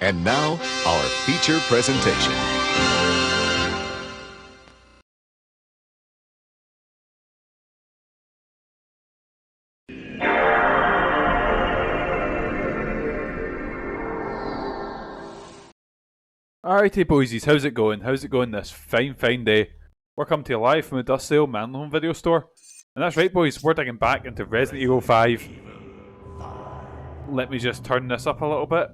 And now, our feature presentation. Alrighty boysies, how's it going? How's it going this fine day? We're coming to you live from the Dust Sale MANLON Home video store. And that's right boys, we're digging back into Resident Evil 5. Let me just turn this up a little bit.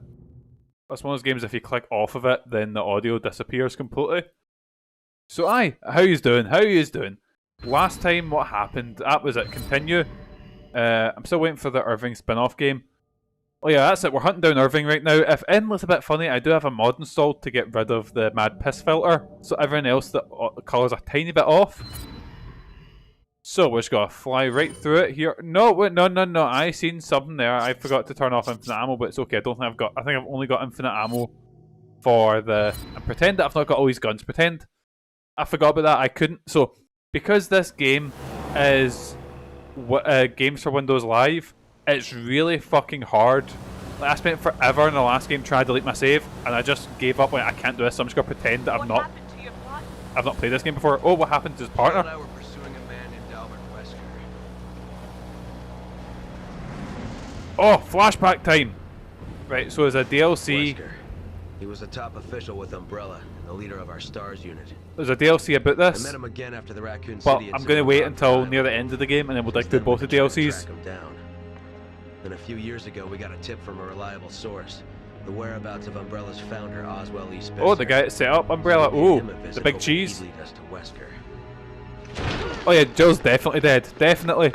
That's one of those games if you click off of it, then the audio disappears completely. So how yous doing? How yous doing? Last time what happened, that was it, continue. I'm still waiting for the Irving spin-off game. Oh yeah, that's it. We're hunting down Irving right now. If N was a bit funny, I do have a mod installed to get rid of the mad piss filter, so everything else that colours a tiny bit off. So we're just gonna fly right through it here. No, wait, no. I seen something there. I forgot to turn off infinite ammo, but it's okay. I don't think I've got. I think I've only got infinite ammo for the. And pretend that I've not got all these guns. Pretend I forgot about that. I couldn't. So because this game is games for Windows Live. It's really fucking hard. Like, I spent forever in the last game trying to delete my save, and I just gave up. Like, I can't do this, so I'm just gonna pretend that I've not played this game before. Oh, what happened to his partner? And I were pursuing a man named Albert Wesker. Oh, flashback time. Right, so there's a DLC. Wesker. He was a top official with Umbrella and the leader of our STARS unit. There's a DLC about I this, met him again after the Raccoon but City I'm gonna wait until near the end of the game, and then we'll dig through both the DLCs. Track him down. Then a few years ago, we got a tip from a reliable source. The whereabouts of Umbrella's founder, Oswell E. Spencer. Oh, the guy that set up Umbrella. Oh, the big cheese. Lead us to Wesker. Oh yeah, Joe's definitely dead. Definitely.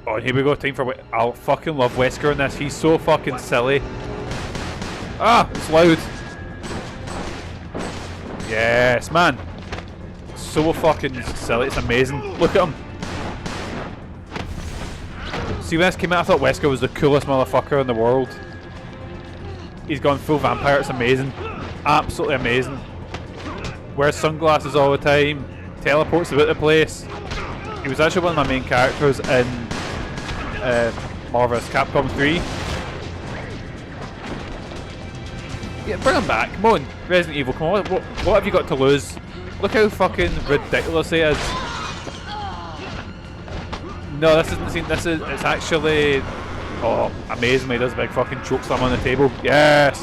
Oh, here we go. Time for. I'll fucking love Wesker in this. He's so fucking silly. Ah, it's loud. Yes, man. So fucking silly. It's amazing. Look at him. See, when this came out, I thought Wesker was the coolest motherfucker in the world. He's gone full vampire. It's amazing. Absolutely amazing. Wears sunglasses all the time. Teleports about the place. He was actually one of my main characters in Marvel's Capcom 3. Yeah, bring him back. Come on. Resident Evil, come on. What have you got to lose? Look how fucking ridiculous he is. No, this isn't the scene. It's actually, oh, amazingly does a big fucking chokeslam on the table. Yes!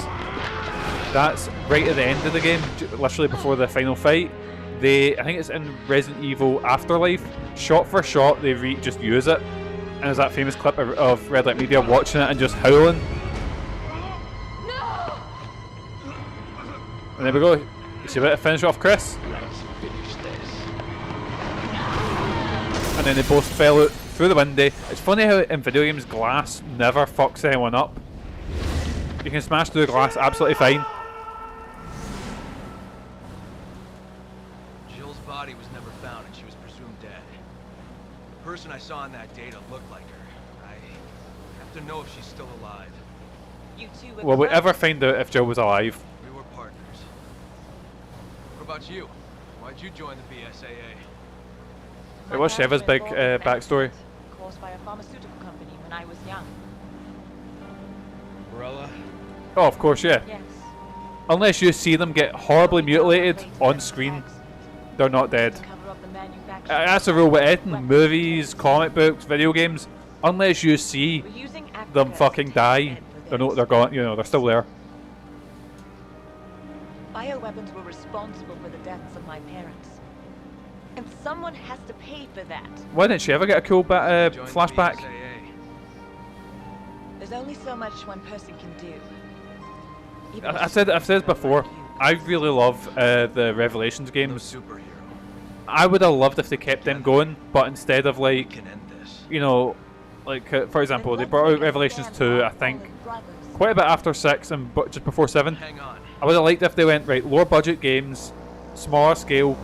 That's right at the end of the game, literally before the final fight. I think it's in Resident Evil Afterlife, shot for shot, they just use it. And there's that famous clip of Red Light Media watching it and just howling. No! And there we go. You see about to finish off Chris? And then they both fell out through the window. It's funny how in video games glass never fucks anyone up. You can smash through the glass absolutely fine. Jill's body was never found and she was presumed dead. The person I saw in that data looked like her. I have to know if she's still alive. You two Will we ever find out if Jill was alive? We were partners. What about you? Why'd you join the BSAA? It was Sheva's big backstory. Caused by a pharmaceutical company when I was young. Umbrella? Oh, of course, yeah. Yes. Unless you see them get horribly mutilated on screen, they're not dead. Cover up the manufacturing. That's a rule with anything. Movies, comic books, video games. Unless you see We're using them Africa fucking to die, test evidence. they're gone. You know, they're still there. Bioweapons were responsible for the deaths of my parents. And someone has to pay for that. Why didn't she ever get a cool Joined the flashback? BSAA. There's only so much one person can do. Even I've said this before. like you. I really love the Revelations No games. superhero. I would have loved if they kept them going, but instead of We like, can end this. you know, like for example, they brought out Revelations 2, I think, quite a bit after 6 and just before 7. Hang on. I would have liked if they went, right, lower budget games, smaller scale,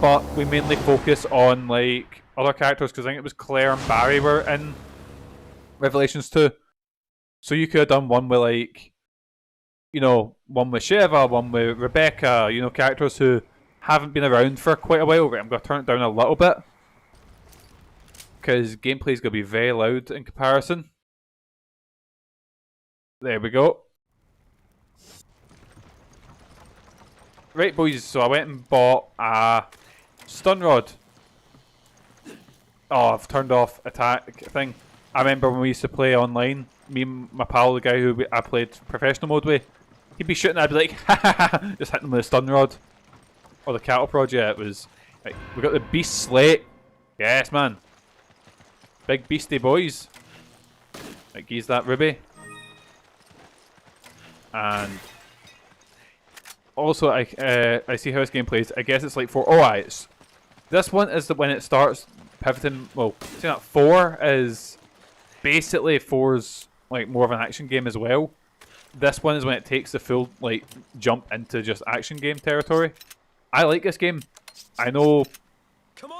but we mainly focus on like other characters, because I think it was Claire and Barry were in Revelations 2. So you could have done one with like, you know, one with Sheva, one with Rebecca, you know, characters who haven't been around for quite a while. Right, I'm going to turn it down a little bit, because gameplay is going to be very loud in comparison. There we go. Right, boys, so I went and bought a stun rod. Oh, I've turned off attack thing. I remember when we used to play online, me and my pal, the guy who I played professional mode with, he'd be shooting, I'd be like, ha ha ha, just hitting him with a stun rod. Or the cattle prod, yeah, it was. Right, we got the beast slate. Yes, man. Big beastie boys. Right, geez that ruby. And also, I see how this game plays. I guess it's like 4. Oh, it's this one is when it starts pivoting. Well, see that 4 is basically 4's like more of an action game as well. This one is when it takes the full like jump into just action game territory. I like this game. I know.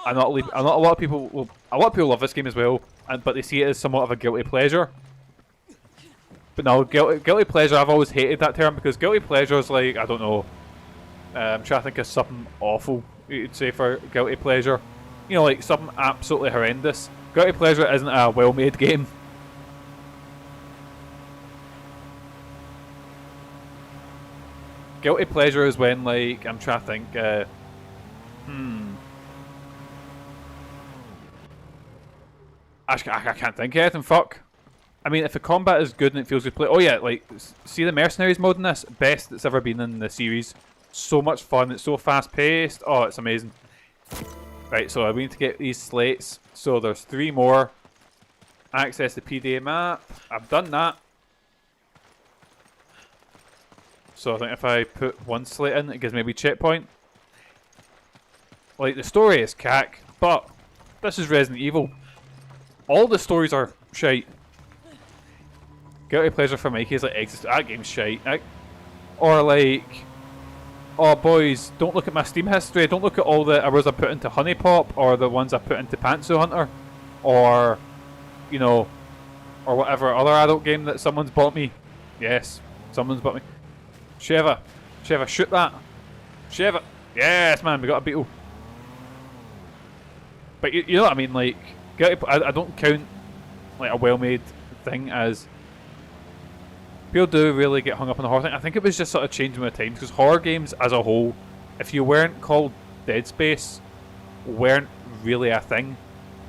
A lot of people love this game as well, but they see it as somewhat of a guilty pleasure. But no, guilty pleasure, I've always hated that term because guilty pleasure is like, I don't know, I'm trying to think of something awful you'd say for guilty pleasure. You know, like something absolutely horrendous. Guilty pleasure isn't a well-made game. Guilty pleasure is when, like, I'm trying to think, I can't think of anything, fuck. I mean, if the combat is good and it feels good to play... Oh yeah, like, see the Mercenaries mode in this? Best that's ever been in the series. So much fun, it's so fast-paced. Oh, it's amazing. Right, so we need to get these slates. So there's 3 more. Access the PDA map. I've done that. So I think if I put 1 slate in, it gives me a wee checkpoint. Like, the story is cack, but this is Resident Evil. All the stories are shite. Guilty pleasure for Mikey is like, that game's shite. Or like, oh boys, don't look at my Steam history, don't look at all the hours I put into Honey Pop, or the ones I put into Pantsu Hunter, or, you know, or whatever other adult game that someone's bought me. Yes, someone's bought me. Sheva, shoot that. Sheva, yes man, we got a beetle. But you know what I mean, like, I don't count like a well-made thing as... People do really get hung up on the horror thing. I think it was just sort of changing with times, because horror games as a whole, if you weren't called Dead Space, weren't really a thing.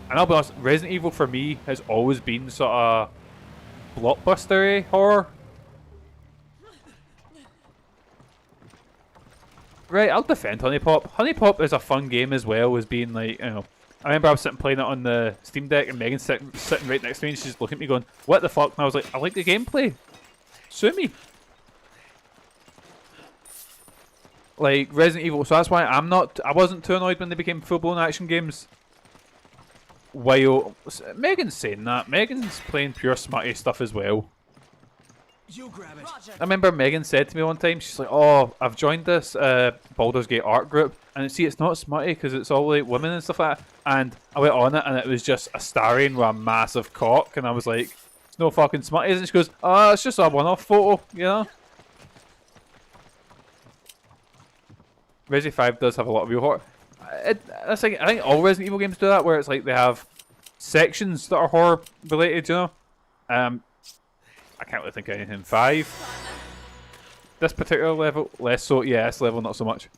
And I'll be honest, Resident Evil for me has always been sort of blockbuster-y horror. Right, I'll defend Honey Pop. Honey Pop is a fun game as well as being like, you know... I remember I was sitting playing it on the Steam Deck and Megan's sitting right next to me and she's looking at me going, what the fuck? And I was like, I like the gameplay. Sue me. Like, Resident Evil, so that's why I wasn't too annoyed when they became full-blown action games. While, Megan's saying that. Megan's playing pure smutty stuff as well. You grab it. I remember Megan said to me one time, she's like, oh, I've joined this Baldur's Gate art group, and see, it's not smutty because it's all like women and stuff like that. And I went on it, and it was just a Starion with a massive cock, and I was like, it's no fucking smutty. And she goes, oh, it's just a one-off photo, you know? Resi 5 does have a lot of real horror. I think all Resident Evil games do that, where it's like they have sections that are horror related, you know? I can't really think of anything. 5. This particular level, less so. Yeah, this level not so much.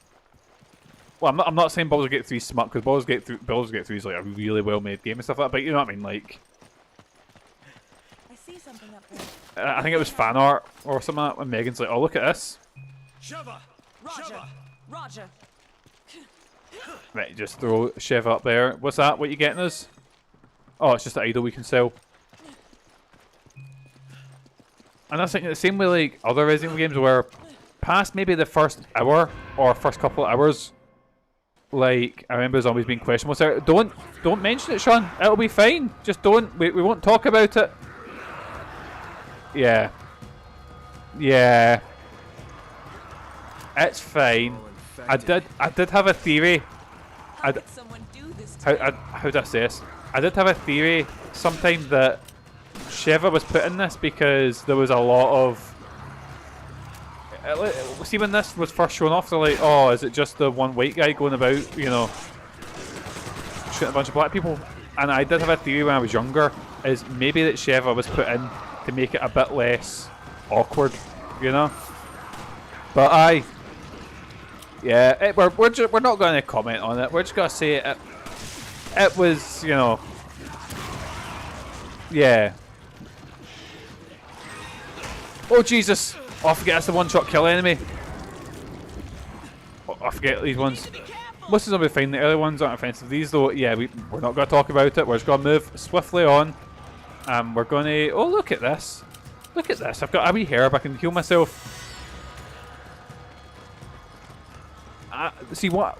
Well, I'm not saying Baldur's Gate 3 is smut, because Baldur's Gate 3 is like a really well made game and stuff like that. But you know what I mean, like. I see something up there. I think it was fan art or something like that when Megan's like, "Oh, look at this." Sheva. Roger. Right, just throw Sheva up there. What's that? What you getting us? Oh, it's just an idol we can sell. And I think the same way like other Resident Evil games where past maybe the first hour or first couple of hours, like I remember zombies being questionable. So don't mention it, Sean. It'll be fine. Just don't. We won't talk about it. Yeah. It's fine. I did have a theory. How did someone do this to me? How do I say this? I did have a theory sometime that Sheva was put in this because there was a lot of... See, when this was first shown off, they're like, oh, is it just the one white guy going about, you know, shooting a bunch of black people? And I did have a theory when I was younger, is maybe that Sheva was put in to make it a bit less awkward, you know. But yeah, we're not going to comment on it. We're just going to say it was, you know, yeah. Oh Jesus! Oh, I forget that's the one-shot kill enemy. Oh, I forget these ones. Most of them will be fine. The early ones aren't offensive. These though, yeah, we're not going to talk about it. We're just going to move swiftly on. We're going to. Oh, look at this! Look at this! I've got a wee herb. I can heal myself. See what?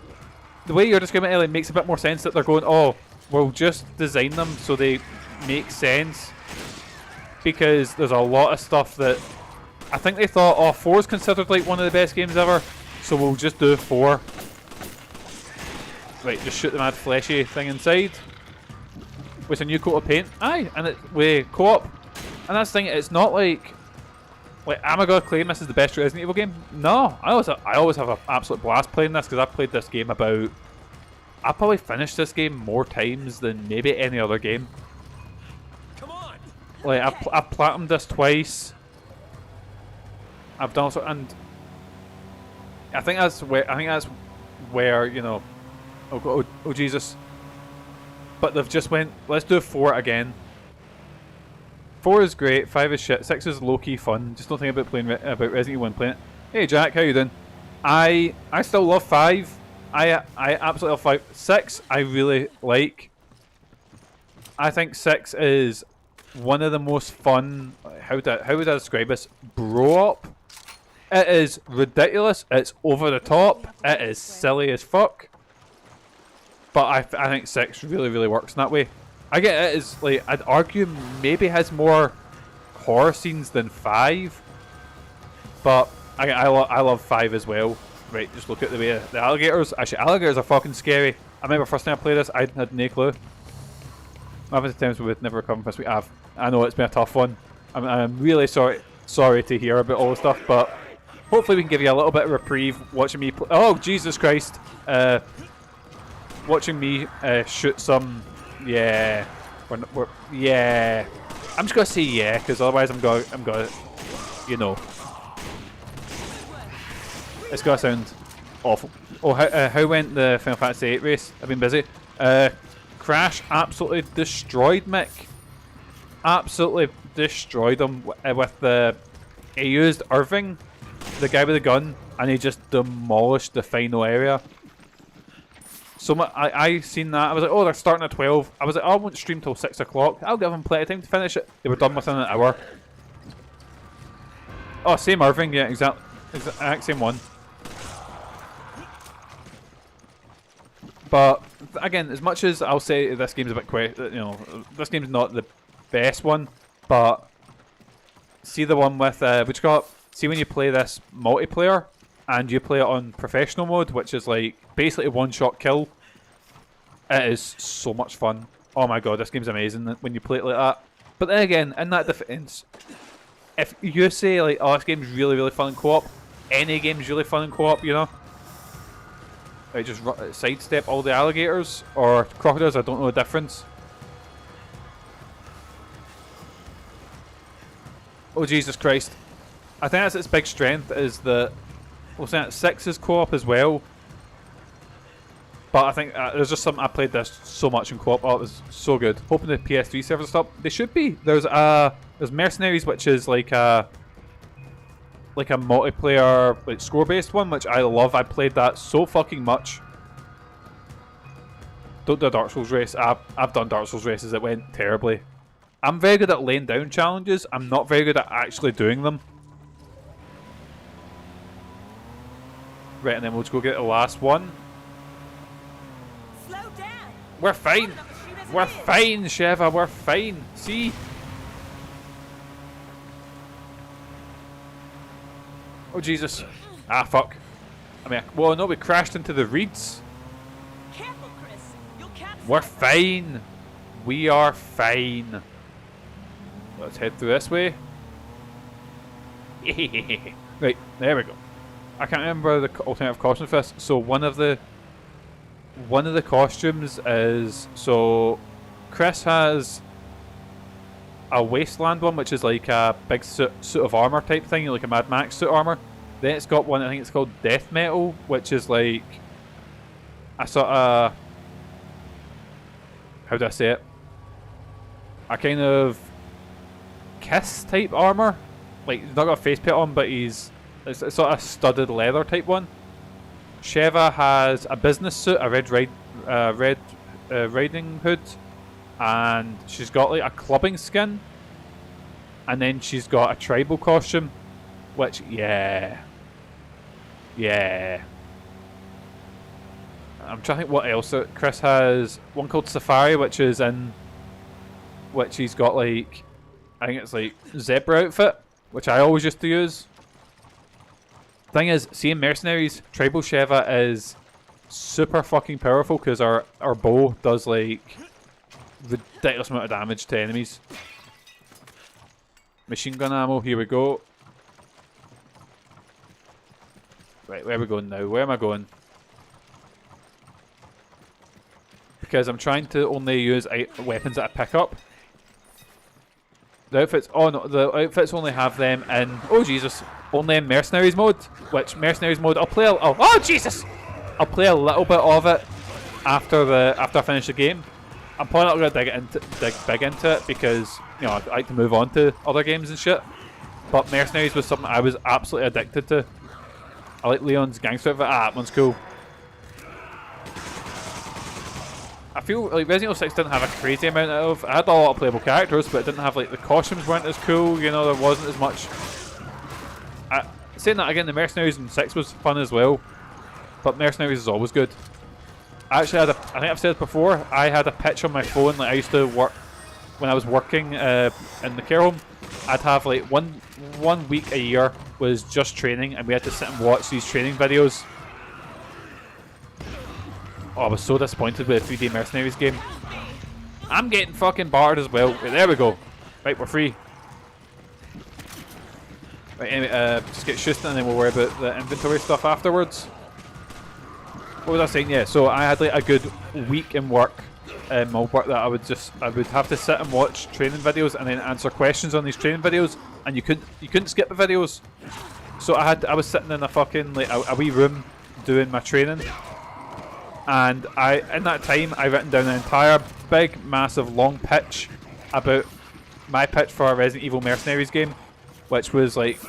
The way you're describing it, Ellie, makes a bit more sense that they're going. Oh, we'll just design them so they make sense. Because there's a lot of stuff that I think they thought, oh, 4 is considered like one of the best games ever, so we'll just do 4. Right, just shoot the mad fleshy thing inside with a new coat of paint. Aye, and it's with co-op. And that's the thing, it's not like am I gonna claim this is the best Resident Evil game? No, I always have an absolute blast playing this because I've played this game about. I probably finished this game more times than maybe any other game. Come on. Like I've platinumed this twice. I've done so, and I think that's where you know. Oh Jesus! But they've just went. Let's do 4 again. 4 is great. 5 is shit. 6 is low key fun. Just don't think about playing about Resident Evil when playing it. Hey Jack, how you doing? I still love 5. I absolutely love 5. 6 I really like. I think 6 is one of the most fun. How would I describe this? Bro up. It is ridiculous. It's over the top. It is silly as fuck. But I think 6 really works in that way. I get it is like I'd argue maybe has more horror scenes than 5, but I love 5 as well. Right, just look at the way the alligators. Actually, alligators are fucking scary. I remember first time I played this, I had no clue. How many times we would never recover from this? We have. I know it's been a tough one. I'm really sorry to hear about all the stuff, but hopefully we can give you a little bit of reprieve watching me. Oh Jesus Christ! Watching me shoot some. Yeah, yeah. I'm just gonna say yeah, because otherwise I'm gonna, you know, it's gonna sound awful. Oh, how went the Final Fantasy VIII race? I've been busy. Crash absolutely destroyed Mick. Absolutely destroyed him with the. He used Irving, the guy with the gun, and he just demolished the final area. So I seen that. I was like, oh, they're starting at 12. I was like, oh, I won't stream till 6 o'clock. I'll give them plenty of time to finish it. They were done within an hour. Oh, same Irving, yeah, exact same one. But again, as much as I'll say this game's a bit quick, you know, this game's not the best one. But see the one with what you got? See when you play this multiplayer. And you play it on professional mode, which is like basically a one-shot kill. It is so much fun. Oh my god, this game's amazing when you play it like that. But then again, in that defense, if you say like, oh, this game's really fun in co-op, any game's really fun in co-op, you know? Like just sidestep all the alligators or crocodiles, I don't know the difference. Oh Jesus Christ. I think that's its big strength is that we'll say that 6 is co-op as well. But I think there's just something I played this so much in co-op. Oh, it was so good. Hoping the PS3 servers stop. They should be. There's Mercenaries, which is like a multiplayer like score-based one, which I love. I played that so fucking much. Don't do a Dark Souls race. I've done Dark Souls races. It went terribly. I'm very good at laying down challenges. I'm not very good at actually doing them. Right, and then we'll just go get the last one. Slow down. We're fine. We're fine, Sheva. We're fine. See? Oh, Jesus. Ah, fuck. I mean, well, no, we crashed into the reeds. Careful, Chris. You'll capsize. We're fine. We are fine. Let's head through this way. Right, there we go. I can't remember the alternative costume for this. So one of the costumes is, so Chris has a wasteland one, which is like a big suit of armor type thing, like a Mad Max suit armor. Then it's got one, I think it's called Death Metal, which is like a sort of, how do I say it? A kind of Kiss type armor. Like, he's not got a face paint on, but it's sort of studded leather type one. Sheva has a business suit, a red riding hood, and she's got like a clubbing skin, and then she's got a tribal costume, which yeah. I'm trying to think what else. Chris has one called Safari, which he's got like, I think it's like zebra outfit, which I always used to use. Thing is, seeing mercenaries, tribal Sheva is super fucking powerful because our bow does like ridiculous amount of damage to enemies. Machine gun ammo, here we go. Right, where are we going now? Where am I going? Because I'm trying to only use weapons that I pick up. The outfits, oh no, the outfits only have them in, oh Jesus, only in mercenaries mode. Which mercenaries mode I'll play, oh Jesus! I'll play a little bit of it after I finish the game. I'm probably not going to dig big into it because, you know, I like to move on to other games and shit. But mercenaries was something I was absolutely addicted to. I like Leon's gangster outfit. Ah, that one's cool. I feel like Resident Evil 6 didn't have a crazy amount of. I had a lot of playable characters, but it didn't have like the costumes weren't as cool. You know, there wasn't as much. Saying that again, the Mercenaries in 6 was fun as well, but Mercenaries is always good. I actually had I think I've said it before. I had a pitch on my phone. Like I used to work when I was working in the care home. I'd have like one week a year was just training, and we had to sit and watch these training videos. Oh, I was so disappointed with the 3D Mercenaries game. I'm getting fucking barred as well. Right, there we go. Right, we're free. Right, anyway, just get shooting and then we'll worry about the inventory stuff afterwards. What was I saying? Yeah, so I had like a good week in work, work that I would have to sit and watch training videos and then answer questions on these training videos, and you couldn't skip the videos. So I was sitting in a fucking like a wee room doing my training. And in that time, I written down an entire big, massive, long pitch about my pitch for a Resident Evil Mercenaries game, which was like,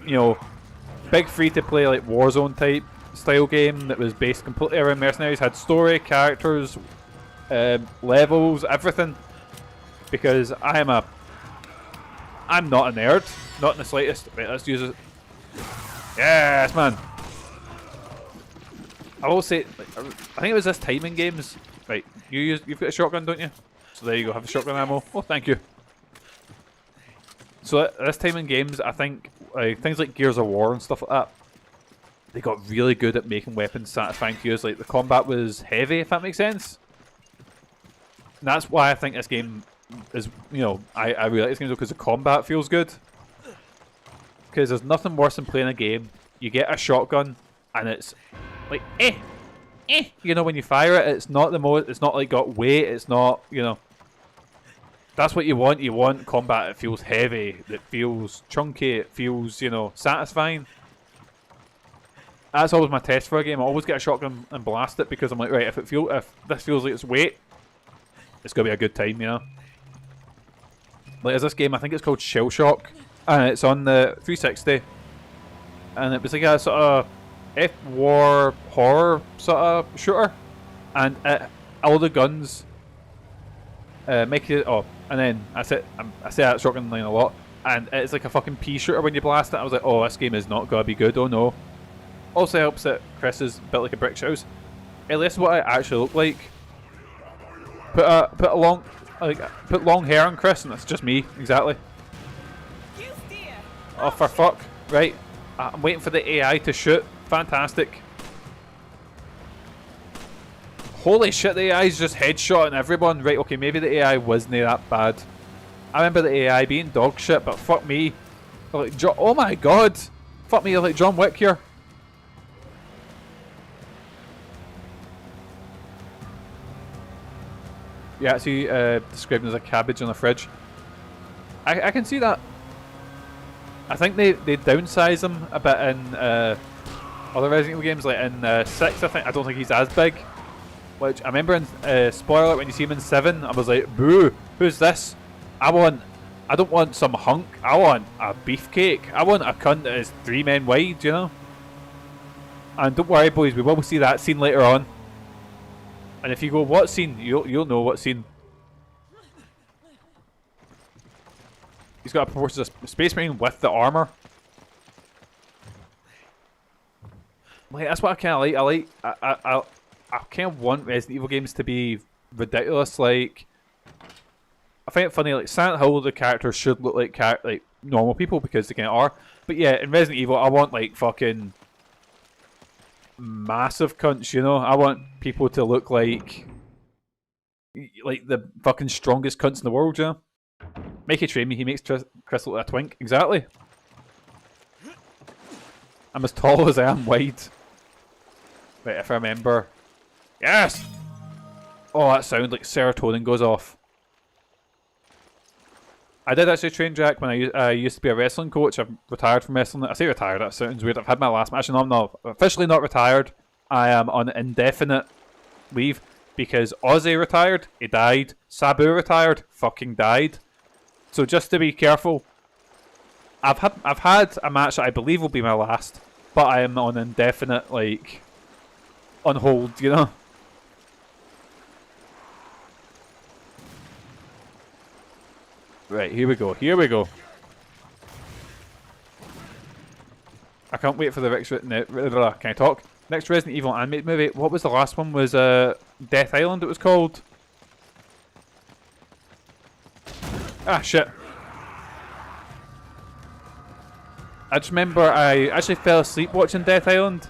you know, big free-to-play like Warzone type style game that was based completely around mercenaries, had story, characters, levels, everything. Because I'm not a nerd, not in the slightest. Right, let's use it. Yes, man. I will say, I think it was this timing games. Right, you've got a shotgun, don't you? So there you go, have the shotgun ammo. Oh, thank you. So this timing games, I think things like Gears of War and stuff like that, they got really good at making weapons satisfying to use. Like the combat was heavy, if that makes sense. And that's why I think this game is, you know, I really like this game because the combat feels good. Because there's nothing worse than playing a game. You get a shotgun and it's like you know, when you fire it, it's not it's not like got weight, it's not, you know, that's what you want. You want combat that feels heavy, that feels chunky, it feels, you know, satisfying. That's always my test for a game. I always get a shotgun and blast it because I'm like, right, if this feels like it's weight, it's gonna be a good time, you know. Like there's this game, I think it's called Shell Shock, and it's on the 360, and it was like a sort of F-war horror sort of shooter, and all the guns make it. Oh, and then I say that shotgun line a lot, and it's like a fucking pea shooter when you blast it. I was like, oh, this game is not gonna be good. Oh no. Also helps that Chris is built like a brick house. Hey, this is what I actually look like. Put long hair on Chris, and that's just me exactly. Oh, for fuck! Right, I'm waiting for the AI to shoot. Fantastic. Holy shit, the AI's just headshotting everyone. Right, okay, maybe the AI wasn't that bad. I remember the AI being dog shit, but fuck me. Like, oh my god. Fuck me, like John Wick here. Yeah, actually described as a cabbage on a fridge. I can see that. I think they downsize him a bit in other Resident Evil games, like in 6. I don't think he's as big. Which I remember in spoiler, when you see him in 7, I was like, boo, who's this? I don't want some hunk. I want a beefcake. I want a cunt that is 3 men wide, you know. And don't worry, boys, we will see that scene later on. And if you go, what scene? You'll know what scene. He's got a proportions of Space Marine with the armor. Like, that's what I kind of like. I kind of want Resident Evil games to be ridiculous. Like, I find it funny. Like, Silent Hill, the characters should look like normal people because they kind of are. But yeah, in Resident Evil, I want like fucking massive cunts. You know, I want people to look like the fucking strongest cunts in the world. You know. Mikey train me, he makes Chris look like a twink. Exactly. I'm as tall as I am wide. Right, if I remember. Yes! Oh, that sound like serotonin goes off. I did actually train Jack when I used to be a wrestling coach. I've retired from wrestling. I say retired, that sounds weird. I've had my last match. No, I'm not officially not retired. I am on indefinite leave because Ozzy retired, he died. Sabu retired, fucking died. So just to be careful, I've had a match that I believe will be my last, but I am on indefinite, like, on hold, you know. Right, here we go. Here we go. I can't wait for the next. Can I talk? Next Resident Evil animated movie. What was the last one? Was Death Island? It was called. Ah, shit. I just remember I actually fell asleep watching Death Island.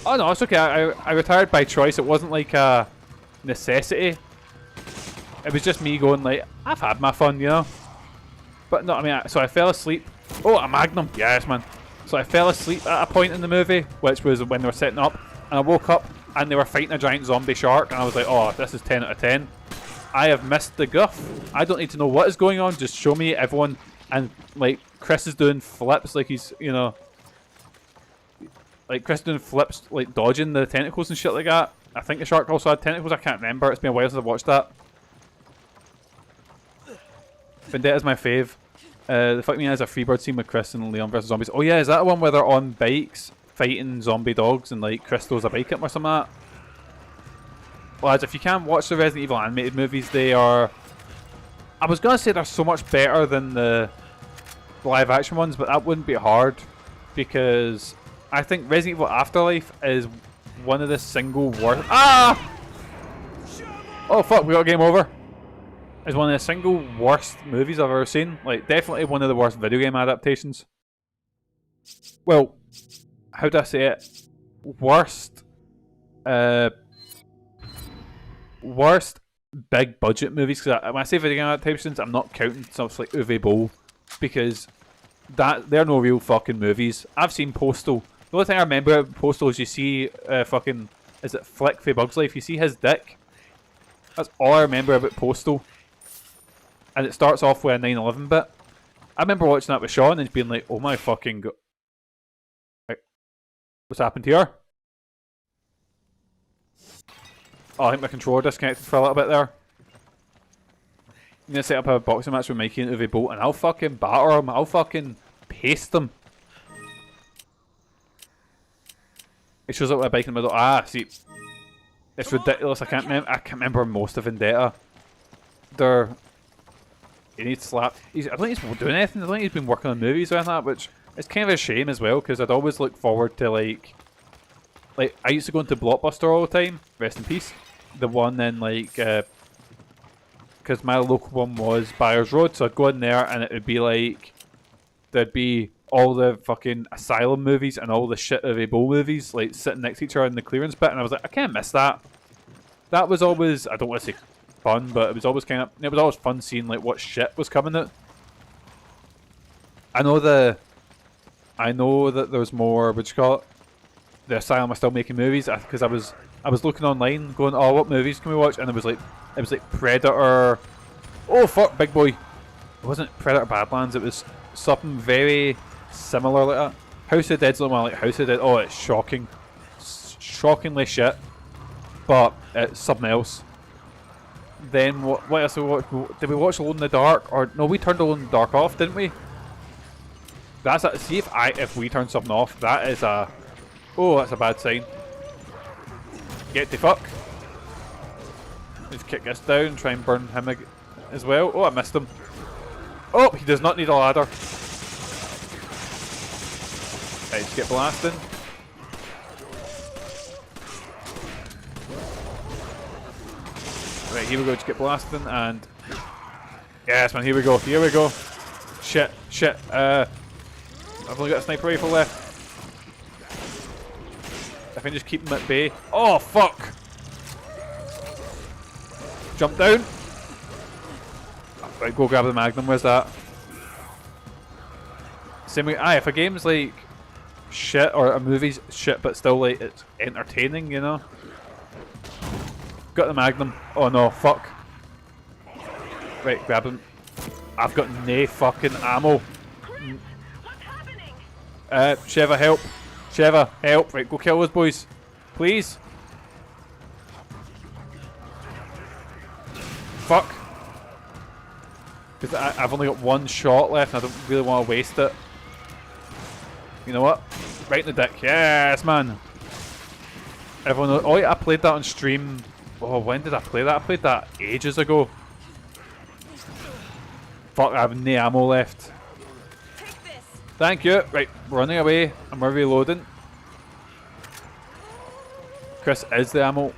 Oh no, it's okay. I retired by choice. It wasn't like a necessity. It was just me going like, I've had my fun, you know. But no, I mean, so I fell asleep. Oh, a Magnum. Yes, man. So I fell asleep at a point in the movie, which was when they were setting up, and I woke up and they were fighting a giant zombie shark, and I was like, oh, this is 10 out of 10. I have missed the guff. I don't need to know what is going on. Just show me everyone. And like Chris is doing flips, like he's, you know, like Chris doing flips, like dodging the tentacles and shit like that. I think the shark also had tentacles. I can't remember. It's been a while since I've watched that. Vendetta's my fave. The fuck me has a Freebird scene with Chris and Leon vs Zombies. Oh yeah, is that the one where they're on bikes fighting zombie dogs and like Chris throws a bike at them or something like that? Lads, if you can't watch the Resident Evil animated movies, they are... I was gonna say they're so much better than the live action ones, but that wouldn't be hard because I think Resident Evil Afterlife is one of the single worst... Ah! Oh fuck, we got game over. Is one of the single worst movies I've ever seen. Like, definitely one of the worst video game adaptations. Well, how do I say it? Worst... worst big budget movies. Because when I say video game adaptations, I'm not counting stuff like Uwe Boll. Because they're no real fucking movies. I've seen Postal. The only thing I remember about Postal is you see fucking... Is it Flick for Bug's Life? You see his dick. That's all I remember about Postal. And it starts off with a 9/11 bit. I remember watching that with Sean and being like, oh my fucking god. Right. What's happened here? Oh, I think my controller disconnected for a little bit there. I'm going to set up a boxing match with Mikey and Uwe Boll and I'll fucking batter him. I'll fucking paste him. It shows up with a bike in the middle. Ah, see. It's ridiculous. I can't remember most of Vendetta. They're... He needs slap. I don't think he's doing anything. I don't think he's been working on movies or anything like that, which is kind of a shame as well, because I'd always look forward to like I used to go into Blockbuster all the time. Rest in peace. The one in like, because my local one was Byers Road, so I'd go in there and it would be like there'd be all the fucking Asylum movies and all the shit of Bowl movies like sitting next to each other in the clearance bit, and I was like, I can't miss that. That was always, I don't want to say fun, but it was always fun seeing like what shit was coming out. I know that there's more, what you call it? the Asylum are still making movies, because I was looking online, going, oh, what movies can we watch? And it was like Predator. Oh fuck, big boy! It wasn't Predator Badlands. It was something very similar like that. House of Dead's the one like House of Dead. Oh, it's shocking, shockingly shit. But it's something else. Then what else did we watch? Did we watch Alone in the Dark? Or no, we turned Alone in the Dark off, didn't we? That's a, see if we turn something off, that is a, oh, that's a bad sign. Get the fuck. Let's kick this down, try and burn him as well. Oh, I missed him. Oh, he does not need a ladder. Right, let's get blasting. Right, here we go, just get blasting, and yes man, here we go, shit, I've only got a sniper rifle left. I can just keep them at bay. Oh fuck! Jump down. Right, go grab the Magnum, where's that? Same way, if a game's like shit, or a movie's shit but still like it's entertaining, you know? Got the Magnum. Oh no, fuck. Right, grab him. I've got no fucking ammo. What's happening? Sheva, help. Sheva, help. Right, go kill those boys. Please. Fuck. Because I've only got one shot left and I don't really want to waste it. You know what? Right in the dick. Yes, man. Everyone knows. Oh yeah, I played that on stream. Oh, when did I play that? I played that ages ago. Fuck, I have no ammo left. Thank you. Right, we're running away and we're reloading. Chris is the ammo.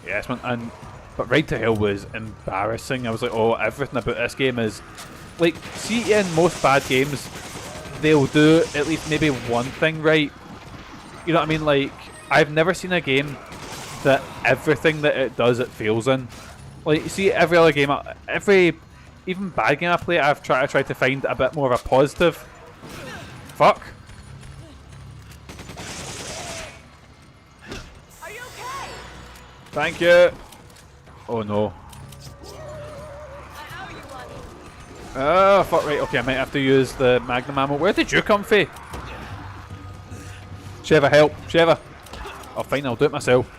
Yes, man. But Ride to Hell was embarrassing. I was like, oh, everything about this game is... Like, see, in most bad games, they'll do at least maybe one thing right. You know what I mean? Like, I've never seen a game that everything that it does, it fails in. Like, you see, every other game, even bad game I play, I've tried to find a bit more of a positive. Fuck. Are you okay? Thank you. Oh no. I owe you one. Oh fuck, right, okay, I might have to use the Magnum ammo. Where did you come from? Sheva, help. Sheva. Oh fine, I'll do it myself.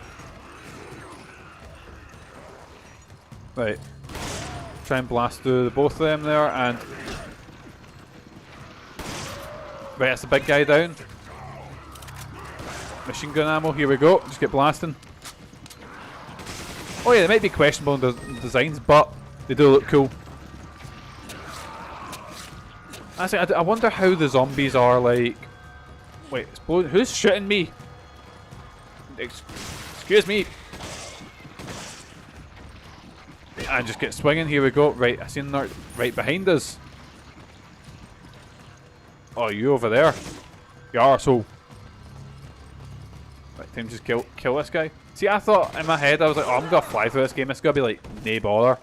Right. Try and blast through the both of them there, and... Right, that's the big guy down. Machine gun ammo, here we go. Just get blasting. Oh yeah, they might be questionable in the designs, but they do look cool. Actually, I wonder how the zombies are like... Wait, who's shooting me? Excuse me. And just get swinging, here we go. Right, I seen them right behind us. Oh, you over there. You arsehole. Right, time to just kill this guy. See, I thought in my head, I was like, oh, I'm gonna fly through this game. It's gonna be like, nay bother.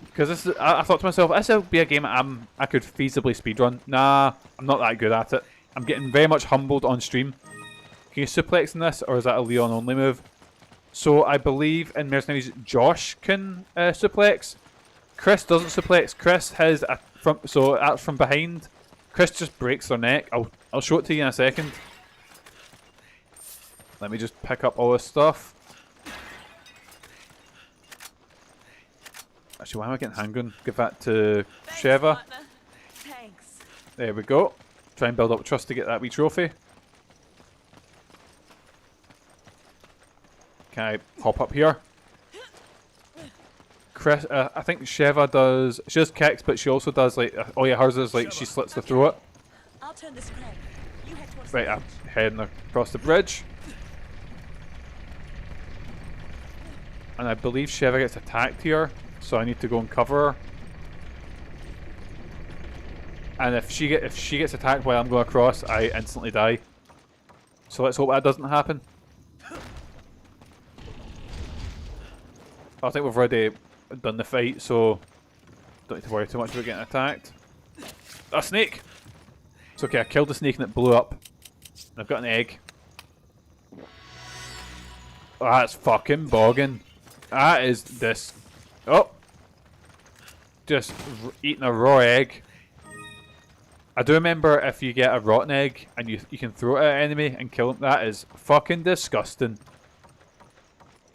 Because this is, I thought to myself, this would be a game I could feasibly speedrun. Nah, I'm not that good at it. I'm getting very much humbled on stream. Can you suplex in this, or is that a Leon only move? So I believe in Mercenaries, Josh can suplex. Chris doesn't suplex. Chris has a from behind. Chris just breaks their neck. I'll show it to you in a second. Let me just pick up all this stuff. Actually, why am I getting handgun? Give that to Sheva. Thanks. There we go. Try and build up trust to get that wee trophy. Can I hop up here? Chris, I think Sheva does. She does kicks, but she also does like. Oh yeah, hers is like she slits the throat. I'll turn this crank. You head towards Right, I'm heading across the bridge. And I believe Sheva gets attacked here, so I need to go and cover her. And if she gets attacked while I'm going across, I instantly die. So let's hope that doesn't happen. I think we've already done the fight, so don't need to worry too much about getting attacked. A snake! It's okay, I killed the snake and it blew up. And I've got an egg. That's fucking bogging. That is this. Oh! Just eating a raw egg. I do remember if you get a rotten egg and you can throw it at an enemy and kill them, that is fucking disgusting.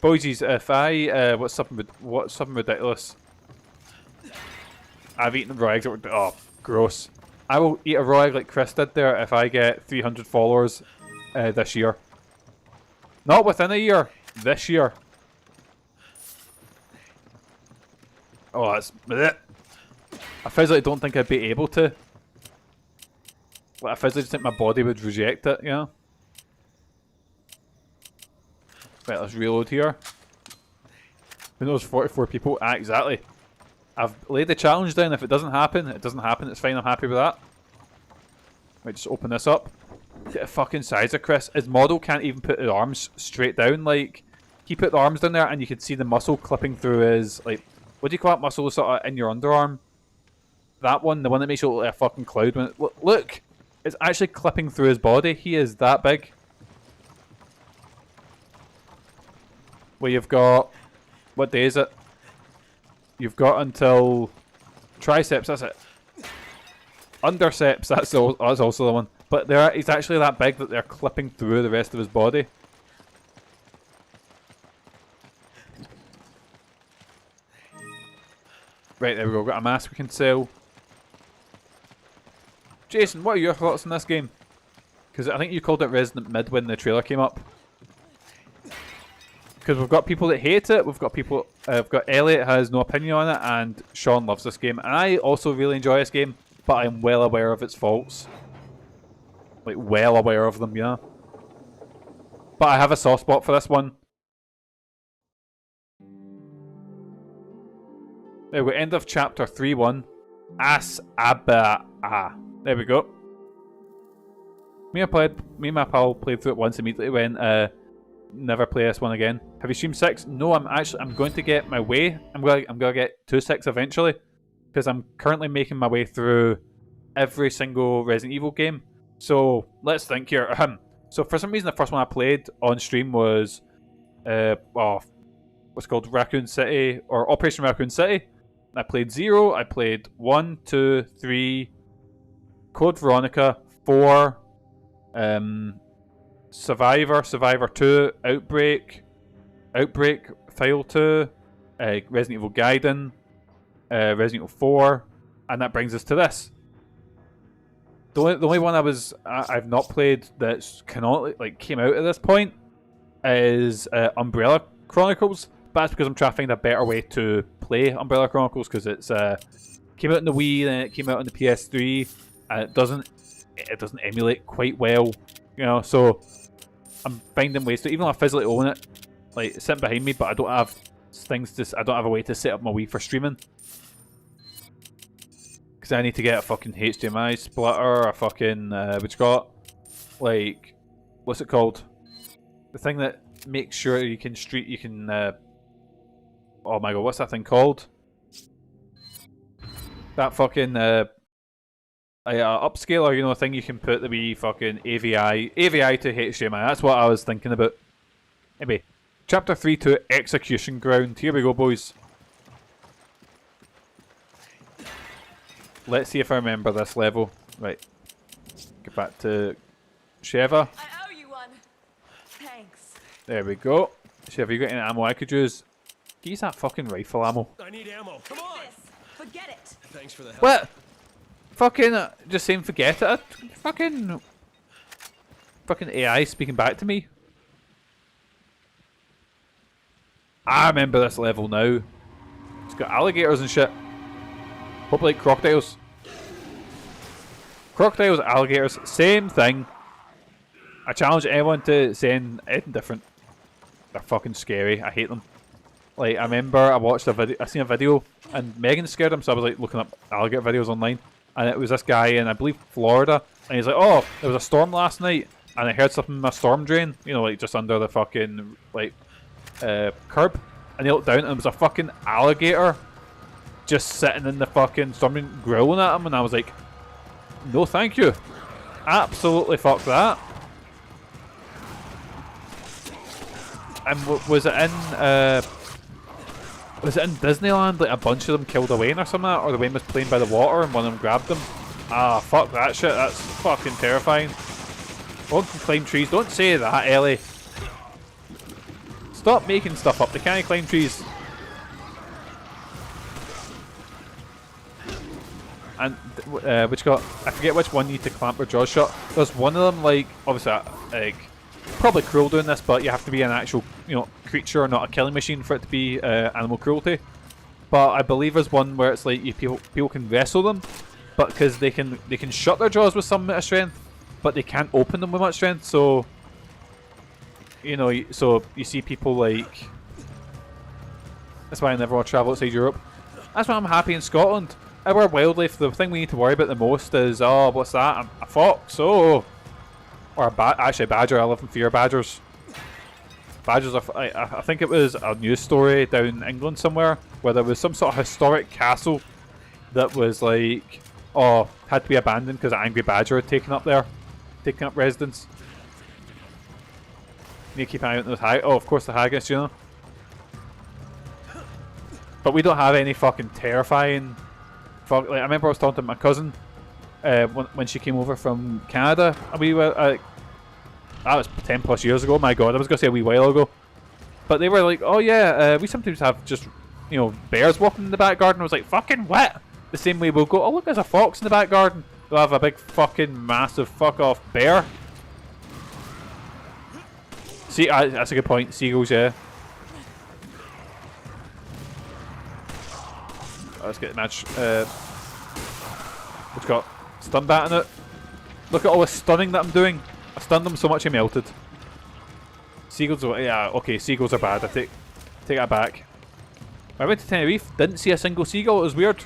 Boysies, if I what's something ridiculous? I've eaten raw eggs. Oh, gross! I will eat a raw egg like Chris did there if I get 300 followers this year. Not within a year. This year. Oh, that's bleh. I physically don't think I'd be able to. Like, I physically just think my body would reject it, you know? Right, let's reload here. Who knows, 44 people? Ah, exactly. I've laid the challenge down. If it doesn't happen, it doesn't happen. It's fine, I'm happy with that. Right, just open this up. Get a fucking size of Chris. His model can't even put the arms straight down. Like, he put the arms down there and you could see the muscle clipping through his, like, what do you call that muscle sort of in your underarm? That one, the one that makes you look like a fucking cloud. When it, look! It's actually clipping through his body. He is that big. Well, you've got... What day is it? You've got until... Triceps, that's it. Underceps, that's also the one. But he's actually that big that they're clipping through the rest of his body. Right, there we go. Got a mask we can sell. Jason, what are your thoughts on this game? Because I think you called it Resident Mid when the trailer came up. Because we've got people that hate it, we've got people, we've got Elliot has no opinion on it, and Sean loves this game. And I also really enjoy this game, but I'm well aware of its faults. Like, well aware of them, yeah. But I have a soft spot for this one. There we go, end of chapter 3-1. As Abba. There we go. Me and my pal played through it once, immediately went, never play this one again. Have you streamed 6? No, I'm going to get my way. I'm gonna get to 6 eventually. Because I'm currently making my way through every single Resident Evil game. So let's think here. So for some reason the first one I played on stream was what's called Raccoon City, or Operation Raccoon City. I played 0, I played 1, 2, 3, Code Veronica, 4, Survivor 2, Outbreak, File 2, Resident Evil Gaiden, Resident Evil 4, and that brings us to this. The only one I've not played that's canonically, like, came out at this point is Umbrella Chronicles, but that's because I'm trying to find a better way to play Umbrella Chronicles, because it's came out on the Wii and it came out on the PS3, and it doesn't emulate quite well, you know. So I'm finding ways to, even though I physically own it, like, it's sitting behind me, but I don't have I don't have a way to set up my Wii for streaming. Because I need to get a fucking HDMI splitter, a fucking, what you got? Like, what's it called? The thing that makes sure you can oh my god, what's that thing called? That fucking, upscaler, you know, thing you can put the wee fucking AVI to HDMI. That's what I was thinking about. Anyway, Chapter 3-2, Execution Ground. Here we go, boys. Let's see if I remember this level. Right. Get back to Sheva. I owe you one. Thanks. There we go. Sheva, you got any ammo I could use? Use that fucking rifle ammo. I need ammo. Come on. Forget it. Thanks for the help. What? Fucking just saying forget it. Fucking AI speaking back to me. I remember this level now. It's got alligators and shit. Hopefully crocodiles. Crocodiles, alligators, same thing. I challenge anyone to saying anything different. They're fucking scary. I hate them. Like, I remember I watched a video, I seen a video, and Megan scared him, so I was like looking up alligator videos online, and it was this guy in, I believe, Florida, and he's like, oh, there was a storm last night, and I heard something in my storm drain, you know, like just under the fucking, like, curb, and he looked down and it was a fucking alligator just sitting in the fucking storm drain growling at him, and I was like, no thank you. Absolutely fuck that. And was it in Disneyland? Like a bunch of them killed a Wayne or something, or the Wayne was playing by the water and one of them grabbed them. Ah, fuck that shit. That's fucking terrifying. One can climb trees. Don't say that, Ellie. Stop making stuff up. They can't climb trees. And which got, I forget which one you need to clamp your jaws shut. There's one of them, like, obviously, like, probably cruel doing this, but you have to be an actual, you know, creature, not a killing machine for it to be animal cruelty. But I believe there's one where it's like people can wrestle them, but because they can shut their jaws with some amount of strength, but they can't open them with much strength. So, you know, so you see people like. That's why I never want to travel outside Europe. That's why I'm happy in Scotland. Our wildlife, the thing we need to worry about the most is, oh, what's that? A fox, oh. Or actually a badger. I live in fear of badgers. Badgers are, I think it was a news story down in England somewhere, where there was some sort of historic castle that was like, oh, had to be abandoned because an angry badger had taken up residence. You need to keep an eye on those oh, of course the haggis, you know. But we don't have any fucking terrifying. Like, I remember I was talking to my cousin when she came over from Canada, and we were that was 10 plus years ago. My God, I was gonna say a wee while ago, but they were like, "Oh yeah, we sometimes have just, you know, bears walking in the back garden." I was like, "Fucking what?" The same way we'll go, "Oh look, there's a fox in the back garden." We'll have a big fucking massive fuck off bear. See, that's a good point. Seagulls, yeah. Let's get the match. It's got stun bat in it. Look at all the stunning that I'm doing. I stunned him so much he melted. Seagulls are, yeah, okay, seagulls are bad. I take that back. I went to Tenerife, didn't see a single seagull. It was weird.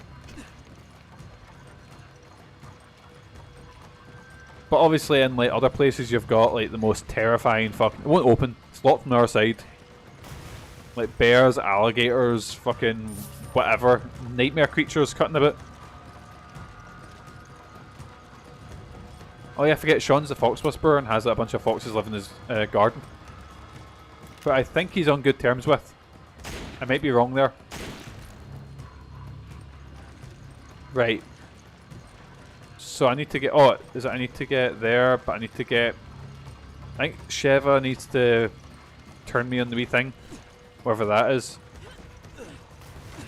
But obviously in like other places you've got like the most terrifying fucking. It won't open. It's locked from our side. Like bears, alligators, fucking whatever, nightmare creatures cutting a bit. Oh yeah, I forget Sean's the fox whisperer and has a bunch of foxes living in his garden. But I think he's on good terms with. I might be wrong there. Right. So I need to get. Oh, is it? I need to get there, but I need to get. I think Sheva needs to turn me on the wee thing, whatever that is.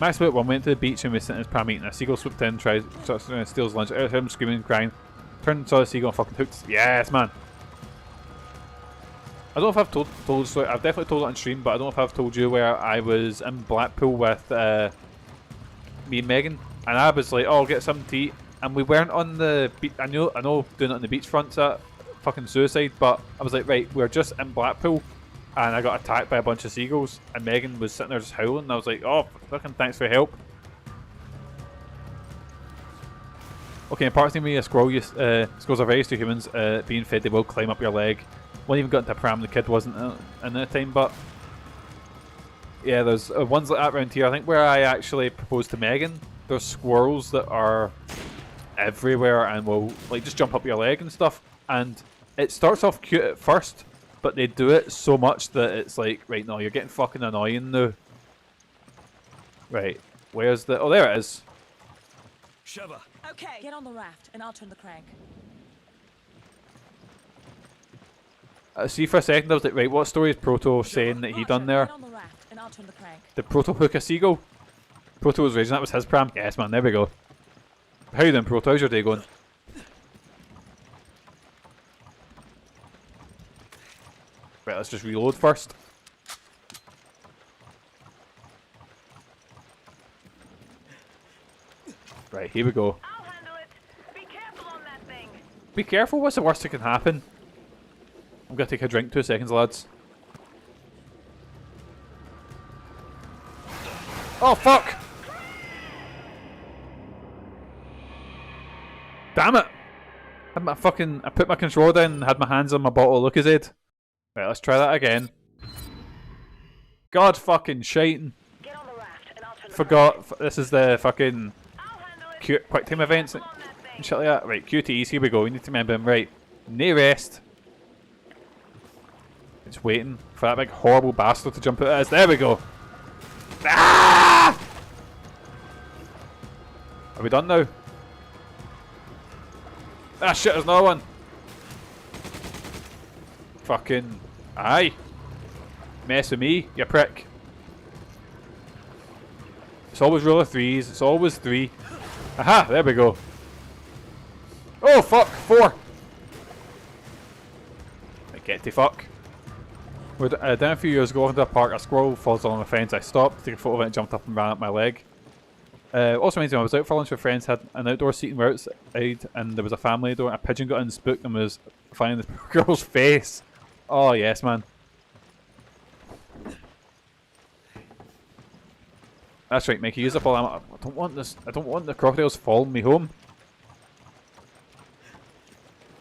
Max about one went to the beach and was sitting in his pram eating. A seagull swooped in, tries to steal his lunch. I heard him screaming and crying. Turned, saw the seagull and fucking hooked. Yes, man. I don't know if I've told the story. I've definitely told it on stream, but I don't know if I've told you where I was in Blackpool with me and Megan, and I was like, "Oh, I'll get something to eat," and we weren't on the beach. I know, doing it on the beachfront's a fucking suicide, but I was like, right, we're just in Blackpool. And I got attacked by a bunch of seagulls, and Megan was sitting there just howling, and I was like, oh, fucking thanks for your help. Okay, apart from me, a squirrel, squirrels are very used to humans being fed. They will climb up your leg. One even got into a pram, the kid wasn't in that time, but yeah, there's ones like that around here. I think where I actually proposed to Megan, there's squirrels that are everywhere and will like just jump up your leg and stuff. And it starts off cute at first, but they do it so much that it's like, right, no, you're getting fucking annoying now. Right, where's the... Oh, there it is. Sheva. Okay. Get on the raft, and I'll turn the crank. See, for a second, I was like, right, what story is Proto saying that he done there? Get on the raft, and I'll turn the crank. Did Proto hook a seagull? Proto was raging, that was his pram? Yes, man, there we go. How you doing, Proto? How's your day going? Right, let's just reload first. Right, here we go. I'll handle it. Be careful on that thing. Be careful, what's the worst that can happen? I'm gonna take a drink, 2 seconds, lads. Oh, fuck! Damn it! I put my controller down and had my hands on my bottle of Lucozade. Right, let's try that again. God fucking shiting. Get on the raft, and I'll turn the Forgot, this is the fucking crank. quick time events and shit like that. Right, QTEs, here we go. We need to remember them. Right, no rest. Just waiting for that big horrible bastard to jump out at us. There we go. Ah! Are we done now? Ah shit, there's another one. Fucking aye. Mess with me, you prick. It's always rule of threes, it's always 3. Aha, there we go. Oh fuck, 4. Get the fuck. We're down a few years ago into a park, a squirrel falls along a fence. I stopped to take a photo of it and jumped up and ran up my leg. Also reminds me, I was out for lunch with friends, had an outdoor seat and we were outside and there was a family door and a pigeon got in and spooked and was flying in the girl's face. Oh yes, man. That's right, Mikey, use up all ammo. I don't want this, I don't want the crocodiles following me home.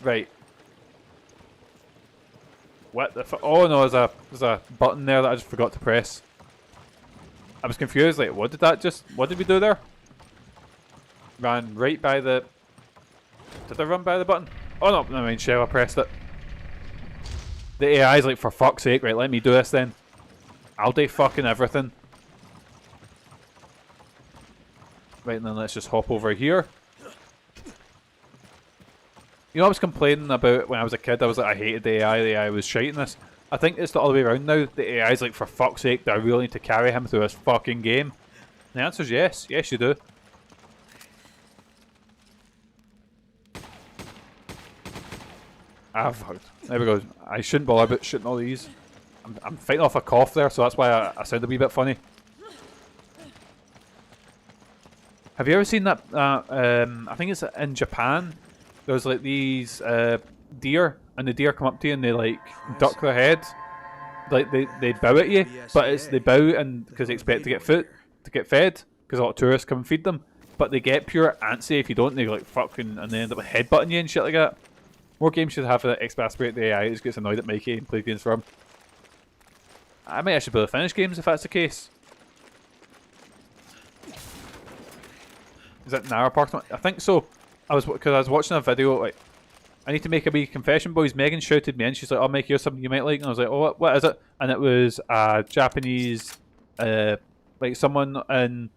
Right. What the fuck? Oh no, there's a button there that I just forgot to press. I was confused, like, what did we do there? Ran right by the... Did I run by the button? Oh no, never mind, Sheva pressed it. The AI's like, for fuck's sake, right, let me do this then. I'll do fucking everything. Right, and then let's just hop over here. You know, I was complaining about when I was a kid, I was like, I hated the AI was shiting this. I think it's the other way around now. The AI's like, for fuck's sake, do I really need to carry him through this fucking game? And the answer's yes. Yes, you do. Ah, fuck. There we go. I shouldn't bother about shooting all these. I'm fighting off a cough there, so that's why I sound a wee bit funny. Have you ever seen that? I think it's in Japan. There's like these deer, and the deer come up to you and they like duck their head, like they bow at you, but it's they bow and because they expect to get fed, because a lot of tourists come and feed them, but they get pure antsy if you don't. They like fucking and they end up headbutting you and shit like that. More games should have that exasperate the AI. It just gets annoyed at Mikey and play games for him. I might actually be able to finish games if that's the case. Is that narrow parking? I think so. Because I was watching a video, like, I need to make a wee confession, boys. Megan shouted me in. She's like, "Oh, Mike, here's something you might like." And I was like, "Oh, what is it?" And it was a Japanese, like someone in,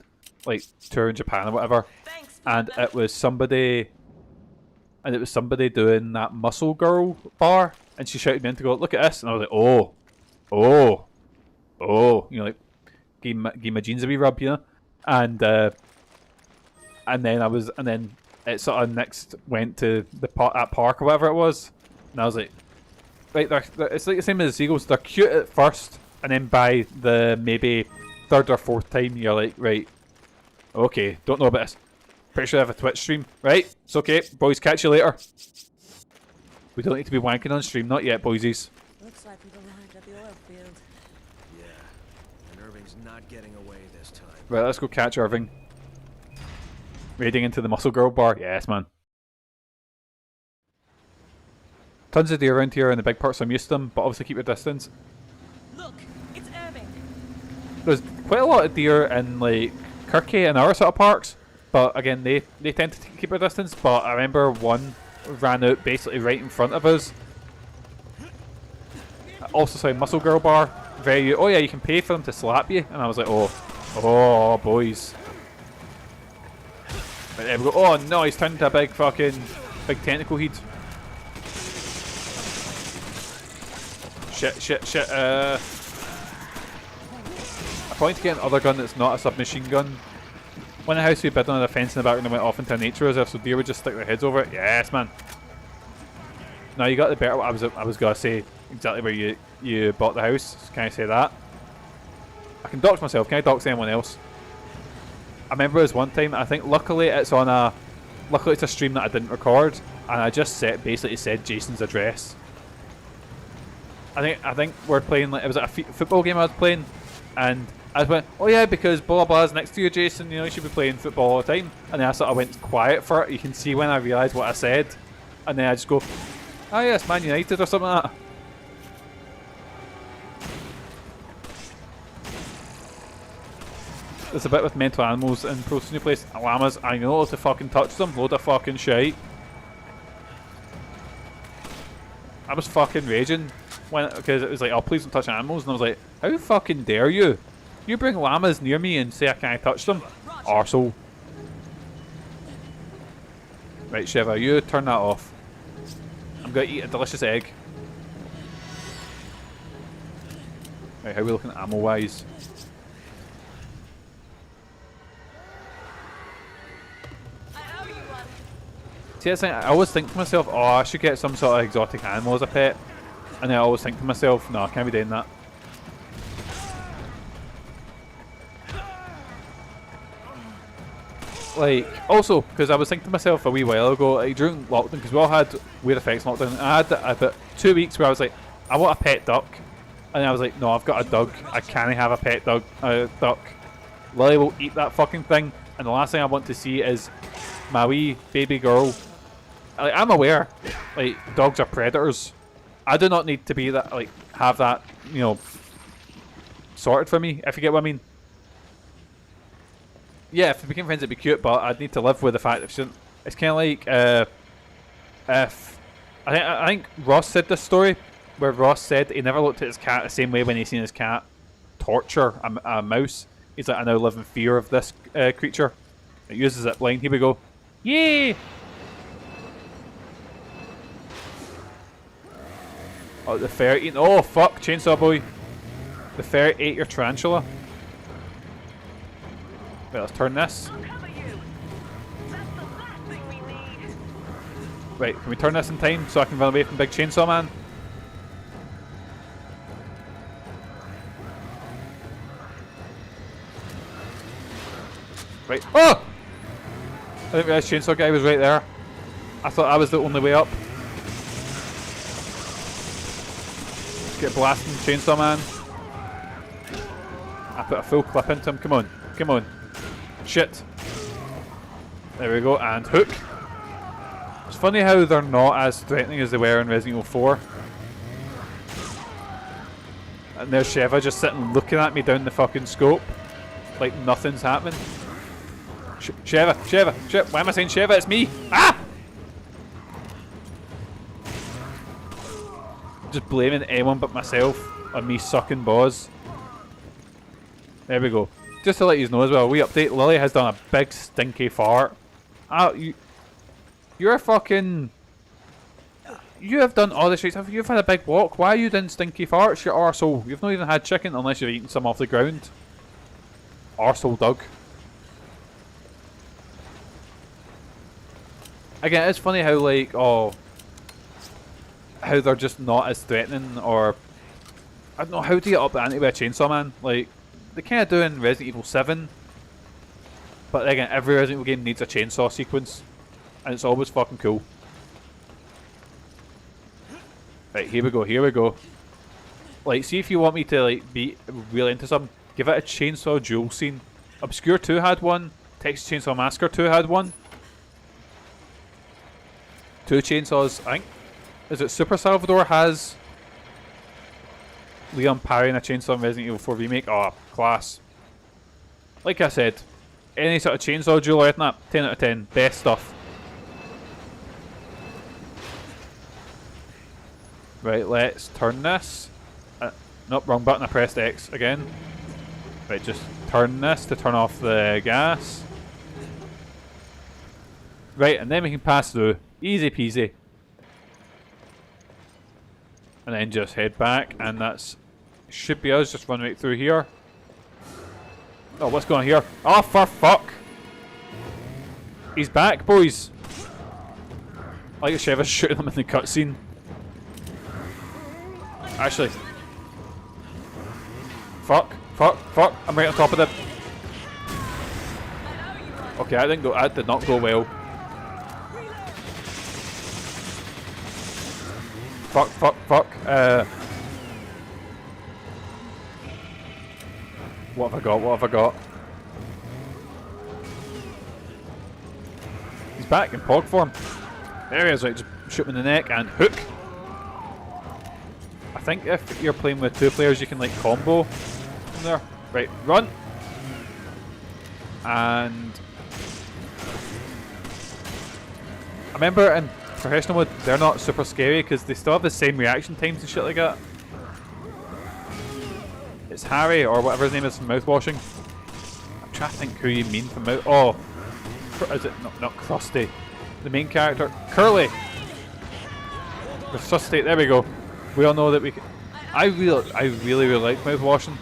like, tour in Japan or whatever. Thanks, and it was somebody doing that Muscle Girl bar, and she shouted me in to go, "Look at this," and I was like, "Oh," you know, like, give my jeans a wee rub, you know, and then it sort of next went to that park or whatever it was, and I was like, right, it's like the same as the seagulls. They're cute at first, and then by the maybe 3rd or 4th time, you're like, right, okay, don't know about this. Pretty sure I have a Twitch stream, right? It's okay, boys. Catch you later. We don't need to be wanking on stream, not yet, boysies. Looks like we've arrived at the oil field. Yeah, and Irving's not getting away this time. Right, let's go catch Irving. Raiding into the Muscle Girl bar. Yes, man. Tons of deer around here in the big parts, so I'm used to them, but obviously keep your distance. Look, it's Irving. There's quite a lot of deer in, like, Kirky and our sort of parks, but again, they tend to keep their distance, but I remember one ran out basically right in front of us. Also, sorry, Muscle Girl bar. Oh yeah, you can pay for them to slap you, and I was like, oh, boys. Right, there we go. Oh no, he's turned into a big tentacle heat. Shit. I probably need to get another gun that's not a submachine gun. When a house we bid on a fence in the background and went off into a nature reserve, so deer would just stick their heads over it. Yes, man. Now you got the better. I was gonna say exactly where you bought the house. Can I say that? I can dox myself. Can I dox anyone else? I remember this one time. I think luckily it's a stream that I didn't record, and I just basically said Jason's address. I think we're playing, like, it was a football game I was playing, and I just went, oh yeah, because blah blah is next to you, Jason, you know, you should be playing football all the time. And then I sort of went quiet for it. You can see when I realised what I said, and then I just go, oh yes, Man United or something like that. There's a bit with mental animals in Pro New Place. Llamas, I know to fucking touch them, load of fucking shite. I was fucking raging. because it was like, oh, please don't touch animals, and I was like, how fucking dare you? You bring llamas near me and say I can't touch them? Arsehole. Right, Sheva, you turn that off. I'm gonna eat a delicious egg. Right, how are we looking ammo-wise? See, that's the thing, I always think to myself, oh, I should get some sort of exotic animal as a pet. And then I always think to myself, no, I can't be doing that. Like, also, because I was thinking to myself a wee while ago, like, during lockdown, because we all had weird effects in lockdown, I had about 2 weeks where I was like, I want a pet duck. And then I was like, no, I've got a dog. I can't have a pet duck. Lily will eat that fucking thing. And the last thing I want to see is my wee baby girl. Like, I'm aware, like, dogs are predators. I do not need to be that, like, have that, you know, sorted for me, if you get what I mean. Yeah, if we became friends it'd be cute, but I'd need to live with the fact that she didn't. It's kind of like, if... I think Ross said this story, where Ross said he never looked at his cat the same way when he seen his cat torture a mouse. He's like, I now live in fear of this creature. It uses it blind. Here we go. Yay! Oh, the ferret eating. Oh, fuck, chainsaw boy. The ferret ate your tarantula. Right, let's turn this. Right, can we turn this in time so I can run away from Big Chainsaw Man? Right. Oh! I didn't realise Chainsaw Guy was right there. I thought I was the only way up. Get blasting Chainsaw Man. I put a full clip into him. Come on. Come on. Shit. There we go. And hook. It's funny how they're not as threatening as they were in Resident Evil 4. And there's Sheva just sitting looking at me down the fucking scope. Like nothing's happening. Sheva, Sheva. Why am I saying Sheva? It's me. Ah! Just blaming anyone but myself on me sucking balls. There we go. Just to let you know as well, we update. Lily has done a big stinky fart. You're fucking. You have done all this shit stuff. You've had a big walk. Why are you doing stinky farts? You arsehole. You've not even had chicken unless you've eaten some off the ground. Arsehole Doug. Again, it's funny how, like, oh, how they're just not as threatening, or I don't know, how do you get up the ante with a chainsaw man? Like, they kind of do in Resident Evil 7, but again, every Resident Evil game needs a chainsaw sequence, and it's always fucking cool. Right, here we go, here we go. Like, see if you want me to, like, be really into something, give it a chainsaw duel scene. Obscure 2 had one, Texas Chainsaw Massacre 2 had one. 2 chainsaws, I think. Is it Super Salvador has Leon parrying a chainsaw in Resident Evil 4 Remake? Oh, class. Like I said, any sort of chainsaw duel or anything like that, 10 out of 10. Best stuff. Right, let's turn this. Nope, wrong button, I pressed X again. Right, just turn this to turn off the gas. Right, and then we can pass through. Easy peasy. And then just head back, and that's should be us. Just run right through here. Oh, what's going on here? Oh, for fuck! He's back, boys. I like Sheva's shooting him in the cutscene. Actually, fuck! I'm right on top of them. Okay, that did not go well. Fuck. What have I got? He's back in pog form. There he is, right, just shoot him in the neck and hook. I think if you're playing with 2 players you can like combo from there. Right, run. And I remember in professional mode, they're not super scary because they still have the same reaction times and shit like that. It's Harry, or whatever his name is from Mouthwashing. I'm trying to think who you mean from Mouth... Oh! Is it... Not Krusty. The main character. Curly! Resuscitate, there we go. We all know that we can... I really like Mouthwashing.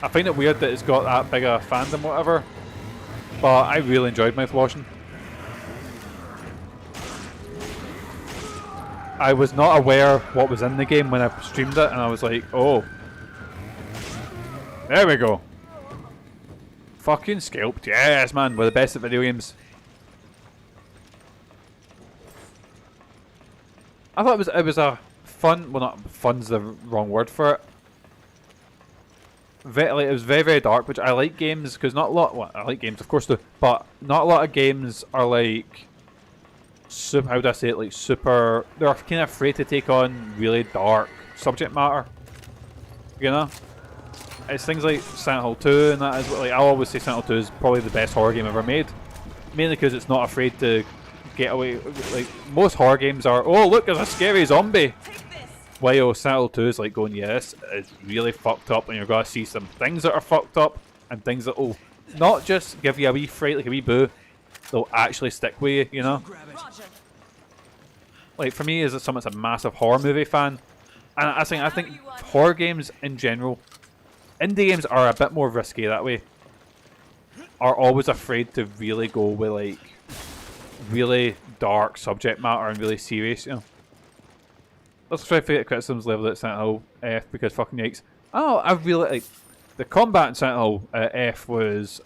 I find it weird that it's got that big a fandom, whatever. But I really enjoyed Mouthwashing. I was not aware what was in the game when I streamed it, and I was like, oh. There we go. Fucking scalped. Yes, man. We're the best at video games. I thought it was a fun... Well, not fun's the wrong word for it. It was very, very dark, which I like games, because not a lot... Well, I like games, of course, too. But not a lot of games are like... Super, how do I say it? Like super... They're kind of afraid to take on really dark subject matter. You know? It's things like Silent Hill 2 and that is what, like, I'll always say Silent Hill 2 is probably the best horror game ever made. Mainly because it's not afraid to get away. Like, most horror games are, oh look, there's a scary zombie! While Silent Hill 2 is like going, yes, it's really fucked up and you're going to see some things that are fucked up and things that will not just give you a wee fright, like a wee boo, they'll actually stick with you, you know? Like, for me, as someone that's a massive horror movie fan, and I think horror games in general, indie games are a bit more risky that way. Are always afraid to really go with like really dark subject matter and really serious, you know. Let's try to forget criticisms leveled at Silent Hill F because fucking yikes. Oh, I really like the combat in Silent Hill F was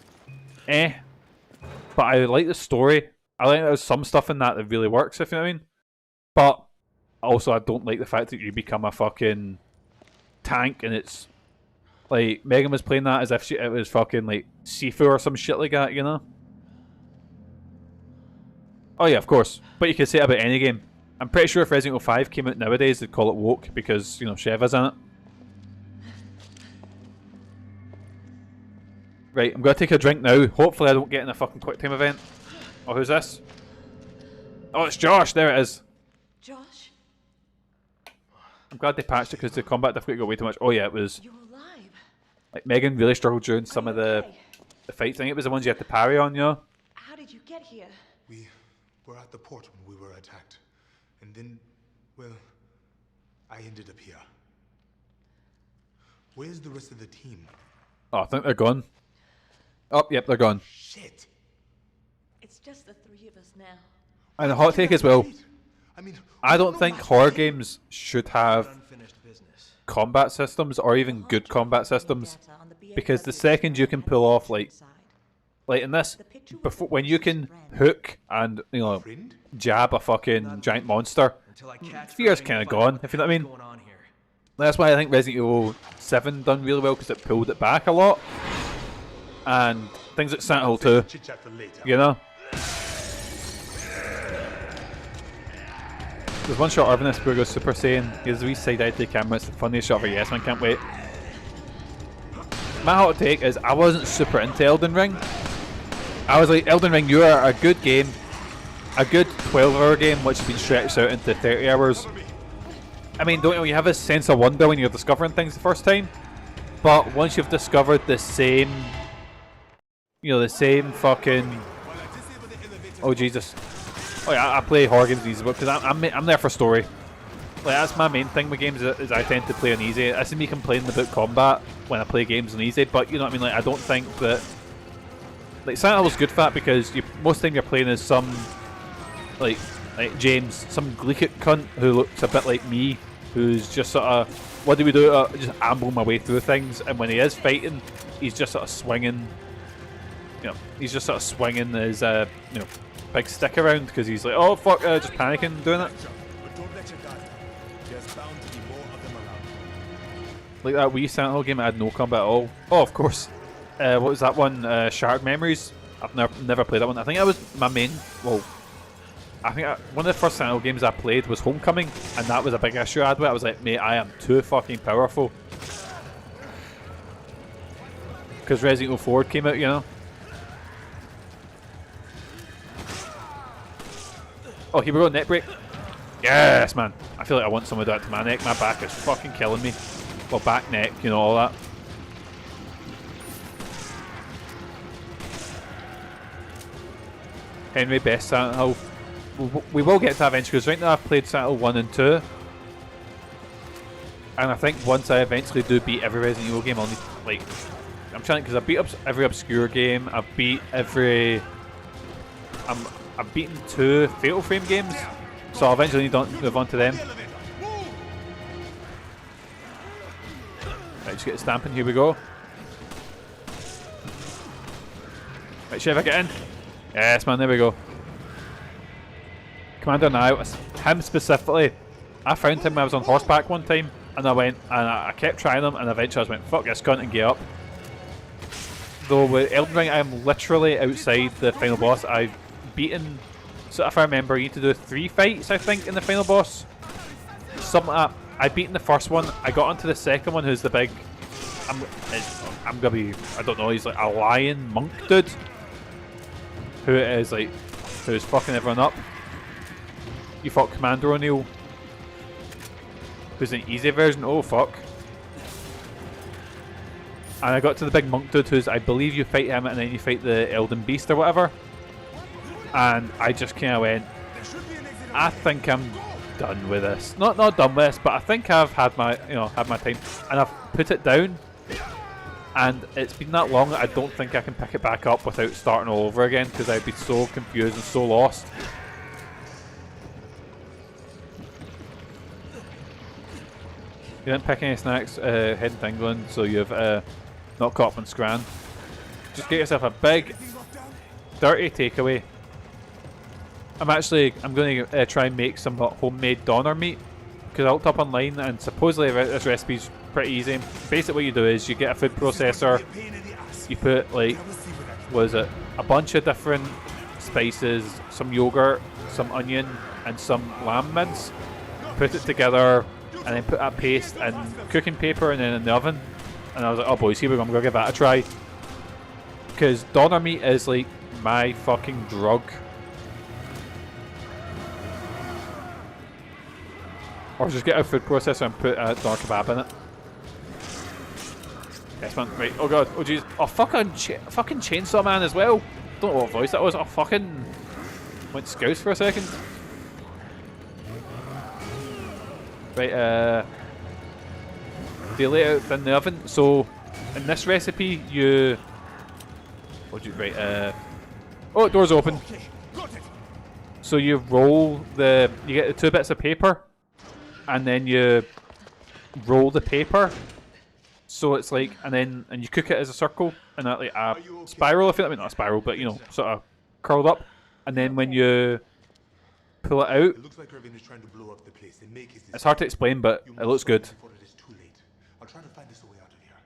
but I like the story. I like there's some stuff in that really works, if you know what I mean. But also I don't like the fact that you become a fucking tank and it's like, Megan was playing that as if it was fucking, like, Sifu or some shit like that, you know? Oh yeah, of course. But you could say it about any game. I'm pretty sure if Resident Evil 5 came out nowadays, they'd call it woke because, you know, Sheva's in it. Right, I'm going to take a drink now. Hopefully I don't get in a fucking quick time event. Oh, who's this? Oh, it's Josh. There it is. Josh? I'm glad they patched it because the combat difficulty got way too much. Oh yeah, it was... You're alive. Like, Megan really struggled during some of the fights. I think it was the ones you had to parry on, you know? How did you get here? We were at the port when we were attacked. And then, well, I ended up here. Where's the rest of the team? Oh, I think they're gone. Oh, yep, they're gone. Shit! It's just the three of us now. And a hot take as well. I mean, I don't think horror games should have Unfinished business. combat systems or even good combat systems, because the second you can pull off like in this, before when you can hook and, you know, jab a fucking giant monster, fear's kind of gone, if you know what I mean. That's why I think Resident Evil 7 done really well, because it pulled it back a lot, and things like Silent Hill 2, you know. There's one shot Irving where he goes Super Saiyan. He has a wee side eye to the camera. It's the funniest shot ever. Yes, man, can't wait. My hot take is I wasn't super into Elden Ring. I was like, Elden Ring, you are a good game. A good 12-hour game which has been stretched out into 30 hours. I mean, don't you know, you have a sense of wonder when you're discovering things the first time. But once you've discovered the same... You know, the same fucking... Oh, Jesus. Oh yeah, I play horror games easy because I'm there for story. Like, that's my main thing with games is I tend to play on easy. I see me complaining about combat when I play games on easy, but you know what I mean. Like, I don't think that like Silent Hill is good for that because most of the time you're playing as some like James, some gleekit cunt who looks a bit like me, who's just sort of what do we do? Just amble my way through things, and when he is fighting, he's just sort of swinging. You know, he's just sort of swinging his you know, big stick around because he's like, oh fuck, just panicking doing it. Like that wee Silent Hill game, I had no combat at all. Oh, of course. What was that one? Shattered Memories. I've never played that one. I think that was my main. Well, I think one of the first Silent Hill games I played was Homecoming, and that was a big issue I had with it. I was like, mate, I am too fucking powerful. Because Resident Evil 4 came out, you know. Oh, here we go, neck break. Yes, man. I feel like I want some of that to my neck. My back is fucking killing me. Well, back, neck, you know, all that. Henry, best Silent Hill. We will get to that eventually, because right now I've played Silent Hill 1 and 2. And I think once I eventually do beat every Resident Evil game, I'll need, like... I'm trying, because I've beat up every obscure game, I've beat every... I've beaten 2 Fatal Frame games, so I'll eventually need to move on to them. Right, just get stamping, here we go. Right, Sheva, get in. Yes, man, there we go. Commander now, him specifically, I found him when I was on horseback one time, and I went, and I kept trying him, and eventually I just went, fuck this cunt, and get up. Though with Elden Ring, I am literally outside the final boss. I've beaten, so if I remember, you need to do 3 fights, I think, in the final boss. Something like that. I've beaten the first one, I got onto the second one, who's the big, I'm gonna be, I don't know, he's like a lion monk dude. Who is like, who's fucking everyone up. You fought Commander O'Neill, who's an easy version, oh fuck. And I got to the big monk dude, who's, I believe you fight him and then you fight the Elden Beast or whatever. And I just kind of went, I think I'm done with this. Not done with this, but I think I've had my, had my time. And I've put it down. And it's been that long that I don't think I can pick it back up without starting all over again, because I'd be so confused and so lost. You didn't pick any snacks heading to England, so you've not caught up on Scran. Just get yourself a big, dirty takeaway. I'm going to try and make some homemade doner meat, because I looked up online and supposedly this recipe's pretty easy. Basically what you do is you get a food processor, you put like, what is it, a bunch of different spices, some yogurt, some onion and some lamb mince, put it together and then put that paste in cooking paper and then in the oven. And I was like, oh boys, here we go, I'm going to give that a try. Because doner meat is like my fucking drug. Or just get a food processor and put a doner kebab in it. Yes man, right, oh god, oh jeez. Oh fucking Chainsaw Man as well. Don't know what voice that was, oh fucking... went scouse for a second. Right, they lay it out in the oven. So in this recipe you oh, door's open. So you roll you get the 2 bits of paper and then you roll the paper so it's like, and you cook it as a circle and like a spiral, I mean not a spiral, but sort of curled up, and then when you pull it out, It looks like Irving is trying to blow up the place and make his it's hard to explain, but it looks good. before it is too late. I'll try to find us a way out of here.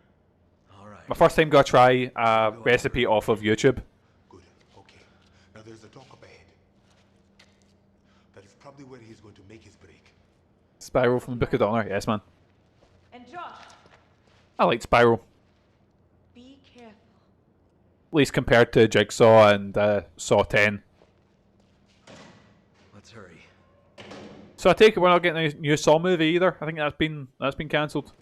All right. My first time gonna try a recipe off of YouTube. Good. Okay. Now there's a dock up ahead. That is probably where he's going to make his break. Spiral from the Book of Honor, yes man. And Josh, I like Spiral. be careful. At least compared to Jigsaw and Saw 10. Let's hurry. So I take it we're not getting a new Saw movie either. I think that's been cancelled.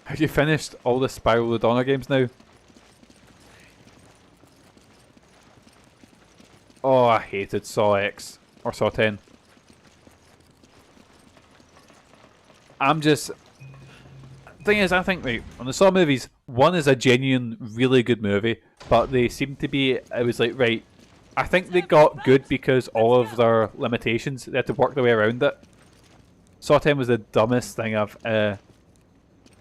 Have you finished all the Spiral the Donner games now? Oh, I hated Saw X or Saw 10. Thing is, I think, right, on the Saw movies, one is a genuine, really good movie, but they seem to be, it was like, right, I think they got good because all of their limitations, they had to work their way around it. Saw 10 was the dumbest thing I've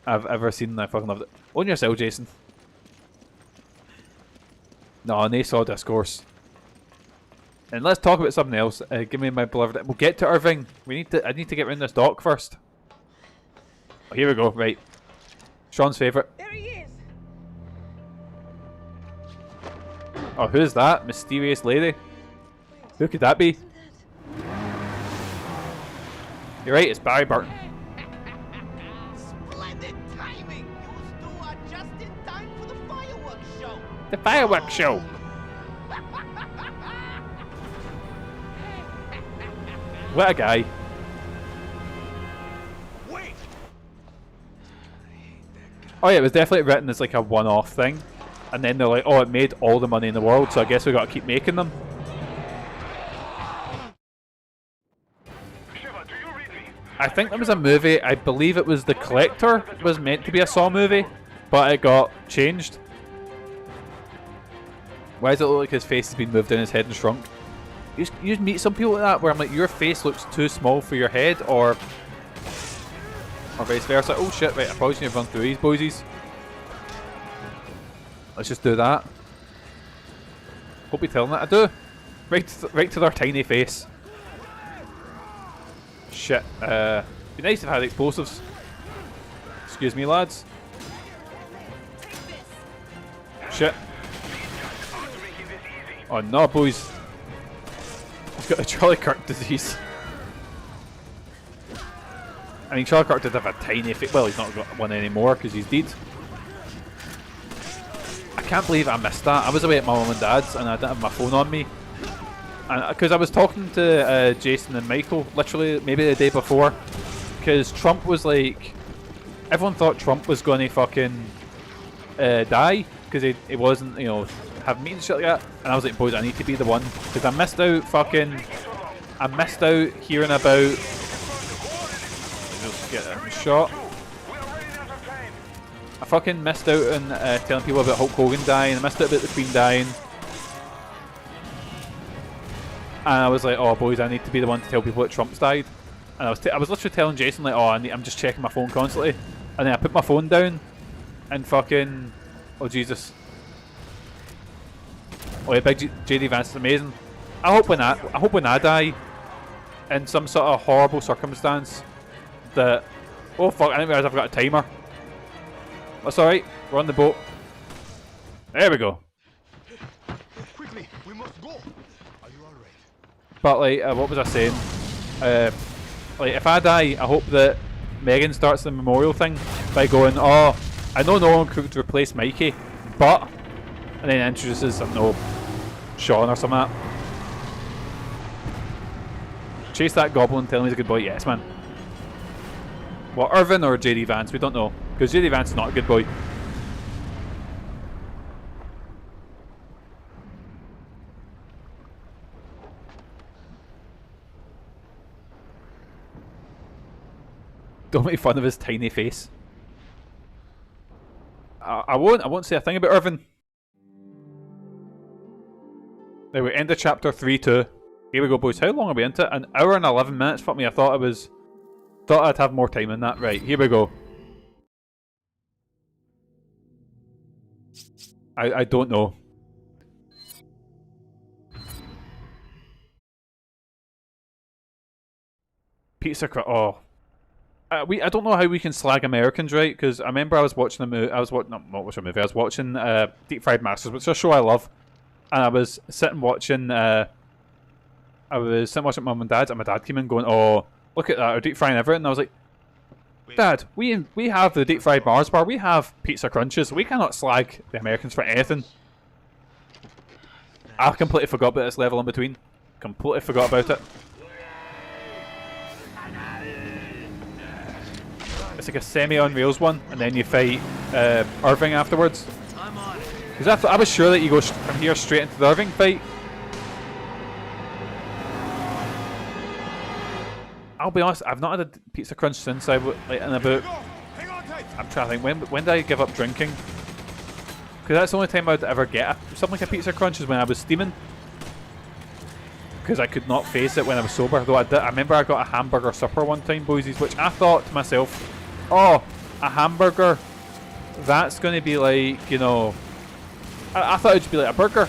ever seen, and I fucking loved it. On yourself, Jason. No, no Saw Discourse. And let's talk about something else. Give me my beloved. We'll get to Irving. I need to get around this dock first. Oh, here we go. Right. Sean's favourite. There he is. Oh, who's that? Mysterious lady? Who could that be? You're right, it's Barry Burton. Splendid timing! You two are just in time for the fireworks show! The fireworks show! What a guy. Wait! Oh yeah, it was definitely written as like a one-off thing. And then they're like, oh, it made all the money in the world, so I guess we got to keep making them. I think there was a movie, I believe it was The Collector, was meant to be a Saw movie, but it got changed. Why does it look like his face has been moved in his head and shrunk? You just meet some people like that where I'm like, your face looks too small for your head, or vice versa. Oh shit, right, I probably need to run through these boysies. Let's just do that. Hope you're telling that I do. Right to their tiny face. Shit. Be nice if I had explosives. Excuse me, lads. Shit. Oh no, boys. He's got the Charlie Kirk disease. I mean, Charlie Kirk did have a tiny face. Well, he's not got one anymore because he's dead. I can't believe I missed that. I was away at my mum and dad's and I didn't have my phone on me. Because I was talking to Jason and Michael, literally maybe the day before, because Trump was like, everyone thought Trump was going to fucking die, because he wasn't, you know, have meetings shit like that, and I was like, boys, I need to be the one, because I missed out hearing about, just get a shot, I fucking missed out on telling people about Hulk Hogan dying, I missed out about the Queen dying. And I was like, oh boys, I need to be the one to tell people that Trump's died. And I was literally telling Jason like, oh, I'm just checking my phone constantly. And then I put my phone down and fucking, oh Jesus. Oh yeah, big JD Vance is amazing. I hope when I die in some sort of horrible circumstance that, oh fuck, I didn't realise I've got a timer. That's alright, we're on the boat. There we go. Quickly, we must go. Are you alright? But like, what was I saying? Like, if I die, I hope that Megan starts the memorial thing by going, oh, I know no one could replace Mikey, but, and then introduces, I don't know, Sean or something like that. Chase that goblin, tell him he's a good boy. Yes, man. What, Irving or JD Vance? We don't know, because JD Vance is not a good boy. Don't make fun of his tiny face. I won't say a thing about Irving. There we end of chapter 3-2. Here we go, boys. How long are we into it? An hour and 11 minutes. Fuck me, I thought I'd have more time in that. Right, here we go. I don't know. Pizza crust. Oh. I don't know how we can slag Americans, right? Because I remember I was watching a movie. I was watching Deep Fried Masters, which is a show I love. And I was sitting watching. With Mum and Dad, and my dad came in going, "Oh, look at that! We're deep frying everything." And I was like, "Dad, we have the deep fried Mars bar. We have pizza crunches. We cannot slag the Americans for anything." I completely forgot about this level in between. Completely forgot about it. It's like a semi-on-rails one, and then you fight Irving afterwards. Because I was sure that you go from here straight into the Irving fight. I'll be honest, I've not had a pizza crunch since I was like in about. I'm trying to think when did I give up drinking? Because that's the only time I'd ever get something like a pizza crunch is when I was steaming. Because I could not face it when I was sober. Though I remember I got a hamburger supper one time, boysies, which I thought to myself, oh, a hamburger, that's going to be like, you know, I thought it'd just be like a burger,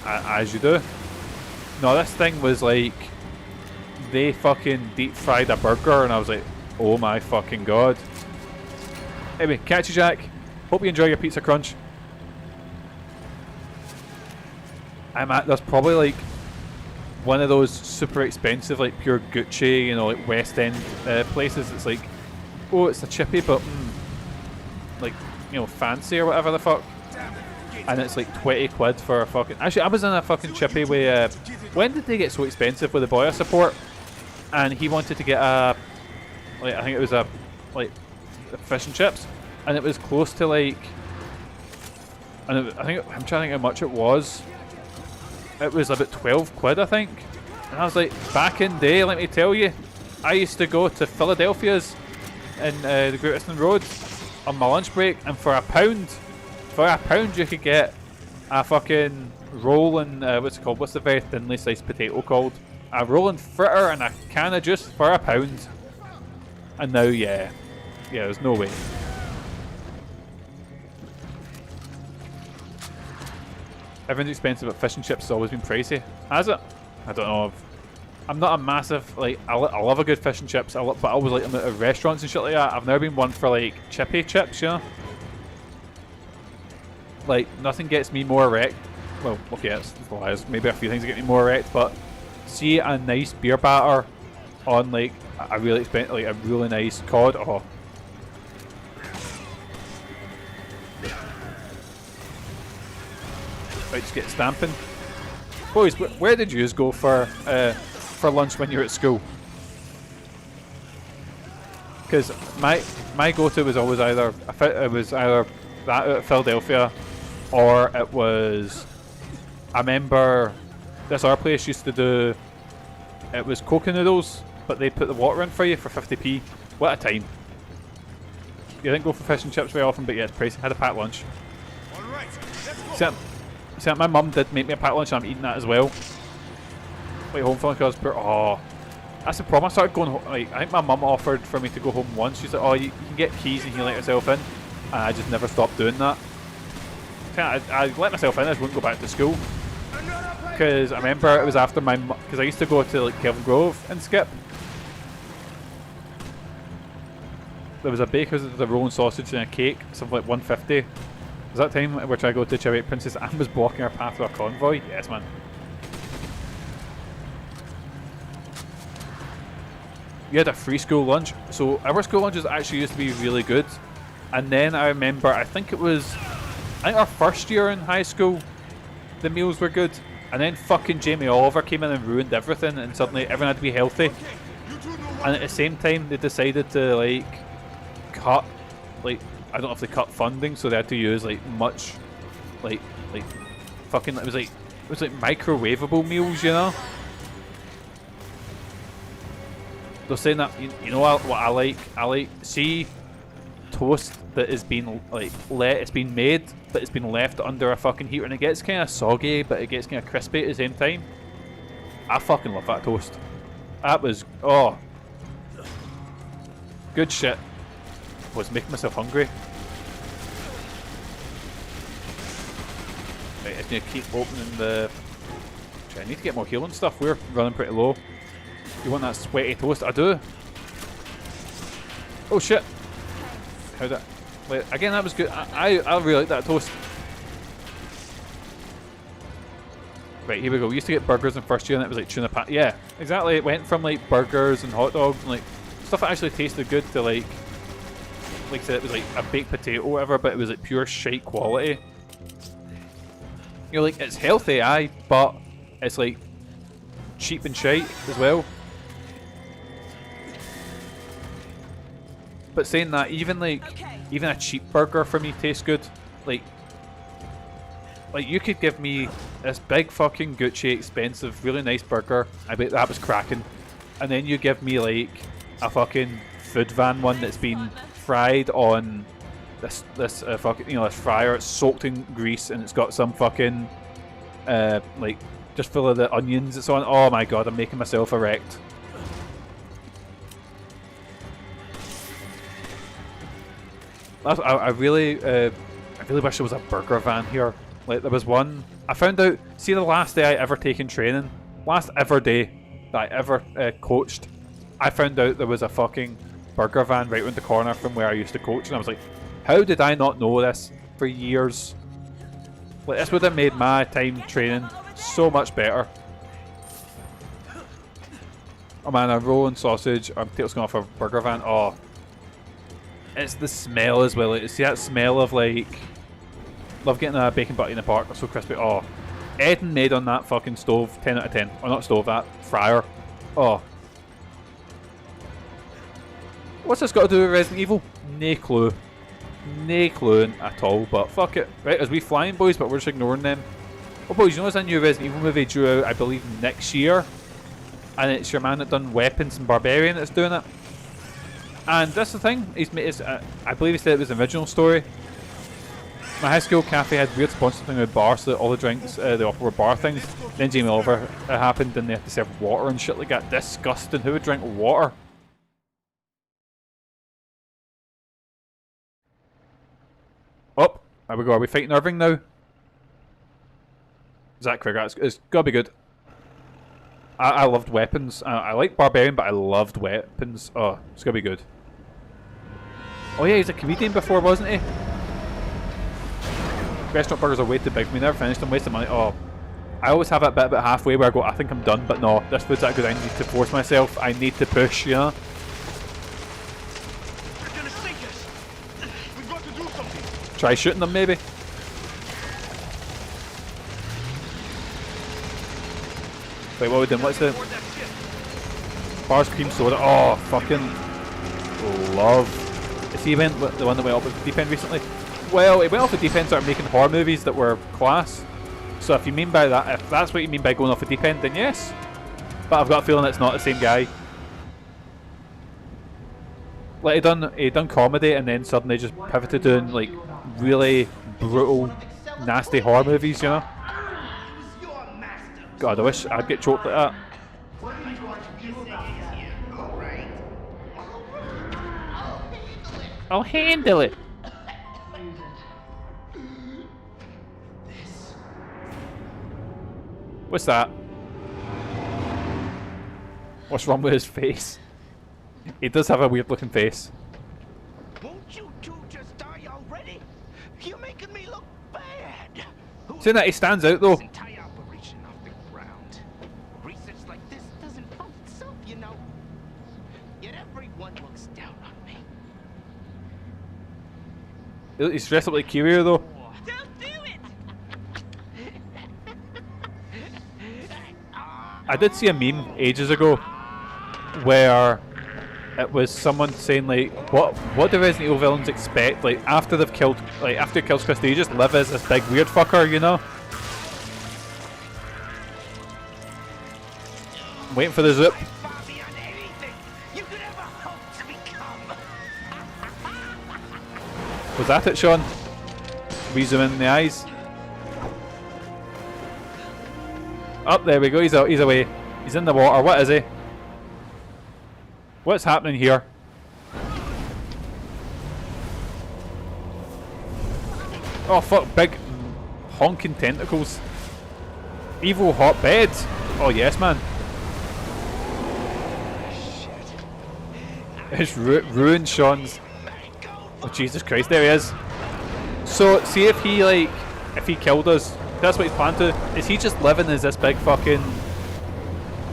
as you do. No, this thing was like, they fucking deep fried a burger, and I was like, oh my fucking god. Anyway, catch you, Jack. Hope you enjoy your pizza crunch. There's probably like one of those super expensive, like pure Gucci, you know, like West End places. It's like, oh, it's a chippy, but like, you know, fancy or whatever the fuck. And it's like 20 quid for a fucking. Actually, I was in a fucking chippy with. When did they get so expensive with the boy I support? And he wanted to get a, like, I think it was a, like, fish and chips, and it was close to like And I'm trying to think how much it was. It was about 12 quid, I think. And I was like, back in day, let me tell you, I used to go to Philadelphia's in the Great Western Road on my lunch break, and for a pound you could get a fucking rolling, what's it called? What's the very thinly sliced potato called? A rolling fritter and a can of juice for a pound. And now, yeah, there's no way. Everything's expensive, but fish and chips has always been pricey. Has it? I don't know. I'm not a massive, like, I love a good fish and chips, but I always like them at restaurants and shit like that. I've never been one for, like, chippy chips, you know? Like, nothing gets me more erect. Well, okay, it's lies. Maybe a few things get me more erect, but see a nice beer batter on, like, a really expensive, like, a really nice cod. Oh. Right, just get stamping. Boys, where did you go for lunch when you were at school? Because my go-to was always either that out at Philadelphia, or it was, I remember this other place used to do, it was Coca noodles, but they put the water in for you for 50p. What a time. You didn't go for fish and chips very often, but yeah, it's pricey. Had a packed lunch. See, my mum did make me a packed lunch, and I'm eating that as well. Like home for because that's the problem. I started going home, like, I think my mum offered for me to go home once. She's like, oh, you can get keys and you can let yourself in, and I just never stopped doing that. I let myself in, I just wouldn't go back to school. Because I remember it was after because I used to go to, like, Kelvin Grove and skip. There was a baker's with a rolling sausage and a cake, something like 150. Was that time which I go to Chevy Princess Anne was blocking our path with a convoy? Yes, man. You had a free school lunch. So our school lunches actually used to be really good. And then I remember, I think our first year in high school, the meals were good. And then fucking Jamie Oliver came in and ruined everything, and suddenly everyone had to be healthy. And at the same time, they decided to, like, cut, like, I don't know if they cut funding, so they had to use, like, much, like fucking, it was like microwavable meals, you know? They're saying that, you know what I like, see toast that has been, like, it's been made, but it's been left under a fucking heater, and it gets kind of soggy, but it gets kind of crispy at the same time. I fucking love that toast. That was, oh, good shit. Was making myself hungry. Right, I just need to keep opening the... I need to get more healing stuff. We're running pretty low. You want that sweaty toast? I do. Oh shit. How that... Wait, again, that was good. I really like that toast. Right, here we go. We used to get burgers in first year, and it was like tuna pat. Yeah, exactly. It went from, like, burgers and hot dogs and, like, stuff that actually tasted good to, like I said, it was like a baked potato or whatever, but it was like pure shite quality. You're like, it's healthy, aye, but it's like cheap and shite as well. But saying that, even a cheap burger for me tastes good. Like you could give me this big fucking Gucci expensive, really nice burger. I bet that was cracking. And then you give me like a fucking food van one that's been fried on this fucking, you know, this fryer. It's soaked in grease and it's got some fucking like just full of the onions it's on. Oh my god, I'm making myself erect. I really wish there was a burger van here. Like, there was one. I found out, see, the last day I ever taken training, last ever day that I ever coached, I found out there was a fucking burger van right around the corner from where I used to coach, and I was like, how did I not know this for years? Like, this would have made my time training so much better. Oh man, a rolling sausage, or potatoes going off a burger van. Oh, it's the smell as well. See that smell of, like, love getting a bacon butty in the park. They're so crispy. Oh, Eden made on that fucking stove, 10 out of 10. Or not stove, that fryer. Oh. What's this got to do with Resident Evil? No clue. No clue at all, but fuck it. Right, as we flying, boys, but we're just ignoring them. Oh, boys, you know there's a new Resident Evil movie due out, I believe, next year? And it's your man that done Weapons and Barbarian that's doing it. And that's the thing, he's made his, I believe he said it was an original story. My high school cafe had weird sponsored thing with bars, so that all the drinks they offer were bar things. Then Jamie Oliver happened and they had to serve water and shit like that. Disgusting. Who would drink water? Oh, there we go. Are we fighting Irving now? Zach Krieger. It's gotta be good. I loved Weapons. I like Barbarian, but I loved Weapons. Oh, it's gonna be good. Oh yeah, he's a comedian before, wasn't he? Restaurant burgers are way too big for me. Never finished them. Wasting money. Oh, I always have that bit about halfway where I go, I think I'm done, but no, this food's that good. I need to force myself. I need to push, you know. They're gonna sink us. We've got to do something. Try shooting them, maybe. Wait, what are we doing? What's the bars, cream soda? Oh, fucking love. Is he the one that went up with the deep end recently? Well, it went off the deep end, started making horror movies that were class. So if you mean by that, if that's what you mean by going off the deep end, then yes. But I've got a feeling it's not the same guy. Like he done comedy and then suddenly just pivoted doing like really brutal, nasty horror movies, you know? God, I wish I'd get choked like that. I'll handle it. What's that? What's wrong with his face? He does have a weird looking face. Won't you two just die already? You're making me look bad. Saying that he stands out though. This entire operation off the ground. Research like this doesn't fund itself, you know. Yet everyone looks down on me. He's dressed up like Kiwier though. Don't do it! I did see a meme ages ago where it was someone saying like, what do Resident Evil villains expect? Like after they've killed, like after he kills Chris, they just live as this big weird fucker, you know? I'm waiting for the zip. Far beyond anything you could ever hope to become. Was that it, Sean? We zoom in the eyes. Up there we go. He's away. He's in the water. What is he? What's happening here? Oh fuck! Big honking tentacles. Evil hot beds. Oh yes, man. It's ruined Sean's. Oh Jesus Christ! There he is. So see if he killed us. That's what he's planned to. Is he just living as this big fucking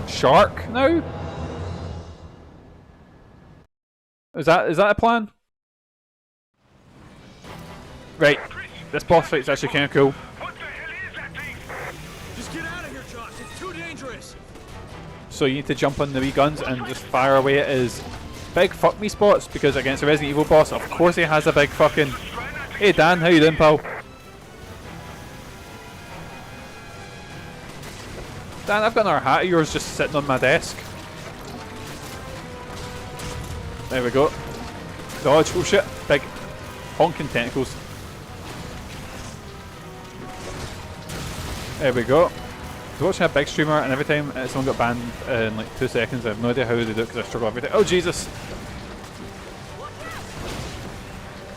shark now? Is that a plan? Right. This boss fight's actually kind of cool. What the hell is that thing? Just get out of here, Josh. It's too dangerous. So you need to jump on the wee guns and just fire away at his big fuck me spots, because against a Resident Evil boss, of course he has a big fucking... Hey Dan, how you doing, pal? Dan, I've got another hat of yours just sitting on my desk. There we go. Dodge. Oh shit. Big honking tentacles. There we go. I was watching a big streamer and every time someone got banned in like 2 seconds, I have no idea how they do it because I struggle every time. Oh Jesus!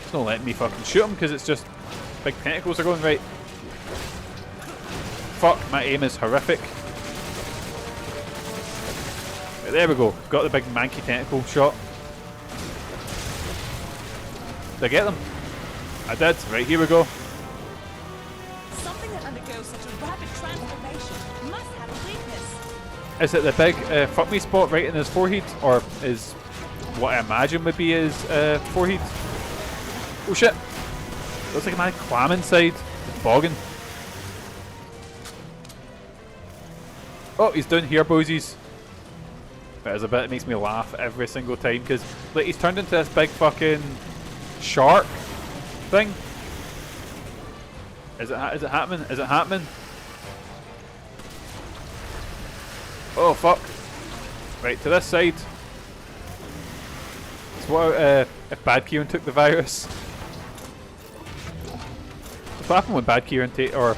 It's not letting me fucking shoot him because it's just big tentacles are going right. Fuck, my aim is horrific. Right, there we go. Got the big manky tentacle shot. Did I get them? I did. Right, here we go. Something that undergoes such a rapid transformation must have a weakness. Is it the big fuck me spot right in his forehead? Or is what I imagine would be his forehead? Oh shit! Looks like a man clam inside. It's bogging. Oh, he's down here, boysies. There's a bit that makes me laugh every single time because like he's turned into this big fucking shark thing. Is it happening? Is it happening? Oh fuck! Right, to this side. So what if Bad Kieran took the virus? What happened when Bad Kieran or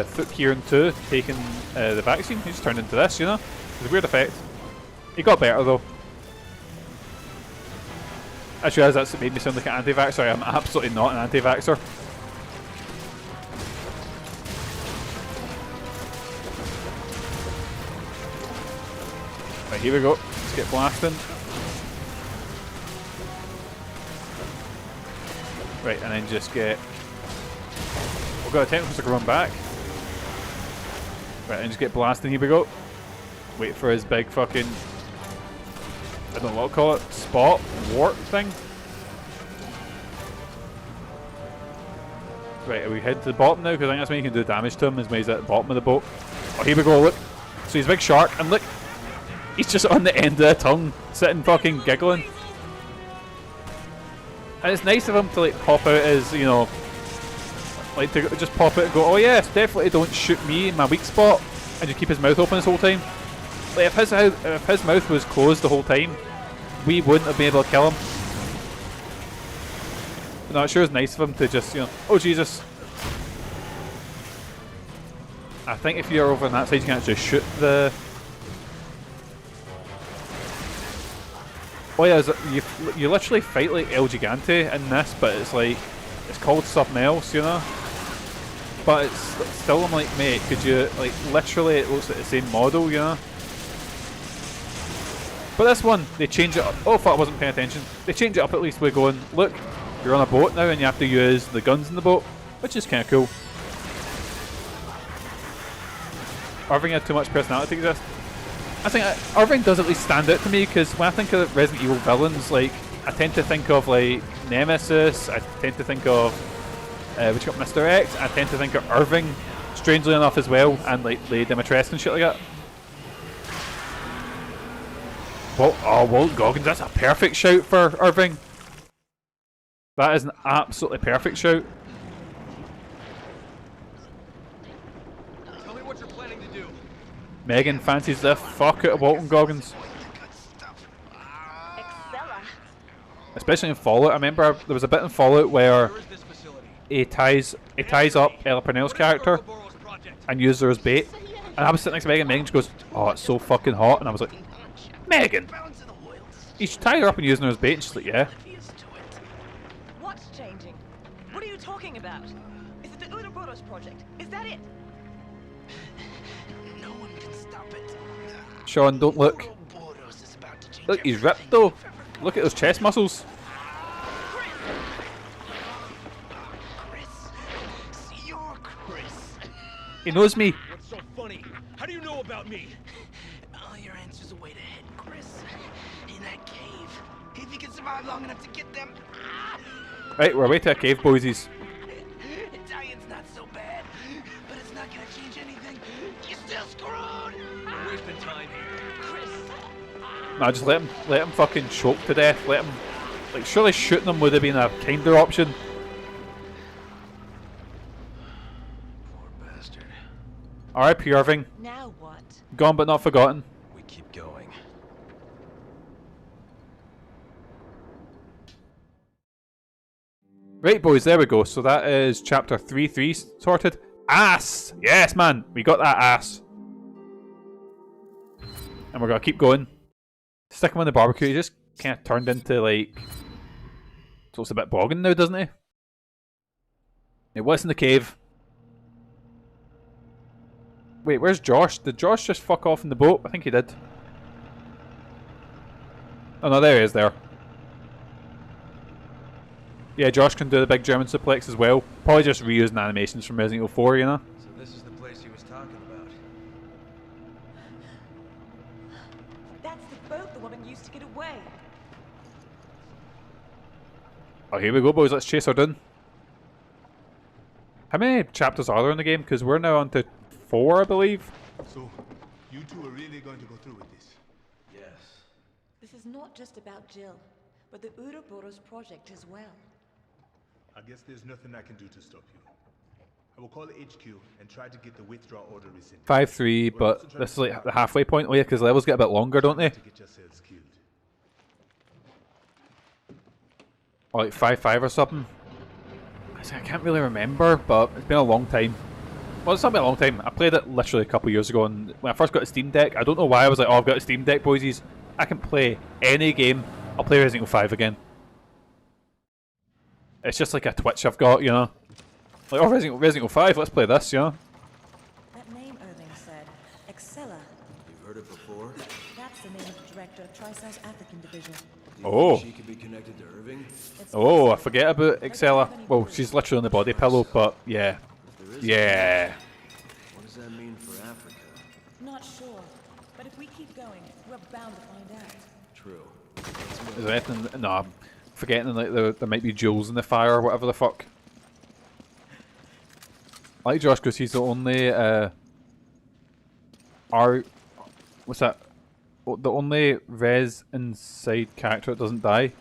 Foot Kieran 2 taking the vaccine? He just turned into this, you know? It's a weird effect. He got better though. I just realised that's made me sound like an anti-vaxxer. I'm absolutely not an anti-vaxxer. Right, here we go. Let's get blasting. Right, and then just get... We've got a technical so I can run back. Right, and just get blasting. Here we go. Wait for his big fucking... I don't know what to call it. Spot? Wart thing? Right, are we heading to the bottom now? Because I think that's when you can do damage to him, is when he's at the bottom of the boat. Oh, here we go, look. So he's a big shark, and look. He's just on the end of the tongue, sitting fucking giggling. And it's nice of him to like pop out as, you know, like to just pop out and go, oh yes, definitely don't shoot me in my weak spot, and just keep his mouth open this whole time. Like if his mouth was closed the whole time, we wouldn't have been able to kill him. But no, it sure is nice of him to just, you know, oh Jesus. I think if you're over on that side, you can't just shoot the... Oh yeah, you literally fight like El Gigante in this, but it's like, it's called something else, you know? But it's still, I'm like, mate, could you, like, literally it looks like the same model, you know? But this one, they change it up. Oh fuck, I wasn't paying attention. They change it up at least by going, look, you're on a boat now and you have to use the guns in the boat, which is kind of cool. Irving had too much personality to exist. I think Irving does at least stand out to me, because when I think of Resident Evil villains, like, I tend to think of like Nemesis, I tend to think of which got Mr. X, I tend to think of Irving, strangely enough as well, and like Lady Dimitrescu and shit like that. Walt Goggins, that's a perfect shout for Irving. That is an absolutely perfect shout. Tell me what you're planning to do. Megan fancies the fuck out of Walton Goggins. Especially in Fallout. I remember there was a bit in Fallout where he ties up Ella Purnell's character and uses her as bait. And I was sitting next to Megan, and Megan just goes, oh, it's so fucking hot. And I was like, Megan! You should tie her up and using her as bait. And she's like, yeah. What's changing? What are you talking about? Is it the Ouroboros project? Is that it? No one can stop it. Sean, don't look. Ouroboros is about to change Look, he's ripped though. Look at those chest muscles. Chris. You're Chris. He knows me. What's so funny? How do you know about me? All your answers are way ahead, Chris. In that cave. If you can survive long enough to get them. Right, we're away to a cave, boysies. Italian's not so bad, but it's not gonna change anything. You're still screwed. We're wasting time here. Chris. Nah, just let him fucking choke to death. Let him, like, surely shooting him would have been a kinder option. Poor bastard. R.I.P. Irving. Now what? Gone but not forgotten. We keep going. Right, boys, there we go. So that is chapter 3 sorted. Ass! Yes, man! We got that ass. And we're gonna keep going. Stick him on the barbecue. He just kind of turned into, like... So it's a bit bogging now, doesn't he? It was in the cave. Wait, where's Josh? Did Josh just fuck off in the boat? I think he did. Oh no, there he is there. Yeah, Josh can do the big German suplex as well. Probably just reusing animations from Resident Evil 4, you know? So this is the place he was talking about. That's the boat the woman used to get away. Oh, here we go, boys. Let's chase her down. How many chapters are there in the game? Because we're now on to 4, I believe. So, you two are really going to go through with this? Yes. This is not just about Jill, but the Ouroboros project as well. I guess there's nothing I can do to stop you. I will call HQ and try to get the withdrawal order rescinded. 5-3, but this is like the halfway point. Oh yeah, because levels get a bit longer, don't they? To get yourselves killed. Or like 5-5 or something. I can't really remember, but it's been a long time. Well, it's not been a long time. I played it literally a couple years ago, and when I first got a Steam Deck, I don't know why I was like, oh, I've got a Steam Deck, boysies. I can play any game. I'll play Resident Evil 5 again. It's just like a twitch I've got, you know. Like, oh, Resident Evil 5, let's play this, you know. That name, Irving said. Excella. You've heard it before? That's the name of the director of Tricell's African division. Oh. She could be connected to Irving? Oh, I forget about Excella. Well, she's literally on the body pillow, but yeah. Yeah. What does that mean for Africa? Not sure, but if we keep going, we're bound to find out. True. Is there anything? No, I'm forgetting like there might be jewels in the fire or whatever the fuck. I like Josh because he's the only what's that? The only Res inside character that doesn't die.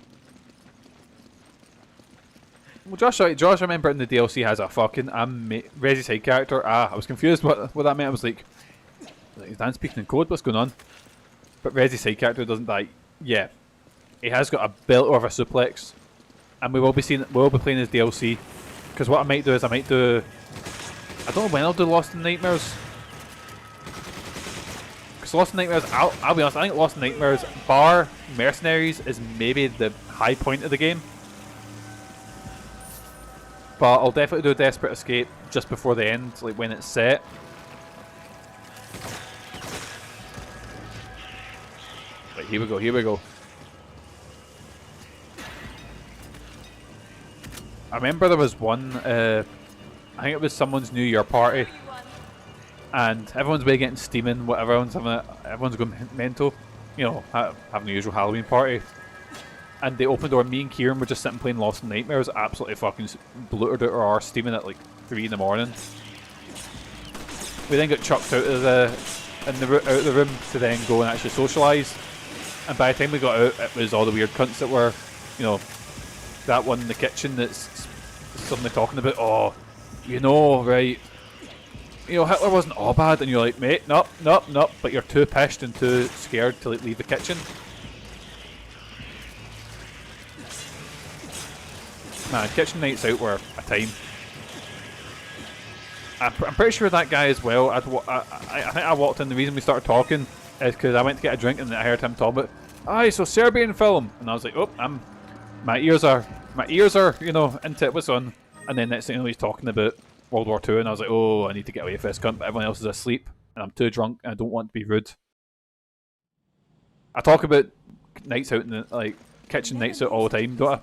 Well, Josh, I remember in the DLC has a fucking Resi side character. I was confused what that meant. I was like, is Dan speaking in code? What's going on? But Resi side character doesn't die. Yeah, he has got a belt of a suplex, and we will be playing his DLC. Because what I might do is I don't know when I'll do Lost in Nightmares. Because Lost in Nightmares, I'll be honest, I think Lost in Nightmares bar Mercenaries is maybe the high point of the game. But I'll definitely do a Desperate Escape just before the end, like when it's set. Right, here we go, here we go. I remember there was one, I think it was someone's New Year party, and everyone's way getting steaming, whatever, everyone's going mental, you know, having the usual Halloween party. And the open door, me and Kieran were just sitting playing Lost in Nightmares, absolutely fucking bluttered out our arse, steaming at like 3 in the morning. We then got chucked out of the room to then go and actually socialise. And by the time we got out, it was all the weird cunts that were, you know, that one in the kitchen that's suddenly talking about, oh, you know, right, you know, Hitler wasn't all bad, and you're like, mate, nope, but you're too pissed and too scared to like, leave the kitchen. Man, kitchen nights out were a time. I'm pretty sure that guy as well. I think I walked in. The reason we started talking is because I went to get a drink and I heard him talk about, aye, so Serbian film, and I was like, oh, my ears are, you know, into it. What's on? And then next thing you know, he's talking about World War II, and I was like, oh, I need to get away from this cunt, but everyone else is asleep, and I'm too drunk, and I don't want to be rude. I talk about nights out in the, like, kitchen nights out all the time, don't I?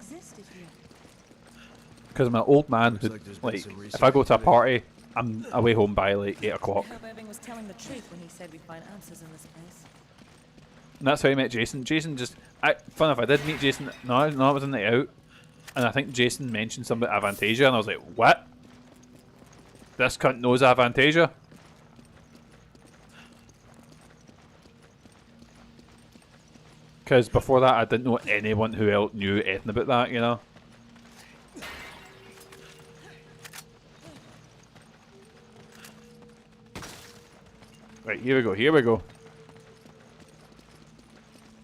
Because I'm an old man who, like, if I go to a party, I'm away home by like 8 o'clock. I hope Irving was telling the truth when he said we'd find answers in this place. And that's how I met Jason. Jason just, fun enough, I did meet Jason, no, it was a night out, and I think Jason mentioned something about Avantasia, and I was like, what? This cunt knows Avantasia? Because before that, I didn't know anyone who else knew anything about that, you know? Right, here we go.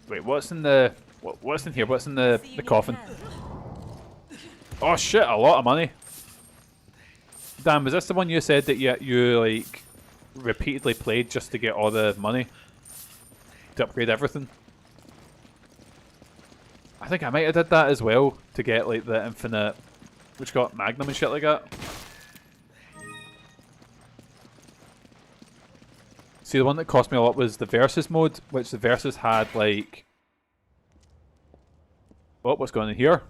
Wait, what's in the... What's in here? What's in the coffin? Oh shit, a lot of money. Dan, was this the one you said that you like, repeatedly played just to get all the money? To upgrade everything? I think I might have did that as well, to get like the infinite... which got Magnum and shit like that. See, the one that cost me a lot was the Versus mode, which the Versus had like... Oh, what's going on here?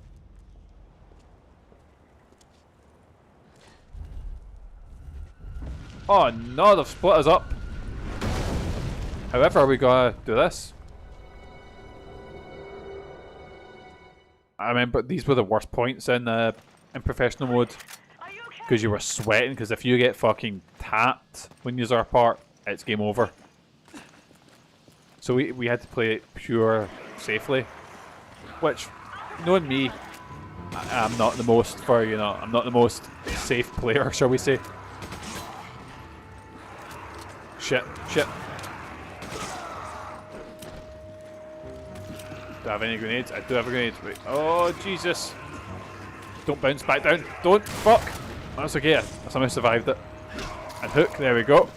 Oh no, they've split us up. However, we gotta do this. I remember these were the worst points in professional mode. Because you were sweating, because if you get fucking tapped when you are apart, it's game over. So we had to play it pure safely. Which, knowing me, I'm not the most for, you know, I'm not the most safe player, shall we say. Shit, shit. Do I have any grenades? I do have a grenade. Wait. Oh, Jesus. Don't bounce back down. Don't. Fuck. That's okay. I somehow survived it. And hook. There we go.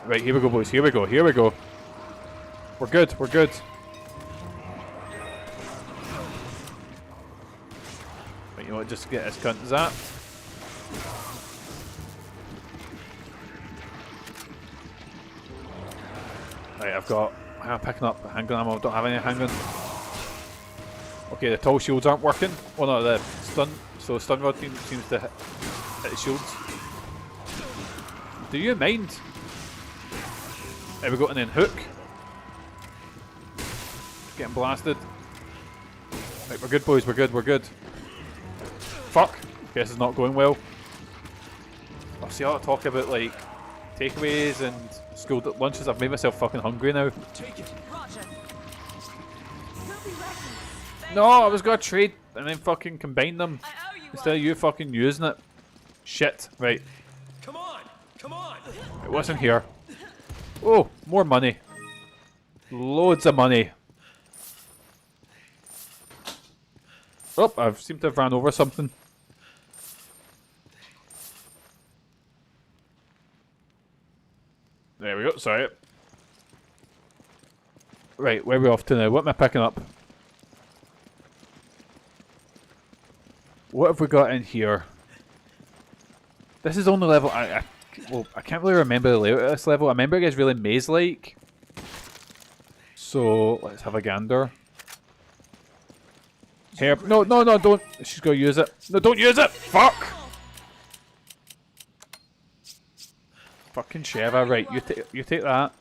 Right, here we go, boys. Here we go. Here we go. We're good. We're good. Right, you know what? Just get this cunt zapped. Right, I'm picking up handgun ammo. Don't have any handgun. Okay, the tall shields aren't working. Well, no, the stun. So stun rod team seems to hit the shields. Do you mind? There we go, and then hook. Getting blasted. Right, we're good, boys. We're good. We're good. Fuck. Guess it's not going well. I see all the talk about like takeaways and school lunches. I've made myself fucking hungry now. Take it. Roger. No, I was gonna trade and then fucking combine them instead of you fucking using it. Shit. Right. Come on! Come on! It wasn't here. Oh, more money. Loads of money. Oh, I seem to have ran over something. There we go, sorry. Right, where are we off to now? What am I picking up? What have we got in here? This is only level... well, I can't really remember the layout of this level. I remember it gets really maze-like. So, let's have a gander. Here. No, no, no, don't. She's going to use it. No, don't use it! Fuck! Fucking Sheva. Right, you take that.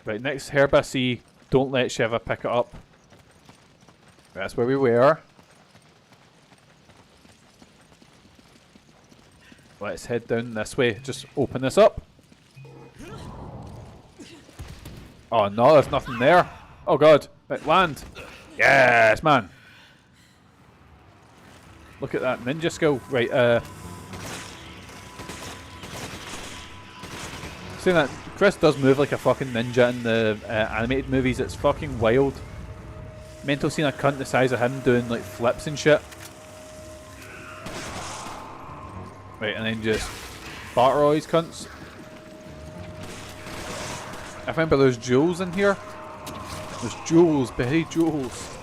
Right, next herb I see. Don't let Sheva pick it up. That's where we were. Let's head down this way. Just open this up. Oh no, there's nothing there. Oh god. Right, land. Yes, man. Look at that ninja skill. Right, saying that, Chris does move like a fucking ninja in the animated movies. It's fucking wild. Mental seeing a cunt the size of him doing like flips and shit. Right, and then just batter all these cunts. I remember there's jewels in here. There's jewels, buried jewels.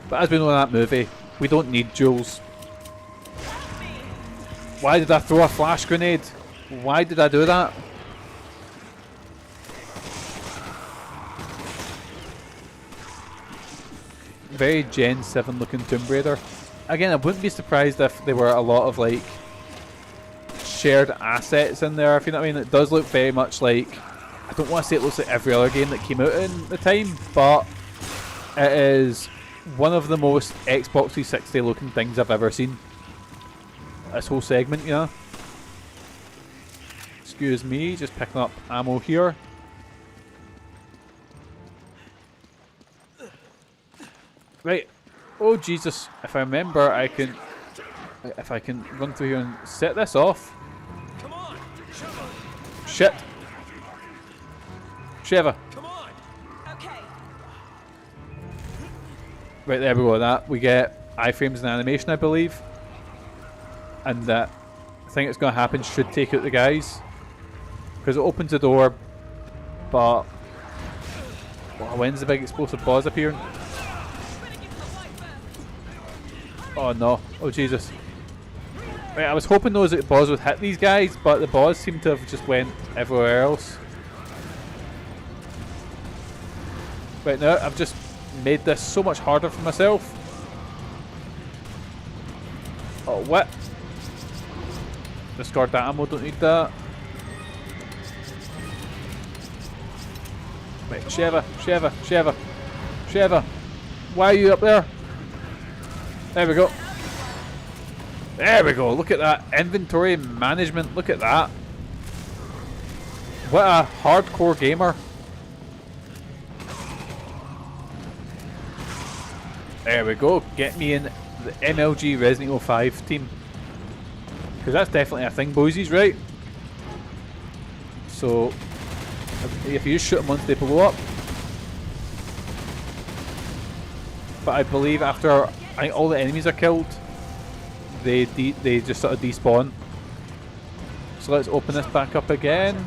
But as we know in that movie, we don't need jewels. Why did I throw a flash grenade? Why did I do that? Very Gen 7 looking Tomb Raider. Again, I wouldn't be surprised if there were a lot of like shared assets in there, if you know what I mean. It does look very much like, I don't want to say it looks like every other game that came out in the time, but it is one of the most Xbox 360 looking things I've ever seen. This whole segment, you know. Excuse me, just picking up ammo here. Right. Oh Jesus! If I remember, I can. If I can run through here and set this off. Come on! Shit! Sheva. Come on! Okay. Right, there we go. That we get iframes and animation, I believe, and that thing that's going to happen should take out the guys because it opens the door. But when's the big explosive boss appearing? Oh no! Oh Jesus! Right, I was hoping those boss would hit these guys, but the boss seemed to have just went everywhere else. Right now, I've just made this so much harder for myself. Oh, what? Discard that ammo, don't need that. Right, Sheva, Sheva, Sheva, Sheva. Why are you up there? There we go. There we go. Look at that. Inventory management. Look at that. What a hardcore gamer. There we go. Get me in the MLG Resident Evil 5 team. Because that's definitely a thing, boysies, right? So, if you shoot them once they blow up. But I believe after I think all the enemies are killed, they just sort of despawn. So let's open this back up again.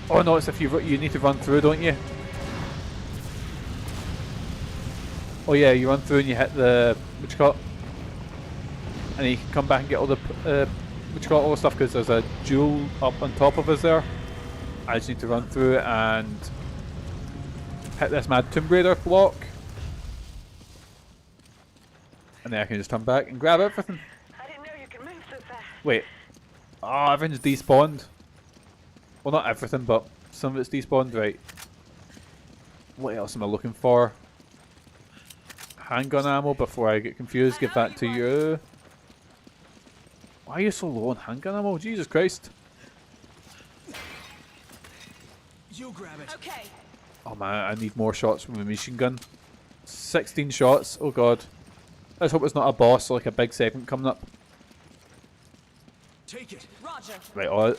Oh no, it's if you need to run through, don't you? Oh yeah, you run through and you hit the what you call it, and you can come back and get all the what you call it, all the stuff because there's a jewel up on top of us there. I just need to run through it and hit this mad Tomb Raider block, and then I can just turn back and grab everything. I didn't know you could move so fast. Wait, oh, everything's despawned. Well, not everything, but some of it's despawned, right? What else am I looking for? Handgun ammo before I get confused. Give that to you. Why are you so low on handgun ammo? Jesus Christ. You grab it. Okay. Oh man, I need more shots from a machine gun. 16 shots. Oh god. Let's hope it's not a boss or like a big segment coming up. Take it. Roger. Right, oh,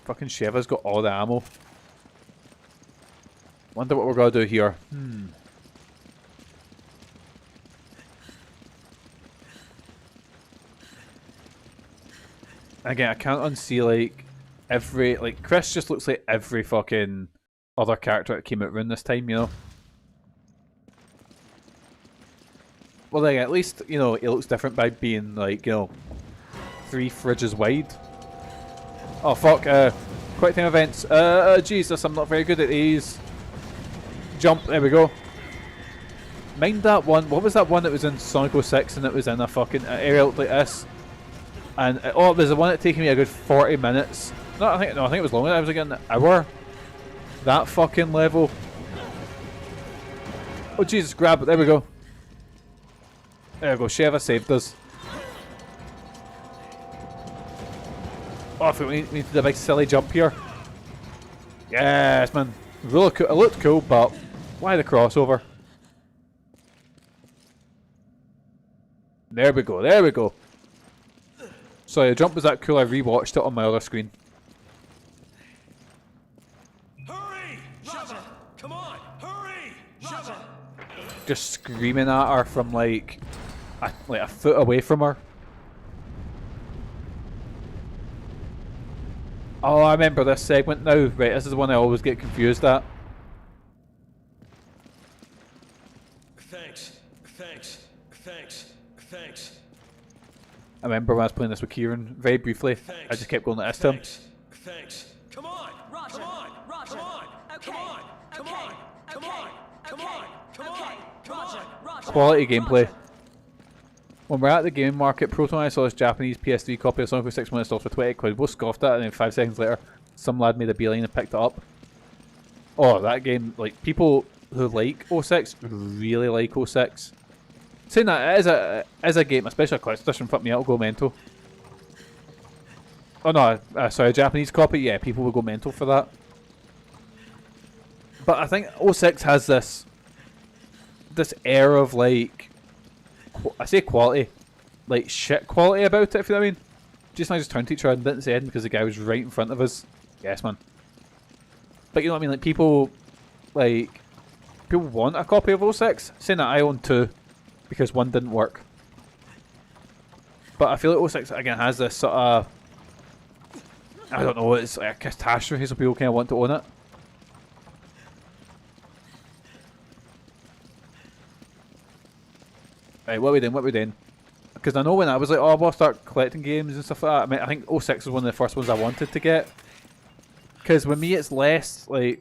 fucking Sheva's got all the ammo. Wonder what we're gonna do here. Again, I can't unsee like every Chris just looks like every fucking other character that came out around this time, you know. Well, like at least you know it looks different by being like 3 fridges wide. Oh fuck! Quick time events. Jesus, I'm not very good at these. Jump. There we go. Mind that one. What was that one that was in Sonic 06 and it was in a fucking area like this? And oh, there's the one that taking me a good 40 minutes. No, I think it was longer. I was like an hour. That fucking level. Oh Jesus! Grab it. There we go. There we go. Sheva saved us. Oh, I think we need to do a big silly jump here. Yes, man. Really cool. It looked cool, but why the crossover? There we go. There we go. So the jump was that cool. I rewatched it on my other screen. Hurry! Sheva! Come on! Hurry! Sheva! Just screaming at her from like a foot away from her. Oh, I remember this segment now. Right, this is the one I always get confused at. Thanks. Thanks. Thanks. Thanks. I remember when I was playing this with Kieran very briefly. Thanks. I just kept going like this to him. Thanks. Thanks. Come on! Roger. Come on! Roger. Come on! Okay. Come on! Come Okay. on! Come Okay. on! Come Okay. on! Come Okay. on! Come Roger. on! Roger. Quality gameplay. Roger. When we're at the game market, Proton and I saw this Japanese PS3 copy of Sonic 06 when it sold for 20 quid. Both scoffed at it, and then 5 seconds later, some lad made a beeline and picked it up. Oh, that game, like, people who like 06 really like 06. Saying that, it is a game, especially a collector's edition, fuck me, it'll go mental. Oh no, sorry, a Japanese copy, yeah, people will go mental for that. But I think 06 has this air of, like, I say quality, like shit quality about it, if you know what I mean. Jason and I just turned to each other and didn't say anything because the guy was right in front of us. Yes, man. But you know what I mean, like people want a copy of 06. Saying that I own 2 because 1 didn't work. But I feel like 06 again has this sort of, I don't know, it's like a catastrophe, so people kind of want to own it. Right, what are we doing? What are we doing? Because I know when I was like, oh, I'll start collecting games and stuff like that. I mean, I think 06 was one of the first ones I wanted to get. Because with me, it's less like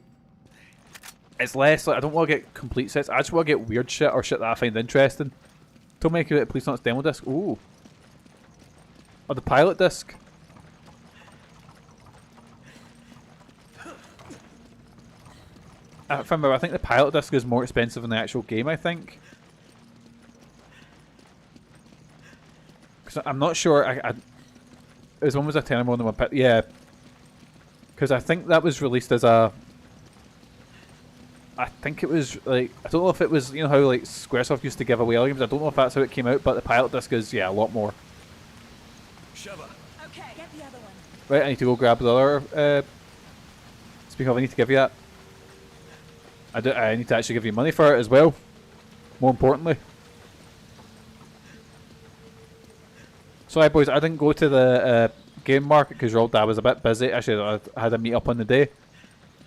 I don't want to get complete sets. I just want to get weird shit or shit that I find interesting. Don't make it please not demo disc. Ooh. Or the pilot disc. If I remember, I think the pilot disc is more expensive than the actual game, I think. Because I'm not sure. As one was a 10 more than one pit. Yeah. Because I think that was released as a I think it was like, I don't know if it was, you know how like Squaresoft used to give away all games. I don't know if that's how it came out, but the pilot disc is, yeah, a lot more. Sheva. Okay, get the other one. Right, I need to go grab the other. Speaking of, I need to give you that. I need to actually give you money for it as well. More importantly. Sorry, boys, I didn't go to the game market because your old dad was a bit busy. Actually, I had a meet up on the day,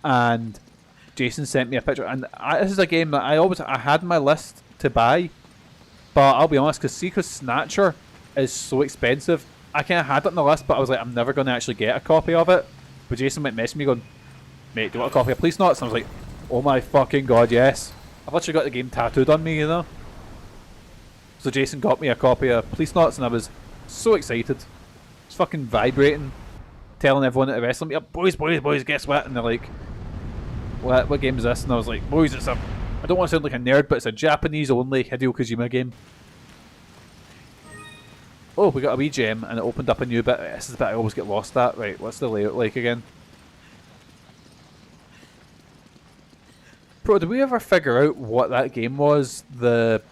and Jason sent me a picture. And this is a game that I had in my list to buy, but I'll be honest, because Secret Snatcher is so expensive. I kind of had it on the list, but I was like, I'm never going to actually get a copy of it. But Jason went messaging me going, mate, do you want a copy of Police Knots? And I was like, oh my fucking god, yes. I've literally got the game tattooed on me, you know. So Jason got me a copy of Police Knots, and I was so excited. It's fucking vibrating, telling everyone at the restaurant, yep, boys, guess what? And they're like, what game is this? And I was like, boys, it's a, I don't want to sound like a nerd, but it's a Japanese only Hideo Kojima game. Oh, we got a wee gem, and it opened up a new bit. This is the bit I always get lost at. Right, what's the layout like again? Bro, did we ever figure out what that game was? That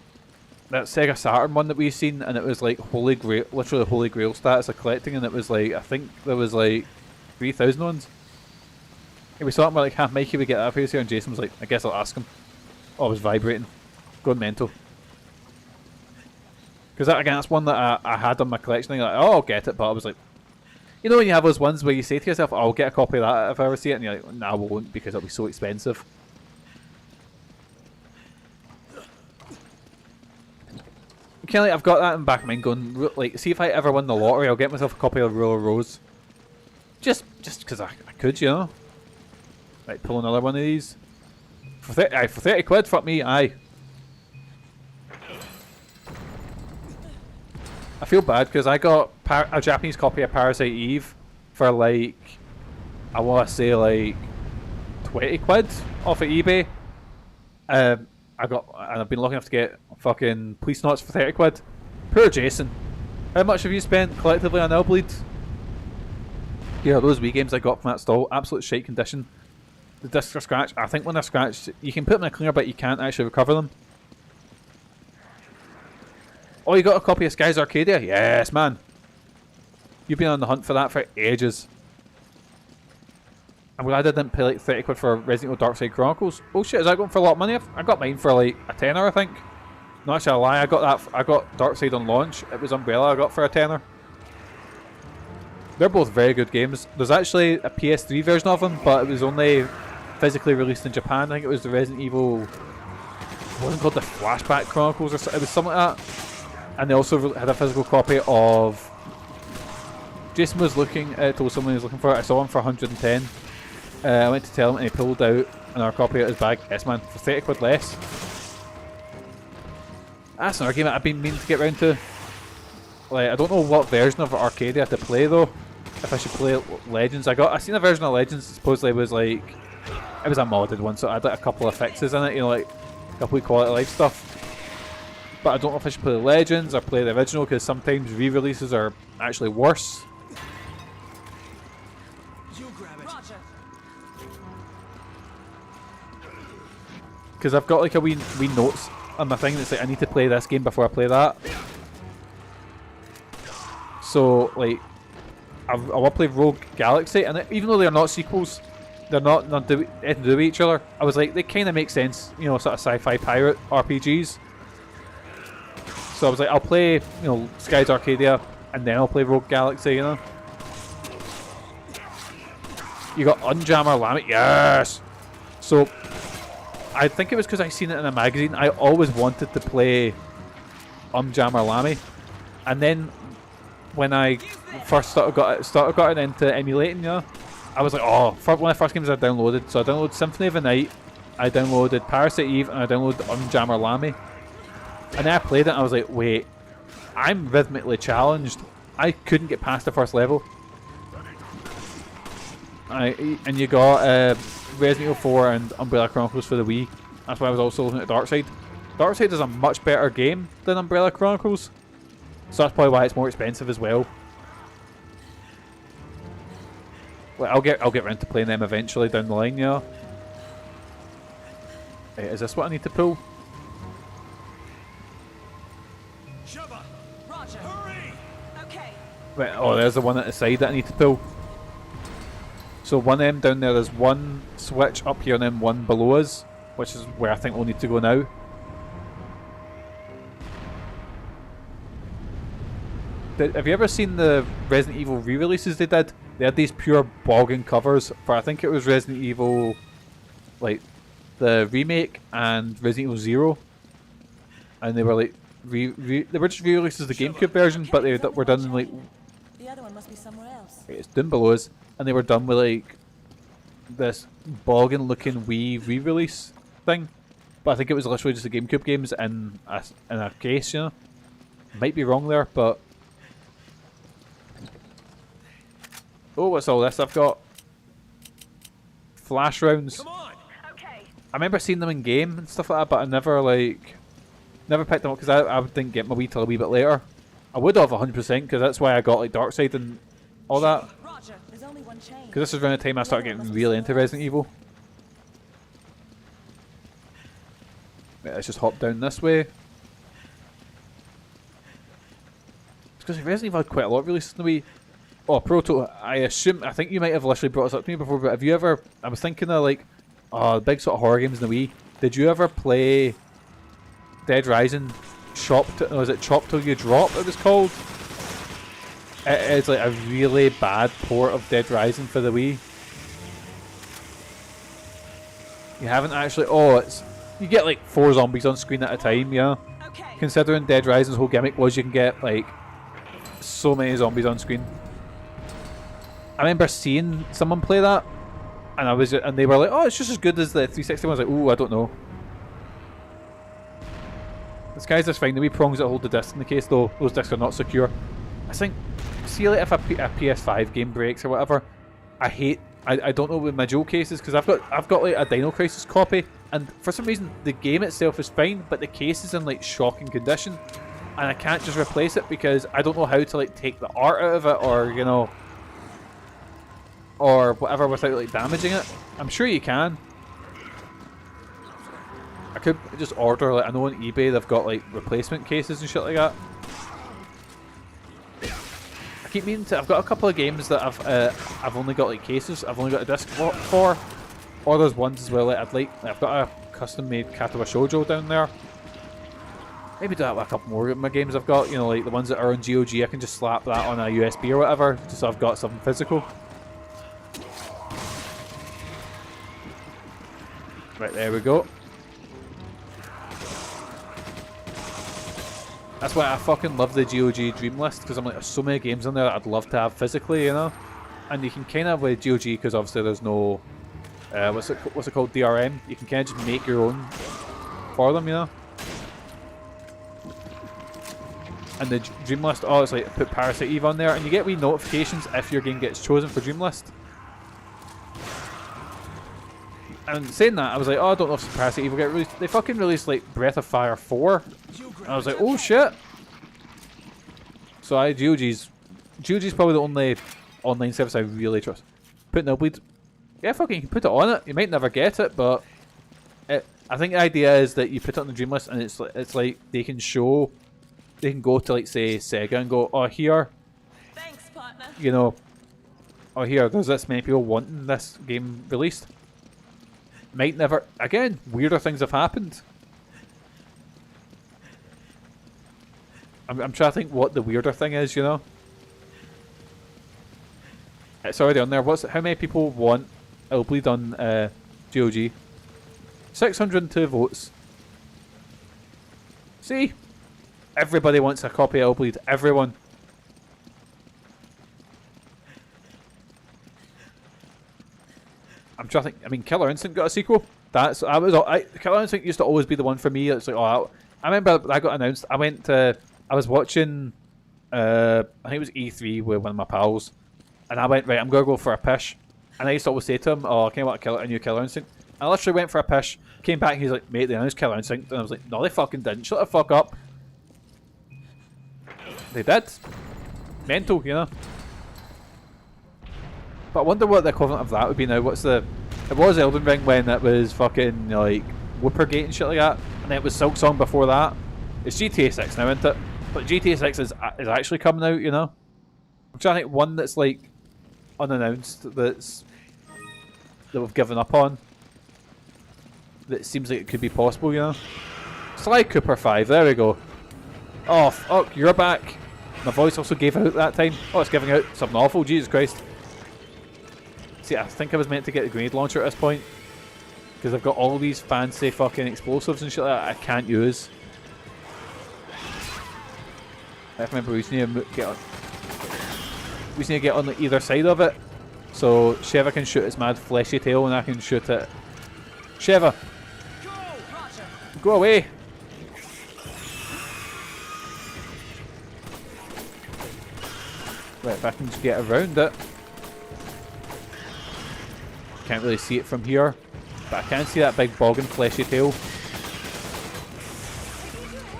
Sega Saturn one that we've seen, and it was like Holy Grail, literally Holy Grail status of collecting, and it was like, I think there was like 3,000 ones. And we saw it, we're like, Mikey, we get that for you here, and Jason was like, I guess I'll ask him. Oh, I was vibrating. Going mental. Because that, again, that's one that I had on my collection, and you're like, oh, I'll get it, but I was like, you know when you have those ones where you say to yourself, oh, I'll get a copy of that if I ever see it, and you're like, nah, I won't, because it'll be so expensive. Kind of like, I've got that in the back of my mind going, like, see if I ever win the lottery, I'll get myself a copy of Rule of Rose. Just because I could, you know. Right, pull another one of these. For 30 quid, fuck me, aye. I feel bad because I got a Japanese copy of Parasite Eve for like, I want to say like 20 quid off of eBay. And I've been lucky enough to get fucking Police Knots for 30 quid. Poor Jason. How much have you spent collectively on Elbleed? Yeah, those Wii games I got from that stall, absolute shite condition. The discs are scratched. I think when they're scratched, you can put them in a cleaner, but you can't actually recover them. Oh, you got a copy of Skies Arcadia? Yes, man. You've been on the hunt for that for ages. I'm glad I didn't pay like 30 quid for Resident Evil Darkside Chronicles. Oh shit, is that going for a lot of money? I got mine for like a tenner, I think. No, actually, a lie. I got Darkside on launch. It was Umbrella I got for a tenner. They're both very good games. There's actually a PS3 version of them, but it was only physically released in Japan. I think it was the Resident Evil... It wasn't called the Flashback Chronicles or something. It was something like that. And they also had a physical copy of... Jason was looking, told someone he was looking for it. I saw him for 110. I went to tell him and he pulled out another copy out of his bag. Yes man, for 30 quid less. That's another game that I've been meaning to get round to. Like, I don't know what version of Arcadia to play though. If I should play Legends. I seen a version of Legends that supposedly was like... It was a modded one, so I had like a couple of fixes in it, you know, like a couple of quality of life stuff. But I don't know if I should play Legends or play the original, because sometimes re-releases are actually worse. Because I've got like a wee notes on my thing that's like, I need to play this game before I play that. So like, I will play Rogue Galaxy, and even though they're not sequels, they're not anything to do with each other. I was like, they kind of make sense, you know, sort of sci-fi pirate RPGs. So I was like, I'll play, you know, Skies Arcadia, and then I'll play Rogue Galaxy, you know. You got Unjammer Lamy, yes! So, I think it was because I seen it in a magazine. I always wanted to play Unjammer Lamy. And then, when I first got into emulating, you know, I was like, oh, one of the first games I downloaded. So I downloaded Symphony of the Night, I downloaded Parasite Eve, and I downloaded Unjammer Lamy. And then I played it and I was like, wait, I'm rhythmically challenged. I couldn't get past the first level. And you got Resident Evil 4 and Umbrella Chronicles for the Wii. That's why I was also looking at Darkside. Darkside is a much better game than Umbrella Chronicles. So that's probably why it's more expensive as well. Well, I'll get around to playing them eventually down the line, yeah. Is this what I need to pull? Sheva! Roger. Hurry! Okay. Right, oh, there's the one at the side that I need to pull. So one M down there, there's one switch up here and then one below us, which is where I think we'll need to go now. Have you ever seen the Resident Evil re-releases they did? They had these pure bogging covers for, I think it was Resident Evil, like, the remake and Resident Evil 0. And they were like, they were just re-releases of the GameCube version, but they were done in like, The other one must be somewhere else. it's down below us, and they were done with like, this bogging looking Wii re-release thing. But I think it was literally just the GameCube games in a case, you know? Might be wrong there, but... Oh, what's all this I've got? Flash rounds. Come on! Okay. I remember seeing them in game and stuff like that, but I never picked them up because I didn't get my Wii till a wee bit later. I would have 100% because that's why I got like Darkseid and all that. Roger. There's only one chain. Because this is around the time I started getting really into Resident Evil. Right, let's just hop down this way. It's because Resident Evil had quite a lot of releases in the Wii. Oh, Proto, I think you might have literally brought this up to me before, but have you ever, I was thinking of like, big sort of horror games in the Wii. Did you ever play Dead Rising was it Chop Till You Drop it was called? It is like a really bad port of Dead Rising for the Wii. You haven't actually, you get like 4 zombies on screen at a time, yeah? Okay. Considering Dead Rising's whole gimmick was you can get like so many zombies on screen. I remember seeing someone play that, and they were like, "Oh, it's just as good as the 360." I was like, "Ooh, I don't know." This guy's just fine. The wee prongs that hold the disc in the case, though, those discs are not secure. I think, see, like if a PS5 game breaks or whatever, I don't know with my dual cases because I've got like a Dino Crisis copy, and for some reason the game itself is fine, but the case is in like shocking condition, and I can't just replace it because I don't know how to like take the art out of it, or you know. Or whatever without like damaging it. I'm sure you can. I could just order, like, I know on eBay they've got like replacement cases and shit like that. I keep meaning to. I've got a couple of games that I've only got like cases. I've only got a disc for. Or there's ones as well. Like I've got a custom made Katawa Shoujo down there. Maybe do that with a couple more of my games I've got. You know, like the ones that are on GOG. I can just slap that on a USB or whatever, just so I've got something physical. Right, there we go. That's why I fucking love the GOG Dream List, because I'm like, there's so many games on there that I'd love to have physically, you know? And you can kind of, with GOG, because obviously there's no, what's it called, DRM, you can kind of just make your own for them, you know? And the Dream List, it's like, put Parasite Eve on there, and you get wee notifications if your game gets chosen for Dream List. And saying that, I was like, I don't know if Parasite Eve will get released. They fucking released like Breath of Fire 4. And I was like, oh shit. So GOG's probably the only online service I really trust. Put no bleed. Yeah, fucking you can put it on it. You might never get it, but I think the idea is that you put it on the Dream List, and it's like they can go to like say Sega and go, oh here, Thanks, partner. you know, oh here, there's this many people wanting this game released. Might never. Again, weirder things have happened. I'm trying to think what the weirder thing is, you know? It's already on there. How many people want I'll Bleed on GOG? 602 votes. See? Everybody wants a copy of I'll Bleed. Everyone. I'm trying to think. I mean, Killer Instinct got a sequel. Killer Instinct used to always be the one for me. It's like, I remember that got announced. I was watching, I think it was E3 with one of my pals, and I went, right, I'm gonna go for a pish. And I used to always say to him, I can't want a new Killer Instinct. I literally went for a pish, came back, and he's like, mate, they announced Killer Instinct, and I was like, no, they fucking didn't. Shut the fuck up. They did. Mental, you know. But I wonder what the equivalent of that would be now. It was Elden Ring when it was fucking like Whoopergate and shit like that. And then it was Silk Song before that. It's GTA 6 now, isn't it? But GTA 6 is actually coming out, you know? I'm trying to think one that's like unannounced that we've given up on. That seems like it could be possible, you know? Sly Cooper 5, there we go. Oh, fuck, you're back. My voice also gave out that time. Oh, it's giving out something awful, Jesus Christ. See, I think I was meant to get the grenade launcher at this point. Because I've got all these fancy fucking explosives and shit like that I can't use. I remember we just need to get on. We just need to get on either side of it. So Sheva can shoot its mad fleshy tail and I can shoot it. Sheva! Go away! Right, if I can just get around it. Can't really see it from here. But I can see that big boggin fleshy tail.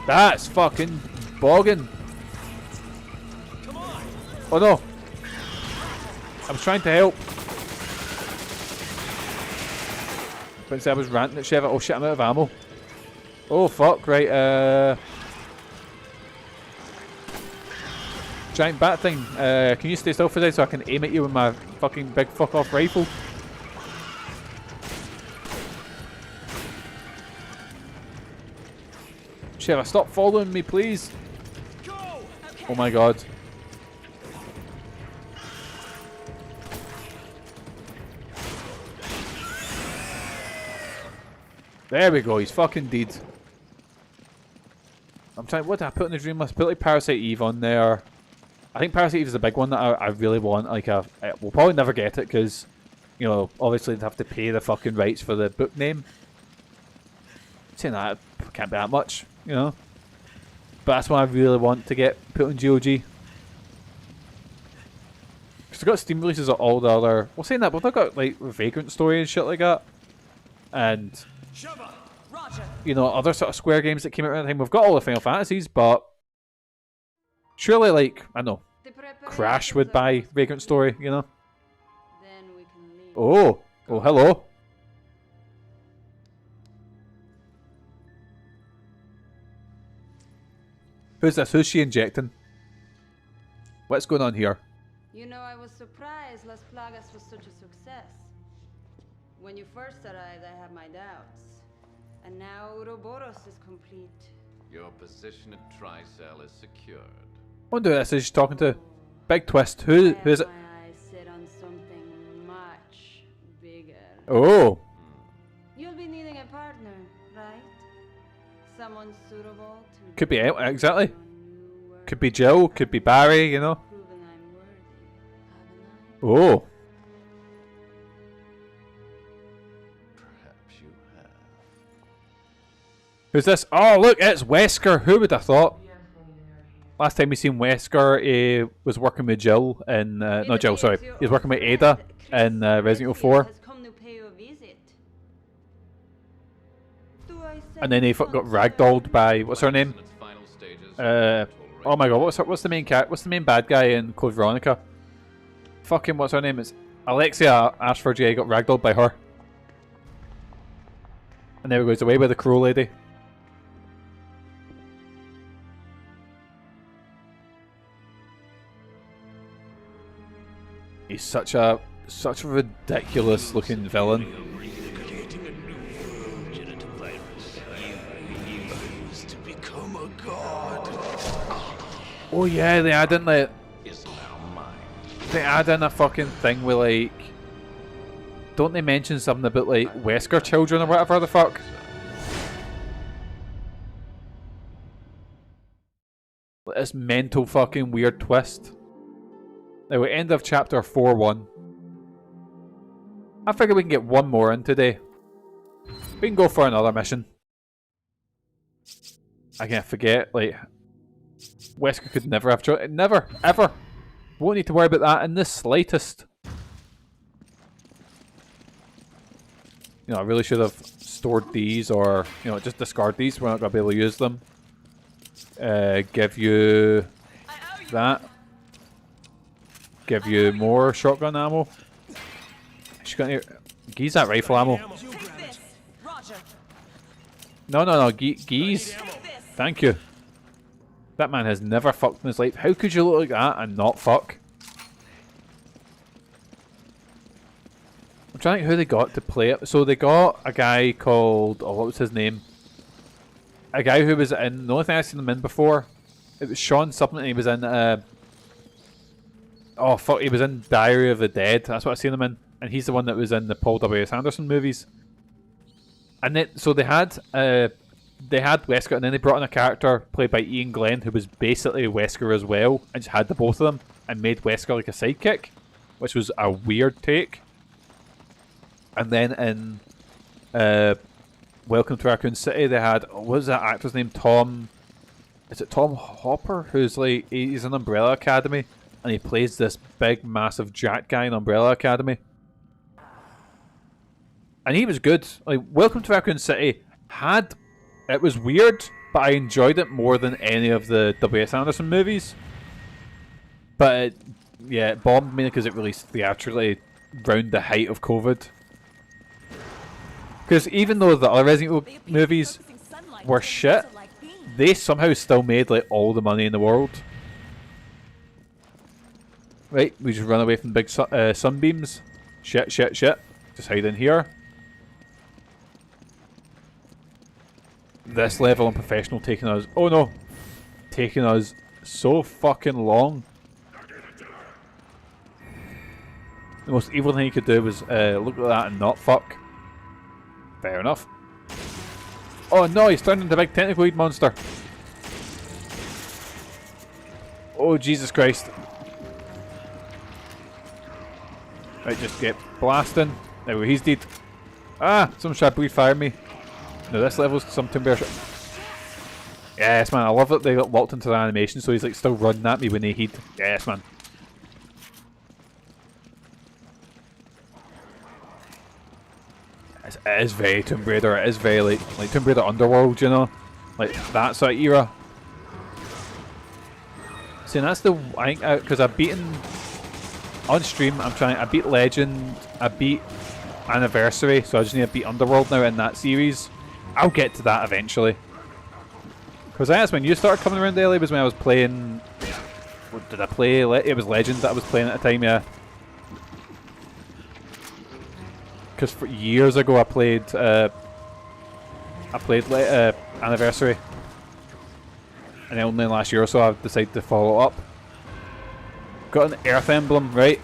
That's fucking boggin. Oh no! I was trying to help. But I was ranting at Sheva. Oh shit, I'm out of ammo. Oh fuck, right, giant bat thing. Can you stay still for this so I can aim at you with my fucking big fuck off rifle? Sheva, stop following me, please. Oh my god. There we go, he's fucking dead. I'm trying, what did I put in the dream list? Put like Parasite Eve on there. I think Parasite Eve is the big one that I really want. Like, we'll probably never get it because, you know, obviously they'd have to pay the fucking rights for the book name. Saying that, it can't be that much, you know. But that's what I really want to get put on GOG. Because they've got Steam releases of all the other... Well, saying that, but they've got like Vagrant Story and shit like that. And... you know, other sort of Square games that came out around the time. We've got all the Final Fantasies, but surely, like, I don't know, Crash would buy Vagrant Story, you know? Oh, oh, hello. Who's this? Who's she injecting? What's going on here? You know, I was surprised Las Plagas was such a success. When you first arrived, I had my doubts. And now Ouroboros is complete. Your position at Tricell is secured. I wonder who this is she's talking to. Big twist. Who is it? My eyes set on something much bigger. Oh. You'll be needing a partner, right? Someone suitable to... Could be, exactly. Could be Jill, could be Barry, you know. Oh. Perhaps you have. Who's this? Oh, look, it's Wesker. Who would have thought? Last time we seen Wesker, he was working with Jill in... not Jill, sorry. He was working with Ada in Resident Evil 4. And then he got ragdolled by... What's her name? Oh my god, what's the main what's the main bad guy in Code Veronica? Fucking what's her name? It's Alexia Ashford. Yeah, he got ragdolled by her. And there he goes away with the crow lady. He's such a ridiculous looking villain. Oh yeah, they add in like they add in a fucking thing with like, don't they mention something about like Wesker children or whatever the fuck? This mental fucking weird twist. Now, end of chapter 4-1. I figure we can get one more in today. We can go for another mission. I can't forget, like, Wesker could never have chosen. Never, ever. Won't need to worry about that in the slightest. You know, I really should have stored these, or, you know, just discard these. We're not going to be able to use them. Give you that. Give you more shotgun ammo. She's got any... Use that rifle ammo. No, geese. Thank you. That man has never fucked in his life. How could you look like that and not fuck? I'm trying to think who they got to play it. So they got a guy called... Oh, what was his name? A guy who was in... The only thing I've seen him in before, it was Sean something, and he was in... oh, fuck, he was in Diary of the Dead. That's what I've seen him in. And he's the one that was in the Paul W.S. Anderson movies. And then, so they had Wesker, and then they brought in a character played by Ian Glenn, who was basically Wesker as well, and just had the both of them, and made Wesker like a sidekick, which was a weird take. And then in Welcome to Raccoon City, they had, what was that actor's name? Tom... Is it Tom Hopper? Who's like, he's in Umbrella Academy, and he plays this big, massive jack guy in Umbrella Academy. And he was good. Like, Welcome to Raccoon City had... It was weird, but I enjoyed it more than any of the W.S. Anderson movies. But, it bombed me because it released theatrically around the height of COVID. Because even though the other Resident Evil movies were shit, they somehow still made like all the money in the world. Right, we just run away from big sunbeams. Shit. Just hide in here. This level on professional taking us... Oh no! Taking us so fucking long. The most evil thing you could do was look at that and not fuck. Fair enough. Oh no, he's turned into a big tentacle weed monster. Oh Jesus Christ. Right, just get blasting. There we go, he's dead. Ah, someone tried to breathe fire me. No, this level's some Tomb Raider. Yes, man, I love that they got locked into the animation, so he's like still running at me when they heat. Yes, man. It is very Tomb Raider. It is very like Tomb Raider Underworld, you know, like that sort of era. See, and that's the I think because I've beaten on stream. I beat Legend. I beat Anniversary, so I just need to beat Underworld now in that series. I'll get to that eventually. Because that's when you started coming around, Ellie, was when I was playing... What did I play? It was Legend that I was playing at the time, yeah. Because for years ago I played Anniversary. And then only last year or so I've decided to follow up. Got an Earth Emblem, right?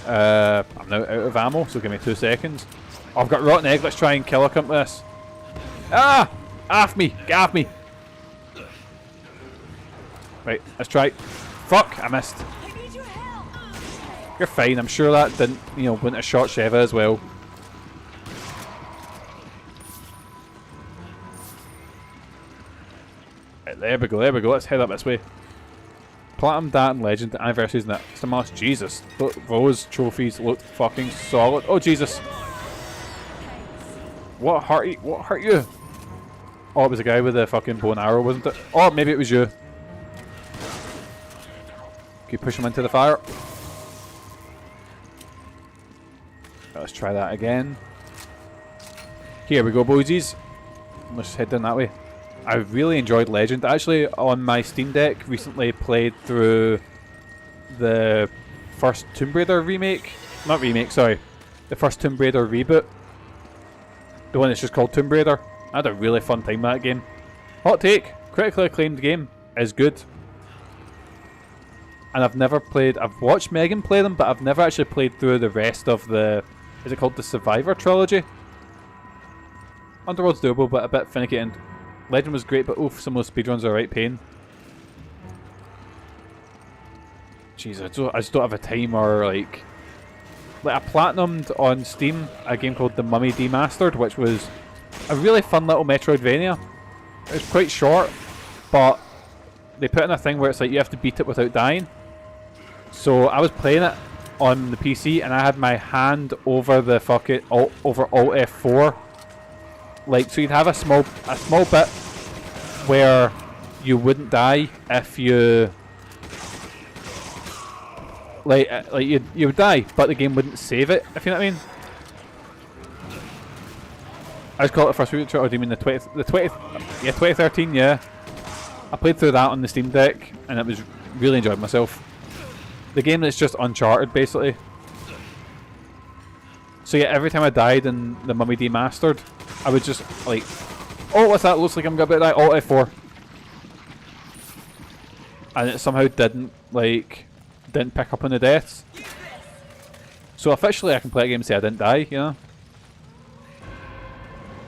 I'm now out of ammo, so give me 2 seconds. Oh, I've got Rotten Egg, let's try and kill a cunt with this. Ah! Off me! Get off me! Right, let's try. Fuck! I missed. You're fine, I'm sure that didn't, wouldn't have shot Sheva as well. Right, there we go, let's head up this way. Platinum, Dat, and Legend, Anniversaries, and that. Stamas, Jesus. Those trophies look fucking solid. Oh, Jesus. What hurt you? What hurt you? Oh, it was a guy with a fucking bow and arrow, wasn't it? Oh, maybe it was you. Can you push him into the fire? Let's try that again. Here we go, boysies. Let's head down that way. I really enjoyed Legend. Actually, on my Steam Deck, recently played through the first Tomb Raider remake. Not remake, sorry. The first Tomb Raider reboot. The one that's just called Tomb Raider. I had a really fun time with that game. Hot take, critically acclaimed game, is good. And I've never played, I've watched Megan play them, but I've never actually played through the rest of the, is it called the Survivor trilogy? Underworld's doable, but a bit finicky, and Legend was great, but oof, some of those speedruns are a right pain. Jeez, I just don't have a time or like I platinumed on Steam a game called The Mummy Demastered, which was a really fun little Metroidvania. It was quite short, but they put in a thing where it's like you have to beat it without dying. So I was playing it on the PC and I had my hand over the over Alt F4. Like, so you'd have a small bit where you wouldn't die if you like you would die, but the game wouldn't save it, if you know what I mean. I just call it the first week, or do you mean the 2013, yeah. I played through that on the Steam Deck, and it was really enjoyed myself. The game that's just Uncharted, basically. So yeah, every time I died in the Mummy Demastered, I would just, like, oh, what's that? Looks like I'm about to die. Alt F4. And it somehow didn't pick up on the deaths. So officially I can play a game and say I didn't die, you know?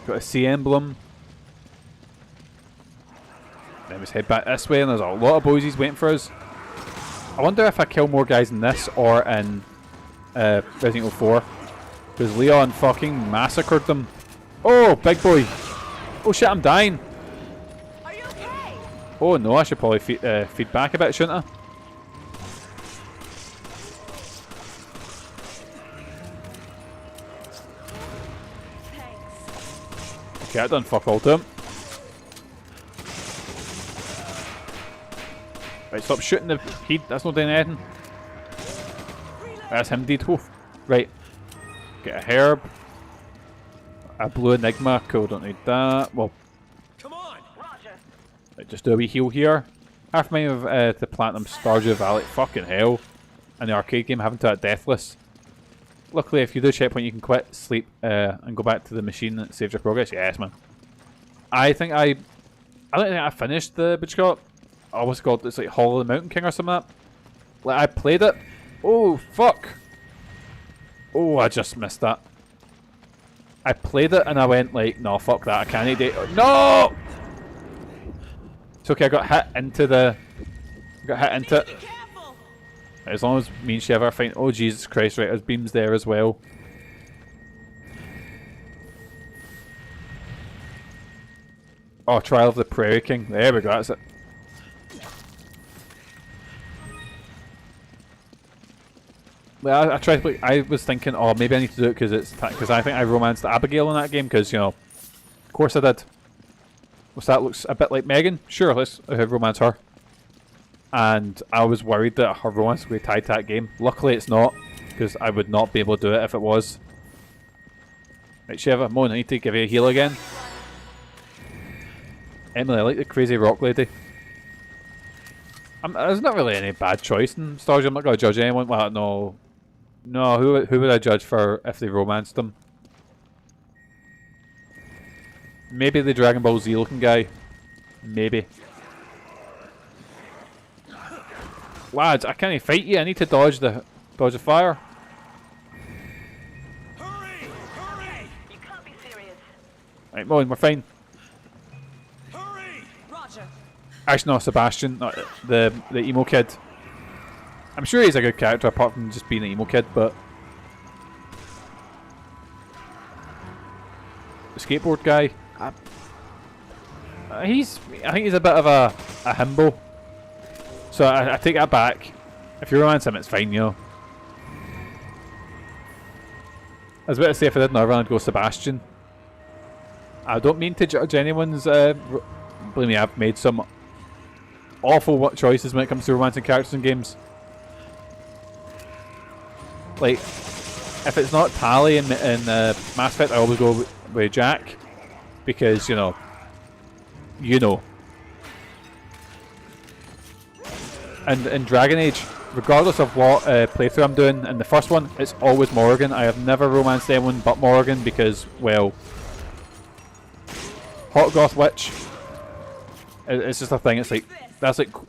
Got a C emblem. Then we head back this way, and there's a lot of boys waiting for us. I wonder if I kill more guys in this or in Resident Evil 4. Because Leon fucking massacred them. Oh, big boy. Oh shit, I'm dying. Are you okay? Oh no, I should probably feed back a bit, shouldn't I? Okay, I done fuck all to him. Right, stop shooting the heat. That's not doing anything. That's him dead. Oh. Right. Get a herb. A blue enigma. Cool, don't need that. Well. Come on. Roger. Right, just do a wee heal here. Half mine of the Platinum Stardew Valley. Fucking hell. And the arcade game having to have Deathless. Luckily, if you do a checkpoint, you can quit, sleep, and go back to the machine that saves your progress. Yes, man. I don't think I finished the Butch Cop. Oh, what's it called? It's like Hall of the Mountain King or something like that. Like, I played it. Oh, fuck. Oh, I just missed that. I played it and I went like, no, fuck that. I can't do it. No! It's okay, I got hit into the... it. As long as me and Sheva are fine. Oh, Jesus Christ, right, there's beams there as well. Oh, Trial of the Prairie King. There we go, that's it. Well, I tried to play, I was thinking, oh, maybe I need to do it because I think I romanced Abigail in that game, because, you know, of course I did. What's that? Looks a bit like Megan? Sure, let's romance her. And I was worried that her romance would be tied to that game. Luckily it's not, because I would not be able to do it if it was. Right, Sheva, Mon, I need to give you a heal again. Emily, I like the crazy rock lady. There's not really any bad choice in Stardew. I'm not going to judge anyone. Well, no. No, who would I judge for if they romanced them? Maybe the Dragon Ball Z looking guy. Maybe. Lads, I can't fight you. I need to dodge the fire. Hurry! Hurry! You can't be serious. Right, Moen, we're fine. Hurry! Roger. Actually, no, Sebastian, not the emo kid. I'm sure he's a good character apart from just being an emo kid, but the skateboard guy, I think he's a bit of a himbo. So I take that back. If you romance him, it's fine, you know. I was about to say if I did another one, I'd go Sebastian. I don't mean to judge anyone's. Believe me, I've made some awful choices when it comes to romancing characters in games. Like, if it's not Tali in Mass Effect, I always go with Jack, because you know. And in Dragon Age, regardless of what playthrough I'm doing, in the first one, it's always Morrigan. I have never romanced anyone but Morrigan because, well, Hot Goth Witch. It's just a thing. It's like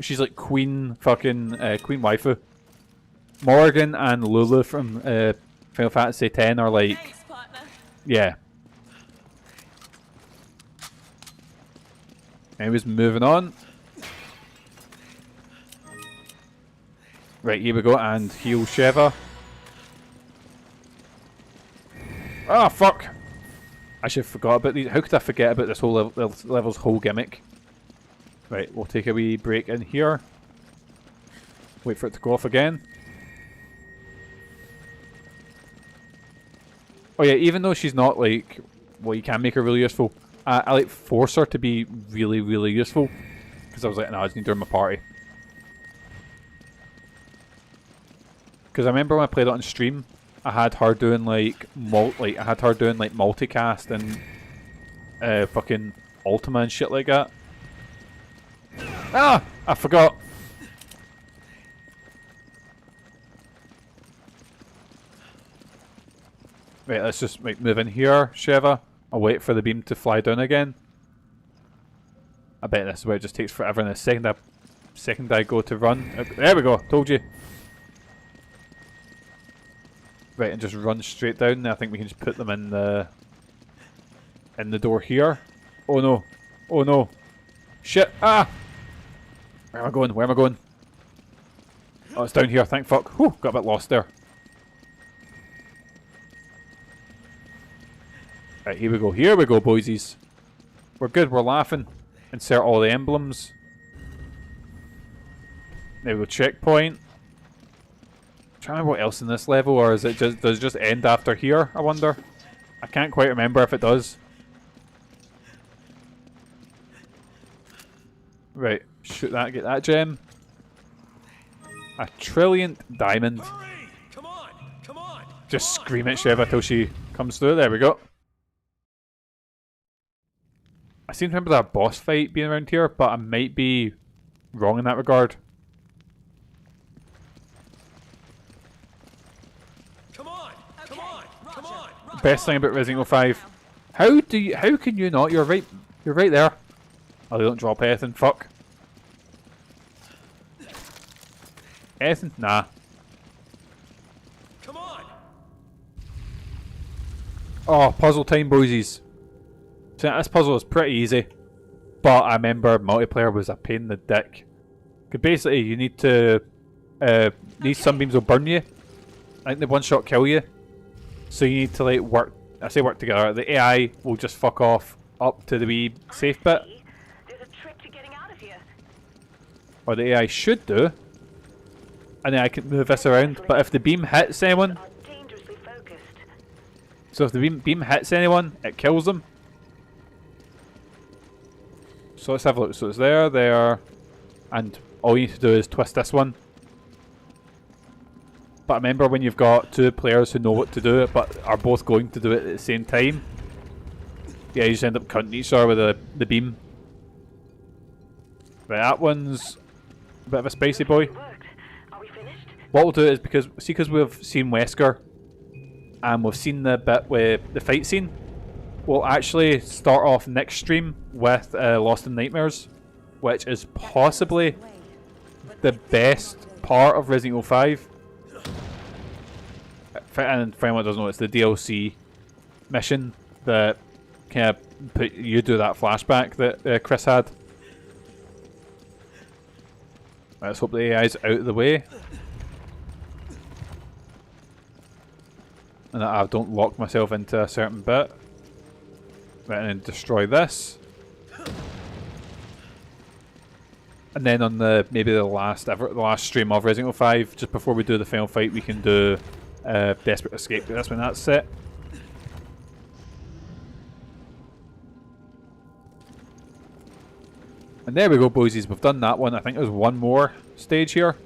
she's like Queen fucking Queen Waifu. Morrigan and Lulu from Final Fantasy X are like, Thanks, partner. yeah. Anyways, moving on. Right, here we go, and heal Sheva. Ah, fuck! I should have forgot about these. How could I forget about this whole level's whole gimmick? Right, we'll take a wee break in here. Wait for it to go off again. Oh yeah, even though she's not like, well, you can make her really useful. I like force her to be really, really useful, because I was like, no, I just need her in my party. Because I remember when I played it on stream, I had her doing like multicast and fucking Ultima and shit like that. Ah! I forgot! Right, let's just move in here, Sheva. I'll wait for the beam to fly down again. I bet this is where it just takes forever, and the second I go to run... There we go, told you. Right, and just run straight down. I think we can just put them in the door here. Oh no. Oh no. Shit. Ah! Where am I going? Where am I going? Oh, it's down here. Thank fuck. Whew, got a bit lost there. Right, here we go. Here we go, boysies. We're good. We're laughing. Insert all the emblems. There we go. Checkpoint. I'm trying to remember what else in this level, or is it just does it just end after here? I wonder. I can't quite remember if it does. Right, shoot that, get that gem. A trillionth diamond. Hurry! Come on! Come on! Just scream at Sheva till she comes through. There we go. I seem to remember that boss fight being around here, but I might be wrong in that regard. Come on! Come on! Come on! Best thing about Resident Evil 5. How can you not? You're right there. Oh, they don't drop anything, fuck. Anything? Nah. Come on! Oh, puzzle time, boysies. So this puzzle is pretty easy, but I remember multiplayer was a pain in the dick. Cause basically you need to, these sunbeams will burn you. I think they one shot kill you. So you need to like work, I say work together, the AI will just fuck off up to the wee safe bit. There's a trick to getting out of here. Or the AI should do. And then I can move this around, but if the beam hits anyone, so if the beam hits anyone, it kills them. So let's have a look. So it's there, and all you need to do is twist this one. But remember, when you've got two players who know what to do, but are both going to do it at the same time, yeah, you just end up cutting each other with the beam. Right, that one's a bit of a spicy boy. What we'll do is, because we've seen Wesker, and we've seen the bit with the fight scene, we'll actually start off next stream with Lost in Nightmares, which is possibly the best part of Resident Evil 5. And for anyone who doesn't know, it's the DLC mission that kind of you do that flashback that Chris had. Let's hope the AI's out of the way. And that I don't lock myself into a certain bit. Right, and then destroy this. And then on maybe the last stream of Resident Evil 5, just before we do the final fight, we can do Desperate Escape. That's when that's set. And there we go, boysies. We've done that one. I think there's one more stage here.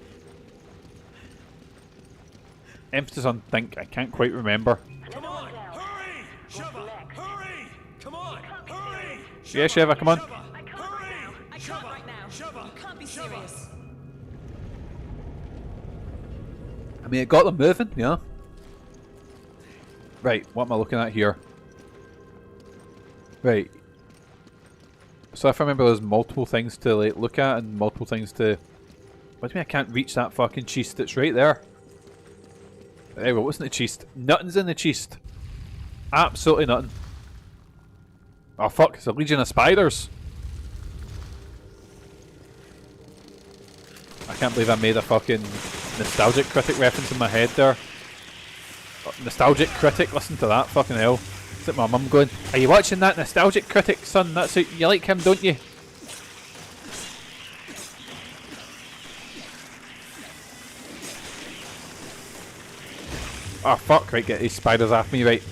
Emphasis on think. I can't quite remember. Come on! Hurry! Sheva! Hurry! Come on! Hurry! Yeah, Sheva, come on. I can't right now. You can't be serious. I mean, it got them moving, yeah. Right, what am I looking at here? Right. So if I remember, there's multiple things to like look at and multiple things to... What do you mean I can't reach that fucking chest that's right there? There we go, what's in the chest? Nothing's in the chest. Absolutely nothing. Oh fuck, it's a legion of spiders. I can't believe I made a fucking Nostalgic Critic reference in my head there. Nostalgic Critic, listen to that, fucking hell. It's like my mum going, are you watching that Nostalgic Critic, son? That's it, you like him, don't you? Oh fuck, right, get these spiders off me, right.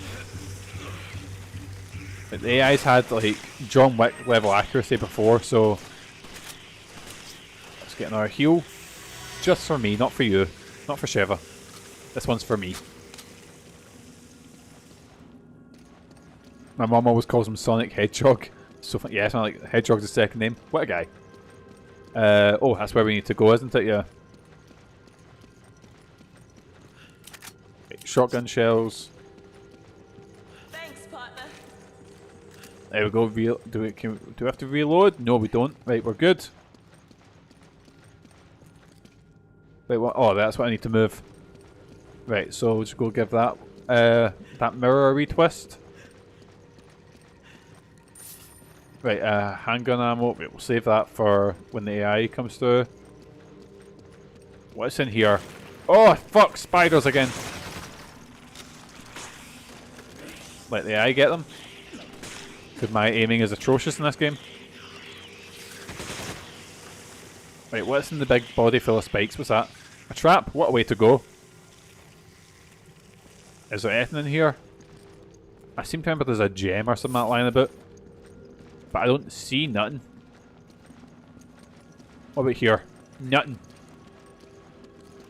But the AI's had like John Wick level accuracy before, so let's get another heal. Just for me, not for you. Not for Sheva. This one's for me. My mum always calls him Sonic Hedgehog. So yeah, Sonic Hedgehog's his second name. What a guy. Oh, that's where we need to go, isn't it? Yeah. Right, shotgun shells. Thanks, partner. There we go. Do we have to reload? No, we don't. Right, we're good. Right, what? Oh, that's what I need to move. Right, so we'll just go give that that mirror a retwist. Right, handgun ammo. Wait, we'll save that for when the AI comes through. What's in here? Oh, fuck! Spiders again! Let the AI get them. Because my aiming is atrocious in this game. Right, what's in the big body full of spikes? What's that? A trap? What a way to go. Is there anything in here? I seem to remember there's a gem or something lying about. But I don't see nothing. What about here? Nothing.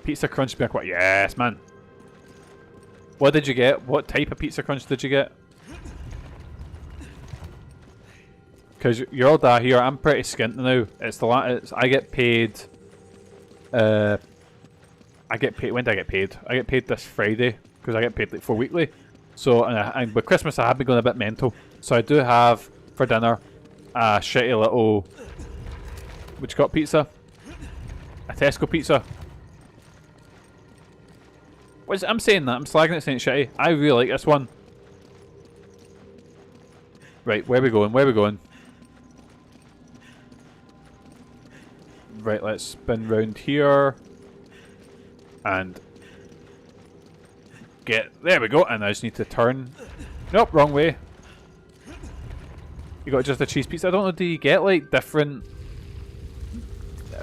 Pizza Crunch Milk. Yes, man. What did you get? What type of Pizza Crunch did you get? Because you're all da here. I'm pretty skint now. It's the I get paid. I get paid. When did I get paid? I get paid this Friday because I get paid like for weekly. So and with Christmas I have been going a bit mental. So I do have for dinner a shitty little. What you got? Pizza. A Tesco pizza. I'm saying that. I'm slagging it saying it's shitty. I really like this one. Right, where are we going? Where are we going? Right, let's spin round here. And get... There we go. And I just need to turn... Nope, wrong way. You got just a cheese pizza. I don't know, do you get like different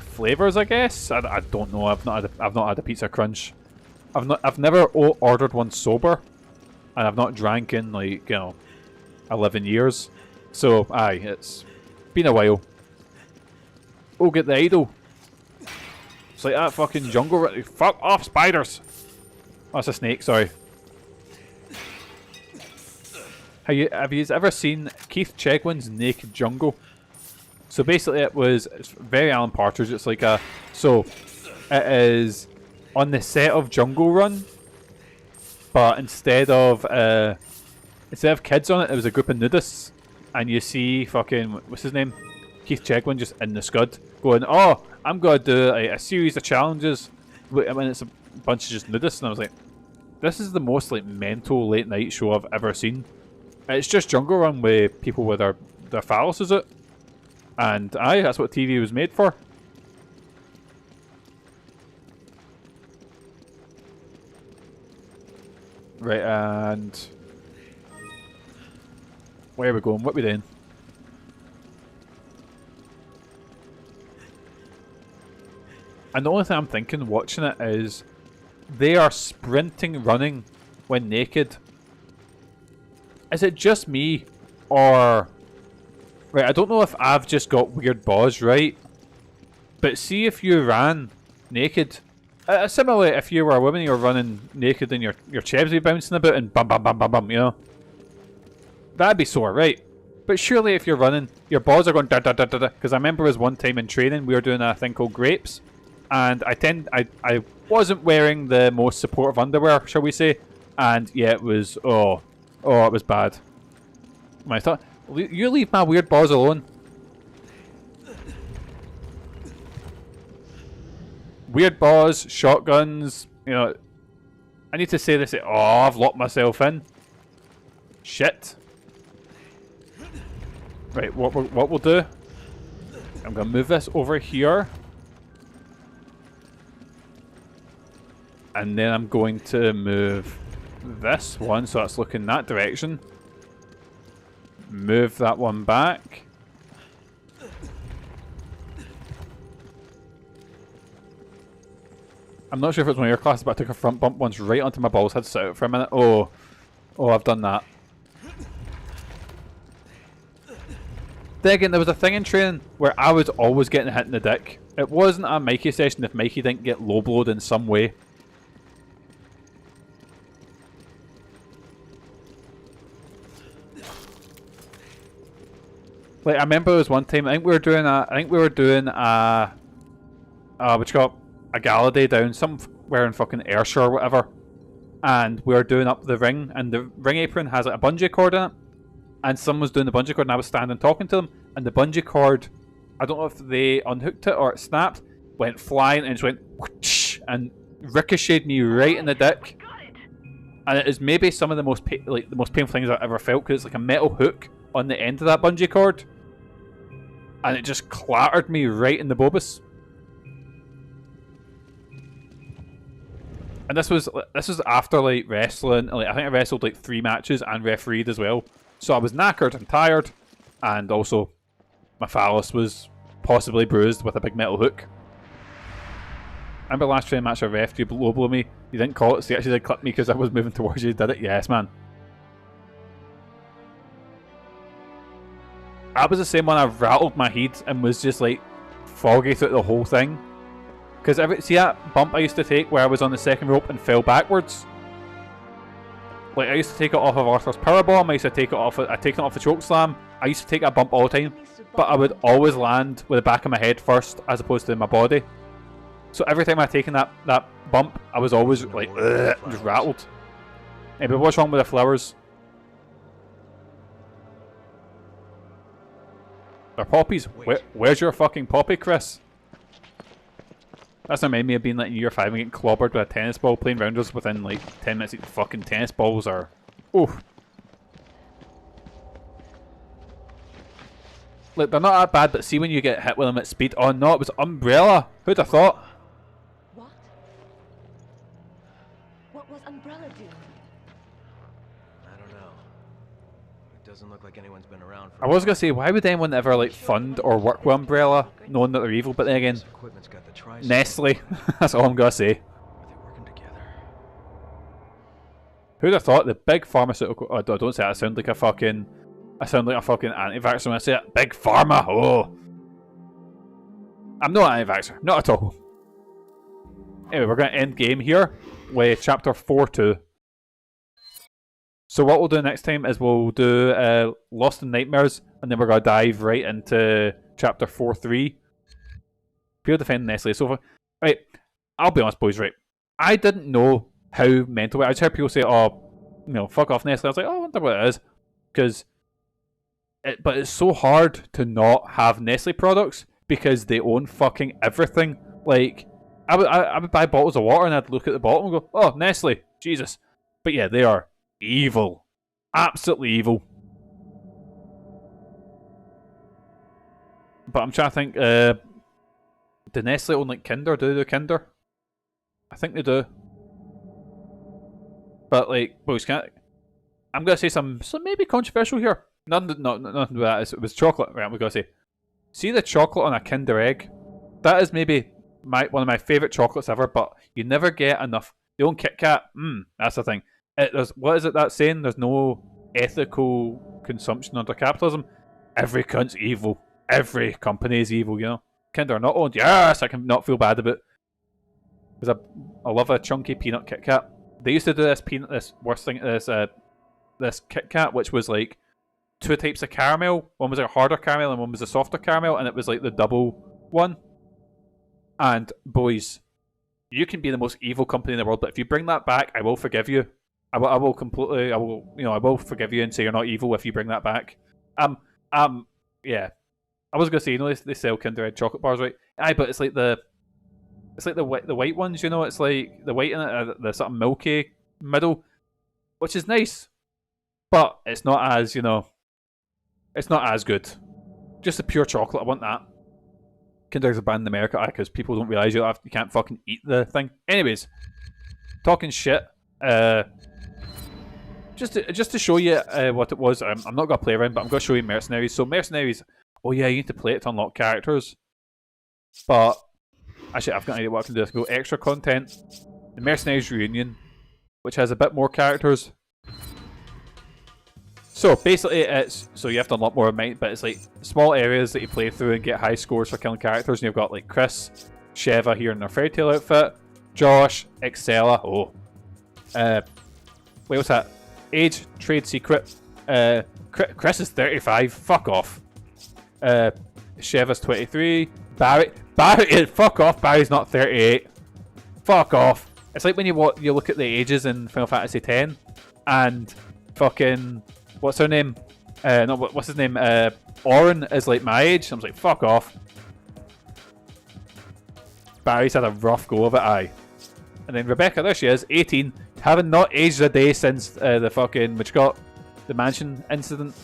flavours, I guess? I don't know. I've not had a Pizza Crunch. I've never ordered one sober, and I've not drank in like 11 years. So aye, it's been a while. Oh, get the idol. It's like that fucking jungle. Fuck off, spiders. Oh, it's a snake. Sorry. Have you ever seen Keith Chegwin's Naked Jungle? So basically, it's very Alan Partridge. It's like it is on the set of Jungle Run, but instead of kids on it, there was a group of nudists, and you see fucking what's his name, Keith Chegwin, just in the scud going, "Oh, I'm gonna do a series of challenges." I mean, it's a bunch of just nudists, and I was like, "This is the most like mental late night show I've ever seen." It's just Jungle Run with people with their phalluses out, and aye, that's what TV was made for. Right, and where are we going? What are we doing? And the only thing I'm thinking watching it is they are sprinting, running when naked. Is it just me, or right? I don't know if I've just got weird balls, right? But see if you ran naked. Similarly, if you were a woman, you were running naked and your chebs would be bouncing about and bum bum bum bum bum, you know? That'd be sore, right? But surely if you're running, your balls are going da da da da da. Because I remember there was one time in training we were doing a thing called grapes, and I wasn't wearing the most supportive underwear, shall we say? And yeah, it was it was bad. And I thought, you leave my weird balls alone. Weird balls, shotguns, you know. I need to say this. Oh, I've locked myself in. Shit. Right, what we'll do, I'm going to move this over here. And then I'm going to move this one so it's looking that direction. Move that one back. I'm not sure if it was one of your classes, but I took a front bump once right onto my balls. Had to sit out for a minute. Oh, I've done that. Then again, there was a thing in training where I was always getting hit in the dick. It wasn't a Mikey session if Mikey didn't get low blowed in some way. Like, I remember there was one time, I think we were doing what you call it? A gala day down somewhere in fucking Ayrshire or whatever. And we were doing up the ring, and the ring apron has like a bungee cord in it. And someone was doing the bungee cord, and I was standing talking to them, and the bungee cord, I don't know if they unhooked it or it snapped, went flying and just went whoosh, and ricocheted me right in the dick. And it is maybe some of the most the most painful things I've ever felt, because it's like a metal hook on the end of that bungee cord, and it just clattered me right in the bobus. And this was after like wrestling. Like, I think I wrestled like 3 matches and refereed as well, so I was knackered and tired, and also my phallus was possibly bruised with a big metal hook. I remember the last training match I ref, you low blow me. You didn't call it, so you actually did clip me because I was moving towards you. Did it? Yes, man. That was the same one. I rattled my head and was just like foggy through the whole thing. Because see that bump I used to take where I was on the second rope and fell backwards? Like, I used to take it off of Arthur's powerbomb. I used to take it off. I take it off a choke slam. I used to take that bump all the time, but I would always land with the back of my head first, as opposed to my body. So every time I taken that bump, I was always like, just rattled. Hey, but what's wrong with the flowers? They're poppies. Where's your fucking poppy, Chris? That's not me of being like in year 5 and getting clobbered with a tennis ball, playing rounders within like 10 minutes. Fucking tennis balls are... Oof. Look, they're not that bad, but see when you get hit with them at speed. Oh no, it was Umbrella. Who'd have thought? What? What was Umbrella doing? I don't know. It doesn't look like anyone's been around for I was gonna say, why would anyone ever like fund or work with Umbrella, knowing that they're evil? But then again, Nestle. That's all I'm gonna say. Who'd have thought the big pharmaceutical? Oh, don't say that. I sound like a fucking anti-vaxxer when I say it. Big pharma. Oh, I'm not an anti-vaxxer, not at all. Anyway, we're gonna end game here with chapter 4.2. So what we'll do next time is we'll do Lost in Nightmares, and then we're going to dive right into chapter 4.3. People defending Nestle so far. Right, I'll be honest, boys, right. I didn't know how mental... I just heard people say, oh, you know, fuck off Nestle. I was like, oh, I wonder what it is. But it's so hard to not have Nestle products because they own fucking everything. Like, I would buy bottles of water and I'd look at the bottle and go, oh, Nestle, Jesus. But yeah, they are evil. Absolutely evil. But I'm trying to think, do Nestle own like Kinder? Do they do Kinder? I think they do. But like, boys, I'm going to say some maybe controversial here. Nothing with that. It was chocolate. Right, I'm going to say. See the chocolate on a Kinder Egg? That is maybe one of my favourite chocolates ever, but you never get enough. The own Kit Kat, that's the thing. What is it that's saying? There's no ethical consumption under capitalism. Every cunt's evil. Every company is evil, you know. Kinder not owned. Yes, I can not feel bad about it. Because I love a chunky peanut Kit Kat. They used to do this Kit Kat, which was like 2 types of caramel. One was a harder caramel and one was a softer caramel, and it was like the double one. And boys, you can be the most evil company in the world, but if you bring that back, I will forgive you. I will forgive you and say you're not evil if you bring that back. Yeah. I was gonna say, you know, they sell Kinder Egg chocolate bars, right? Aye, but it's like the white ones, you know. It's like the white in it, the sort of milky middle, which is nice, but it's not as, you know, it's not as good. Just the pure chocolate, I want that. Kinder Egg's a brand in America, because people don't realise you can't fucking eat the thing. Anyways, talking shit. Just to show you what it was. I'm not gonna play around, but I'm gonna show you Mercenaries. So Mercenaries. Oh yeah, you need to play it to unlock characters. But actually, I've got an idea what I can do. I can go extra content, the Mercenaries Reunion, which has a bit more characters. So basically, you have to unlock more of mine, but it's like small areas that you play through and get high scores for killing characters. And you've got like Chris, Sheva here in their fairy tale outfit, Josh, Excella. Oh, wait, what's that? Age, trade secret. Chris is 35. Fuck off. Sheva's 23. Barry, fuck off. Barry's not 38. Fuck off. It's like when you look at the ages in Final Fantasy X, and fucking what's her name? No, what's his name? Orin is like my age. I was like, fuck off. Barry's had a rough go of it, aye. And then Rebecca, there she is, 18, having not aged a day since the fucking the mansion incident.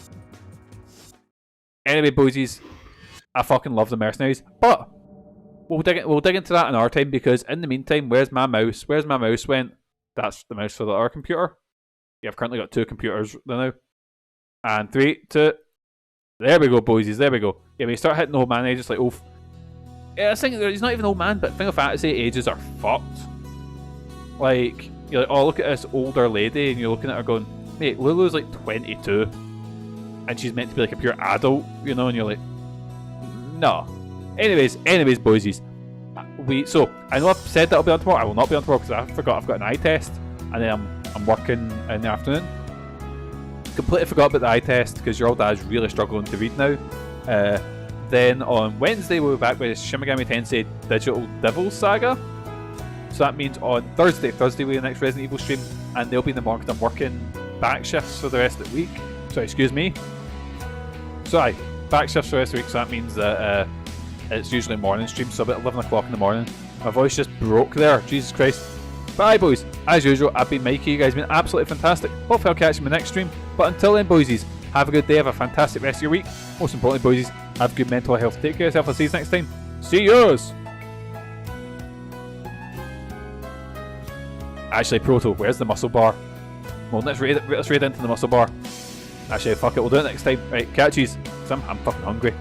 Anyway, boysies, I fucking love the mercenaries, but we'll dig into that in our time, because in the meantime, where's my mouse? Where's my mouse went? That's the mouse for the other computer. Yeah, I've currently got 2 computers now. And 3, 2, there we go, boysies, there we go. Yeah, when you start hitting the old man age, it's like, oh. Yeah, I think he's not even old man, but Final Fantasy ages are fucked. Like, you're like, oh, look at this older lady, and you're looking at her going, mate, Lulu's like 22, and she's meant to be like a pure adult, you know, and you're like, no. Anyways, boysies, so I know I've said that I'll be on tomorrow. I will not be on tomorrow because I forgot I've got an eye test, and then I'm working in the afternoon. Completely forgot about the eye test because your old dad's really struggling to read now. Then on Wednesday we'll be back with Shin Megami Tensei Digital Devil Saga. So that means on Thursday will be the next Resident Evil stream, and they'll be in the morning. I'm working back shifts for the rest of the week. So excuse me. So aye, back shifts for the rest of the week. So that means that it's usually morning stream. So about 11 o'clock in the morning. My voice just broke there. Jesus Christ. Bye, boys. As usual, I've been Mikey. You guys have been absolutely fantastic. Hopefully I'll catch you in my next stream. But until then, boysies, have a good day. Have a fantastic rest of your week. Most importantly, boysies, have good mental health. Take care of yourself. I'll see you next time. See yous! Actually, Proto, where's the muscle bar? Well, let's raid into the muscle bar. Actually, fuck it, we'll do it next time. Right, catch yous. I'm fucking hungry.